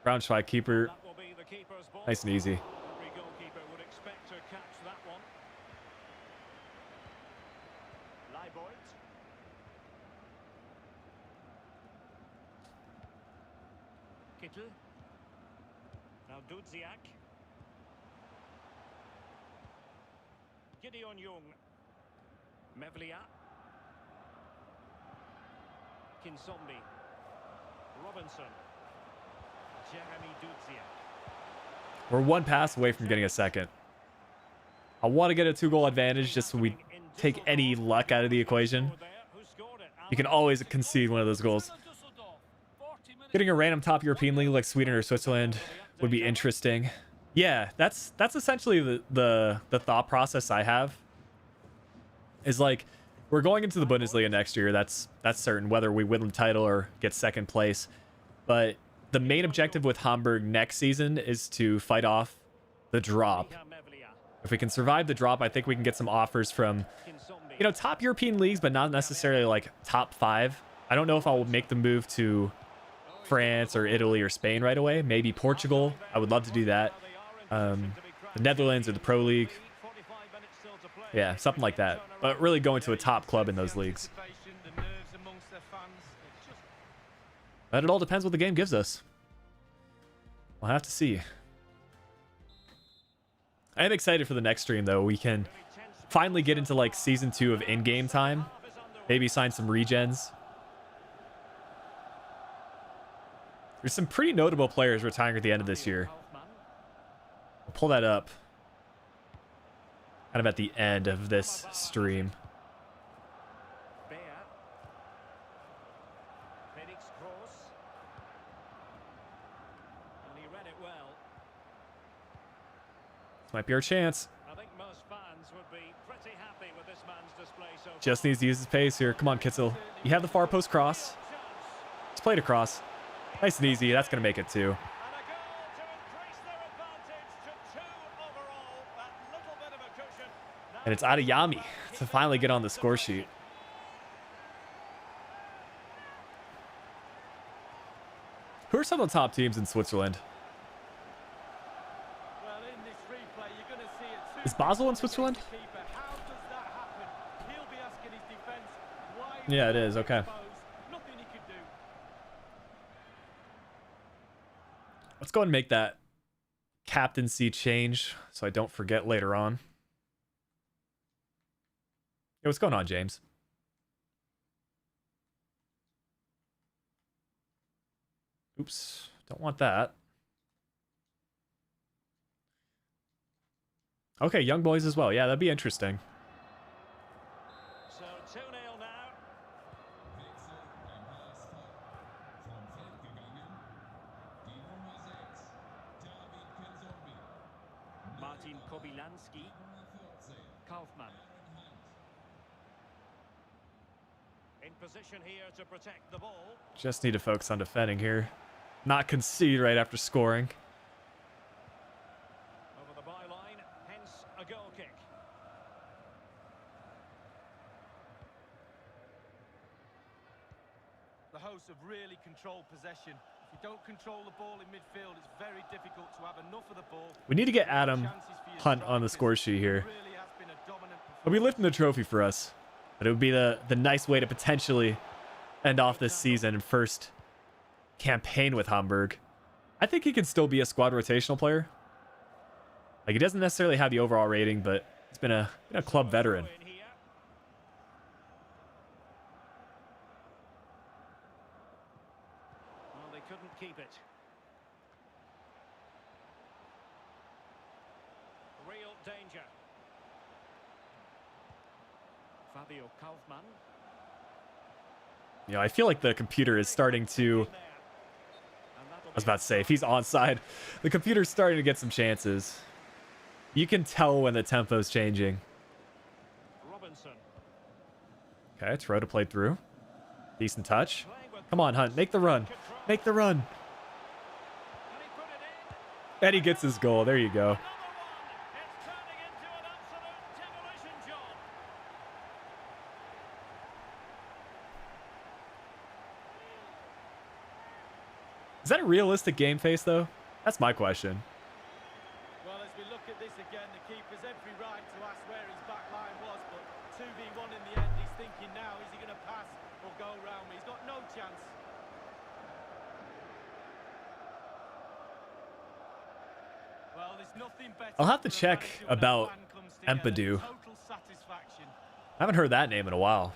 S2: Braunschweig keeper.
S3: That will be the keeper's ball.
S2: Nice and easy.
S3: Every goalkeeper would expect to catch that one. Leibold. Kittel. Now Dudziak. Gideon Jung. Mevlia. Kinsombi. Robinson. Jeremy Dudziak.
S2: We're one pass away from getting a second. I want to get a 2-goal advantage just so we take any luck out of the equation. You can always concede one of those goals. Getting a random top European league like Sweden or Switzerland would be interesting. Yeah, that's essentially the thought process I have. Is like, we're going into the Bundesliga next year. That's certain, whether we win the title or get second place. But the main objective with Hamburg next season is to fight off the drop. If we can survive the drop, I think we can get some offers from, top European leagues, but not necessarily like top 5. I don't know if I'll make the move to France or Italy or Spain right away. Maybe Portugal. I would love to do that. The Netherlands or the Pro League. Yeah, something like that. But really going to a top club in those leagues. But it all depends what the game gives us. We'll have to see. I am excited for the next stream, though. We can finally get into like season 2 of in-game time. Maybe sign some regens. There's some pretty notable players retiring at the end of this year. I'll pull that up kind of at the end of this stream. This might be our chance.
S3: I think most fans would be pretty happy with this man's display so far.
S2: Just needs to use his pace here. Come on, Kitzel. You have the far post cross. Just play it across. Nice and easy. That's going to make it 2.
S3: And a goal to increase their advantage to 2 overall. That little bit of a cushion.
S2: And it's Adeyemi to finally get on the score sheet. Who are some of the top teams in Switzerland?
S4: Well, in this replay, you're going to see it.
S2: Is Basel in Switzerland?
S4: How does that happen? He'll be asking his defense why.
S2: Yeah, it is. Okay.
S4: Nothing he could do.
S2: Let's go and make that captaincy change so I don't forget later on. Hey, what's going on, James? Oops, don't want that. Okay, young boys as well. Yeah, that'd be interesting.
S3: So 2-0 now. Martin Kobylanski. Kaufmann. In position here to protect the ball.
S2: Just need to focus on defending here. Not concede right after scoring.
S3: Over the byline, hence a goal kick.
S4: The hosts have really controlled possession. If you don't control the ball in midfield, it's very difficult to have enough of the ball.
S2: We need to get Adam Hunt on the score sheet here. He'll be lifting the trophy for us. But it would be the nice way to potentially end off this season and first campaign with Hamburg. I think he can still be a squad rotational player. Like, he doesn't necessarily have the overall rating, but he's been a club veteran.
S3: Well, they couldn't keep it. Real danger. Fabio Kaufmann.
S2: You know, I feel like the computer is starting to... I was about to say, if he's onside, the computer's starting to get some chances. You can tell when the tempo's changing.
S3: Robinson.
S2: Okay, Toronto played through. Decent touch. Come on, Hunt, make the run. Make the run.
S3: And he put it in.
S2: And he gets his goal. There you go.
S3: Another one. It's turning into an absolute demolition job.
S2: Is that a realistic game face, though? That's my question.
S4: Well, as we look at this again, the keeper's every right to ask where his back line was, but 2v1 in the end, he's thinking now, is he going to pass or go round me? He's got no chance. Well, there's nothing better.
S2: I'll have to
S4: for a
S2: check
S4: manager when a
S2: about
S4: plan comes together.
S2: Empadu.
S4: Total satisfaction.
S2: I haven't heard that name in a while.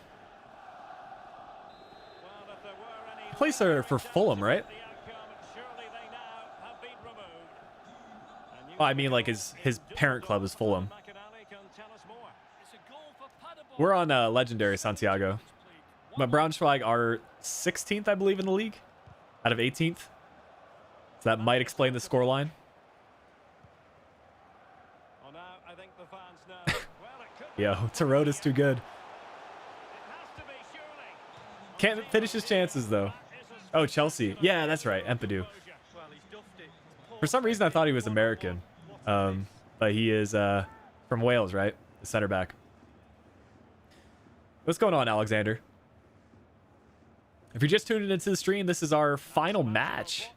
S3: Well, if there were any
S2: He plays for Fulham, right?
S3: the outcome, surely they now have been removed. And
S2: Oh, I mean, like, his parent club is Fulham.
S3: McAnally can tell us more. It's a goal for Paderborn.
S2: We're on legendary Santiago. But Braunschweig are 16th, I believe, in the league, out of 18th. So that might explain the scoreline.
S3: Well, now I think the fans know. Well, it could be.
S2: Yo, Tarota's too good.
S3: It has to be, surely.
S2: Can't finish his chances, though. Oh, Chelsea. Yeah, that's right. Empadu.
S4: Well, he's duffed it.
S2: For some reason, I thought he was American. But he is from Wales, right? The center back. What's going on, Alexander? If you're just tuning into the stream, this is our final match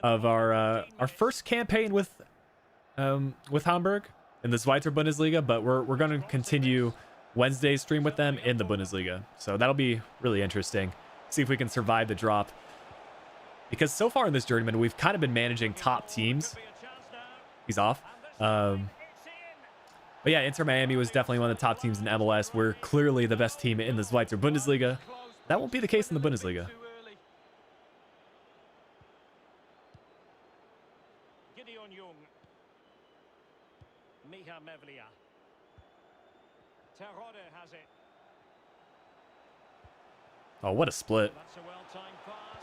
S2: of our first campaign with Hamburg in the Zweite Bundesliga, but we're going to continue Wednesday's stream with them in the Bundesliga. So that'll be really interesting. See if we can survive the drop. Because so far in this Journeyman, we've kind of been managing top teams. He's off. But yeah, Inter Miami was definitely one of the top teams in MLS. We're clearly the best team in the Zweite Bundesliga. That won't be the case in the Bundesliga.
S3: Gideon Jung. Miha Mevlia. Terode has it.
S2: Oh, what a split.
S3: That's a well-timed pass.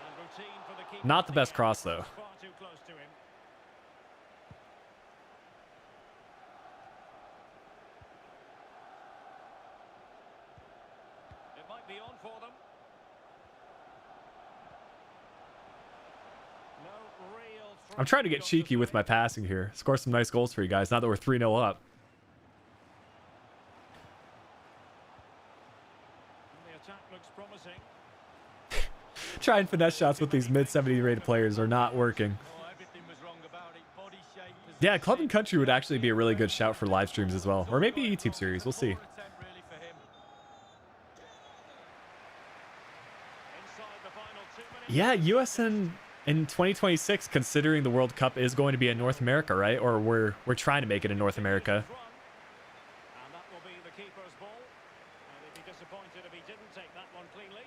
S3: And routine for the keeper.
S2: Not the best cross, though.
S3: Far too close to him. It might be on for them. No real
S2: I'm trying to get cheeky with my passing here. Score some nice goals for you guys now that we're 3-0 up.
S3: The attack looks promising.
S2: Try and finesse shots with these mid 70 rated players are not working.
S4: Oh, everything was wrong about it. Body shape,
S2: Yeah, Club and Country would actually be a really good shout for live streams as well, or maybe a YouTube series. We'll see.
S4: attempt really for him.
S3: Inside the final 2 minutes.
S2: Yeah, USN in 2026, considering the World Cup is going to be in North America, right? Or we're trying to make it in North America.
S3: And that will be the keeper's ball. And he'd be disappointed if he didn't take that one cleanly.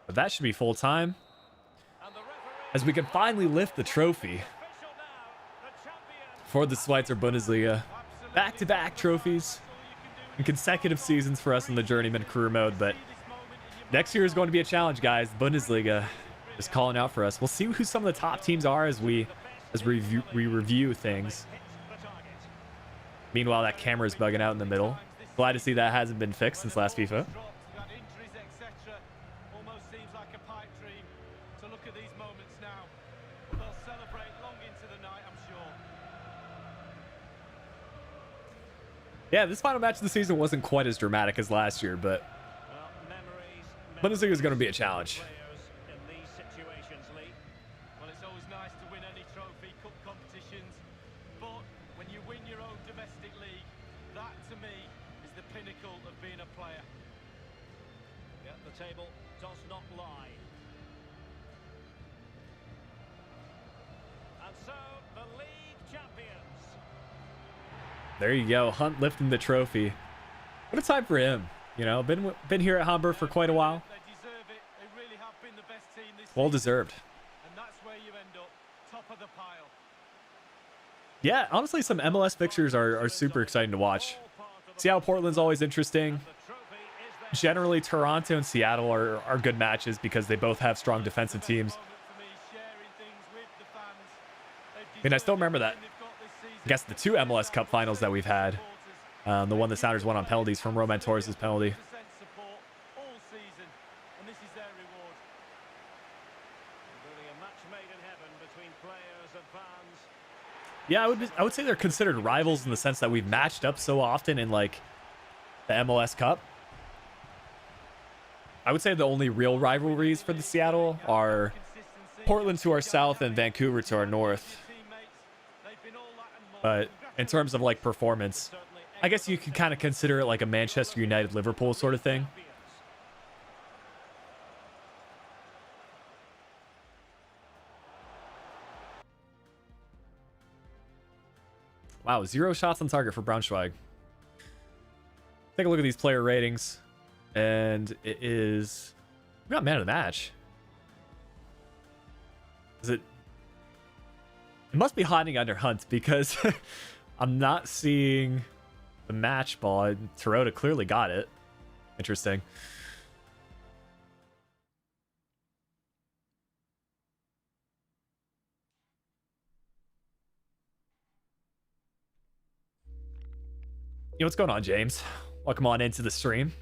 S2: But that should be full time,
S3: And the referee
S2: as we can finally lift the trophy
S3: official now, the champion.
S2: for the Schweitzer Bundesliga. Back-to-back trophies in consecutive seasons for us in the Journeyman career mode, but next year is going to be a challenge, guys. Bundesliga is calling out for us. We'll see who some of the top teams are as we review things.
S3: Hit the target.
S2: Meanwhile, that camera is bugging out in the middle. Glad to see that hasn't been fixed since last FIFA.
S4: Dropped, we've had injuries, etc. Almost seems like a pipe dream to look at these moments now. They'll celebrate long into the night, I'm sure.
S2: Yeah, this final match of the season wasn't quite as dramatic as last year, but
S3: Well, memories.
S2: Bundesliga is going to be a challenge.
S3: Players in these situations, Lee.
S4: Well, it's always nice to win any trophy, cup competitions, but when you win your own domestic league, that to me is the pinnacle of being a player.
S3: Yet the table does not lie. And so, the league champions.
S2: There you go, Hunt lifting the trophy. What a time for him. You know, been here at Hamburg for quite a while.
S4: They deserve it. They really have been the best team this
S2: Well
S4: season,
S2: deserved.
S4: and that's where you end up, top of the pile.
S2: Yeah, honestly, some MLS fixtures are super exciting to watch. Seattle Portland's always interesting.
S3: The trophy is there.
S2: Generally, Toronto and Seattle are good matches because they both have strong defensive teams.
S4: Moment for me, sharing things with the fans. They've
S2: I mean, I still
S4: deserved
S2: remember that.
S4: everything they've got this season.
S2: I guess the two MLS Cup finals that we've had. The one the Sounders won on penalties from Roman Torres' penalty.
S4: 100% support all season, and this is their reward.
S3: Really a match made in heaven between players and fans.
S2: Yeah, I would say they're considered rivals in the sense that we've matched up so often in like the MLS Cup. I would say the only real rivalries for the Seattle are
S4: Consistency,
S2: Portland to our south and Vancouver to our north.
S4: teammates, they've been all that and more.
S2: But in terms of like performance, I guess you could kind of consider it like a Manchester United Liverpool sort of thing. Wow, 0 shots on target for Braunschweig. Take a look at these player ratings, and it is, we got man of the match. Is it? It must be hiding under Hunt because I'm not seeing the match ball. And Toyota clearly got it. Interesting. Yo, what's going on, James? Welcome on into the stream.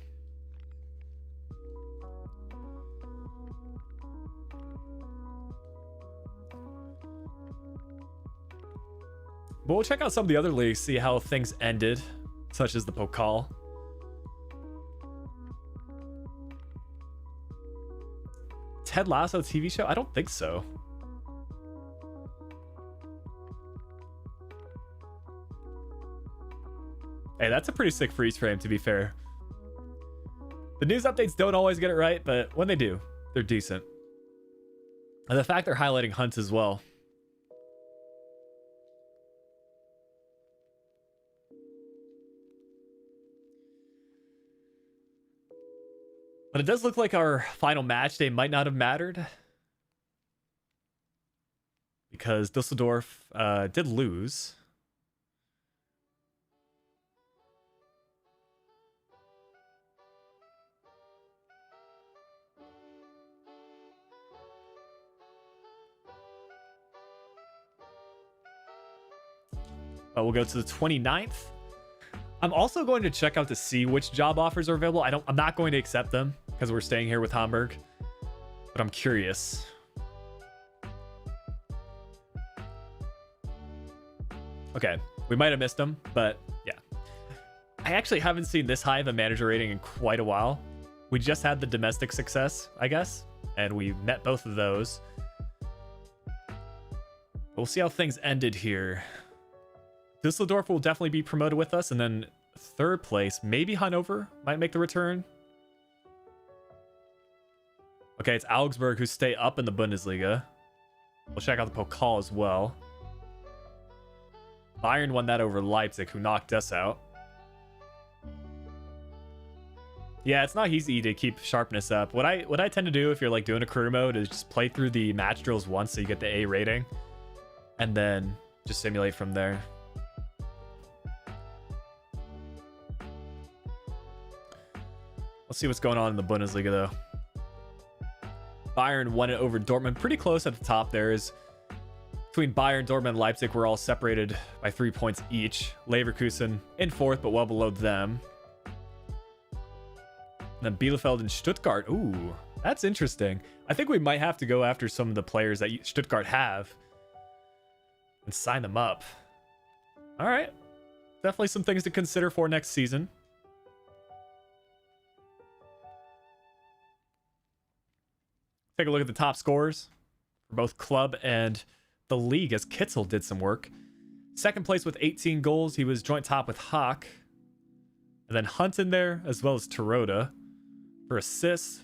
S2: But we'll check out some of the other leagues, see how things ended, such as the Pokal. Ted Lasso TV show? I don't think so. Hey, that's a pretty sick freeze frame, to be fair. The news updates don't always get it right, but when they do, they're decent. And the fact they're highlighting Hunt as well. But it does look like our final match day might not have mattered, because Dusseldorf did lose. We'll go to the 29th. I'm also going to check out to see which job offers are available. I'm not going to accept them because we're staying here with Hamburg, but I'm curious. Okay, we might have missed them, but yeah. I actually haven't seen this high of a manager rating in quite a while. We just had the domestic success, I guess, and we met both of those. We'll see how things ended here. Düsseldorf will definitely be promoted with us, and then third place, maybe Hannover might make the return. Okay, it's Augsburg who stay up in the Bundesliga. We'll check out the Pokal as well. Bayern won that over Leipzig, who knocked us out. Yeah, it's not easy to keep sharpness up. What I tend to do if you're like doing a career mode is just play through the match drills once so you get the A rating, and then just simulate from there. Let's see what's going on in the Bundesliga though. Bayern won it over Dortmund. Pretty close at the top there. Is between Bayern, Dortmund, and Leipzig, we're all separated by 3 points each. Leverkusen in fourth, but well below them. And then Bielefeld and Stuttgart. Ooh, that's interesting. I think we might have to go after some of the players that Stuttgart have and sign them up. All right. Definitely some things to consider for next season. Take a look at the top scores for both club and the league, as Kitzel did some work. Second place with 18 goals. He was joint top with Haak. And then Hunt in there, as well as Terodde. For assists,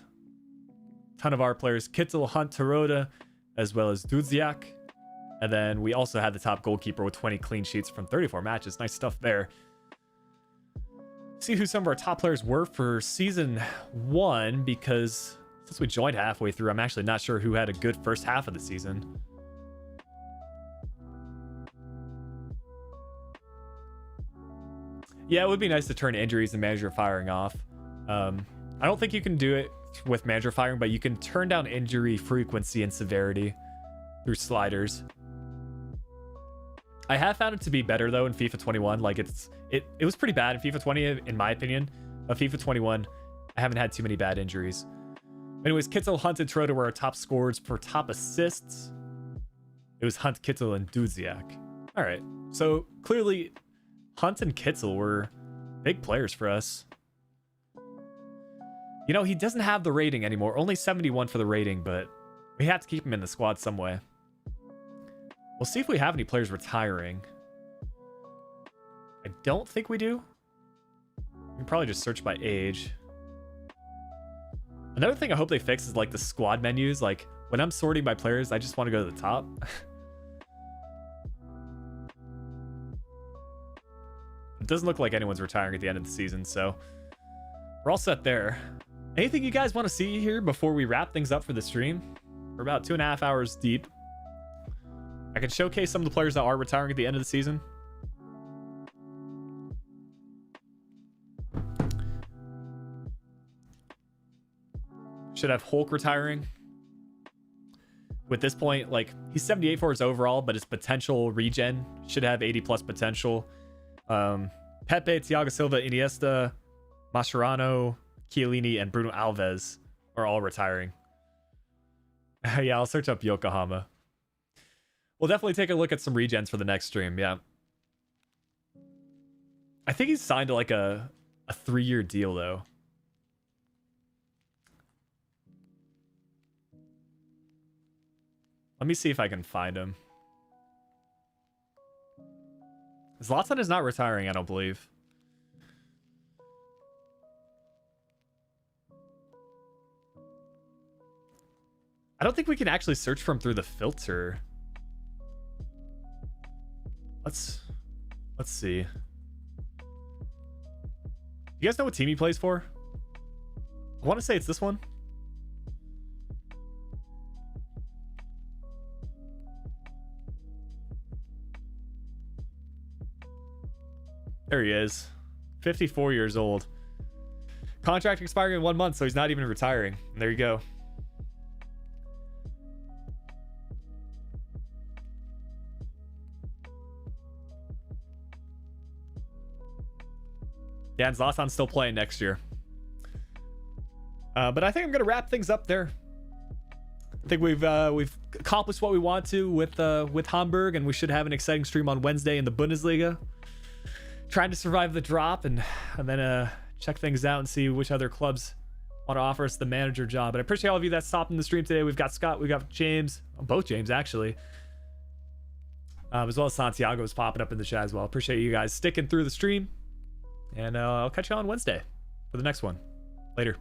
S2: ton of our players, Kittel, Hunt, Terodde, as well as Dudziak. And then we also had the top goalkeeper with 20 clean sheets from 34 matches. Nice stuff there. See who some of our top players were for season 1, because since we joined halfway through, I'm actually not sure who had a good first half of the season. Yeah, it would be nice to turn injuries and manager firing off. I don't think you can do it with manager firing, but you can turn down injury frequency and severity through sliders. I have found it to be better though in FIFA 21. Like it was pretty bad in FIFA 20 in my opinion. But FIFA 21, I haven't had too many bad injuries. Anyways, Kittel, Hunt, and Terodde were our top scorers. For top assists, it was Hunt, Kittel, and Dudziak. All right, so clearly Hunt and Kittel were big players for us. You know, he doesn't have the rating anymore. Only 71 for the rating, but we have to keep him in the squad some way. We'll see if we have any players retiring. I don't think we do. We can probably just search by age. Another thing I hope they fix is like the squad menus. Like when I'm sorting by players, I just want to go to the top. It doesn't look like anyone's retiring at the end of the season, so we're all set there. Anything you guys want to see here before we wrap things up for the stream? We're about 2.5 hours deep. I can showcase some of the players that are retiring at the end of the season. Should have Hulk retiring. With this point, like, he's 78 for his overall, but his potential regen should have 80 plus potential. Pepe, Thiago Silva, Iniesta, Mascherano, Chiellini, and Bruno Alves are all retiring. Yeah, I'll search up Yokohama. We'll definitely take a look at some regens for the next stream, yeah. I think he's signed to like a 3-year deal, though. Let me see if I can find him. Zlatan is not retiring, I don't believe. I don't think we can actually search for him through the filter. Let's see. You guys know what team he plays for? I want to say it's this one. There he is. 54 years old. Contract expiring in 1 month, so he's not even retiring. And there you go. Yeah, and Zlatan's still playing next year. But I think I'm going to wrap things up there. I think we've accomplished what we want to with Hamburg, and we should have an exciting stream on Wednesday in the Bundesliga. Trying to survive the drop and then check things out and see which other clubs want to offer us the manager job. But I appreciate all of you that stopped in the stream today. We've got Scott, we've got James, both James actually, as well as Santiago is popping up in the chat as well. Appreciate you guys sticking through the stream, and I'll catch you on Wednesday for the next one. Later.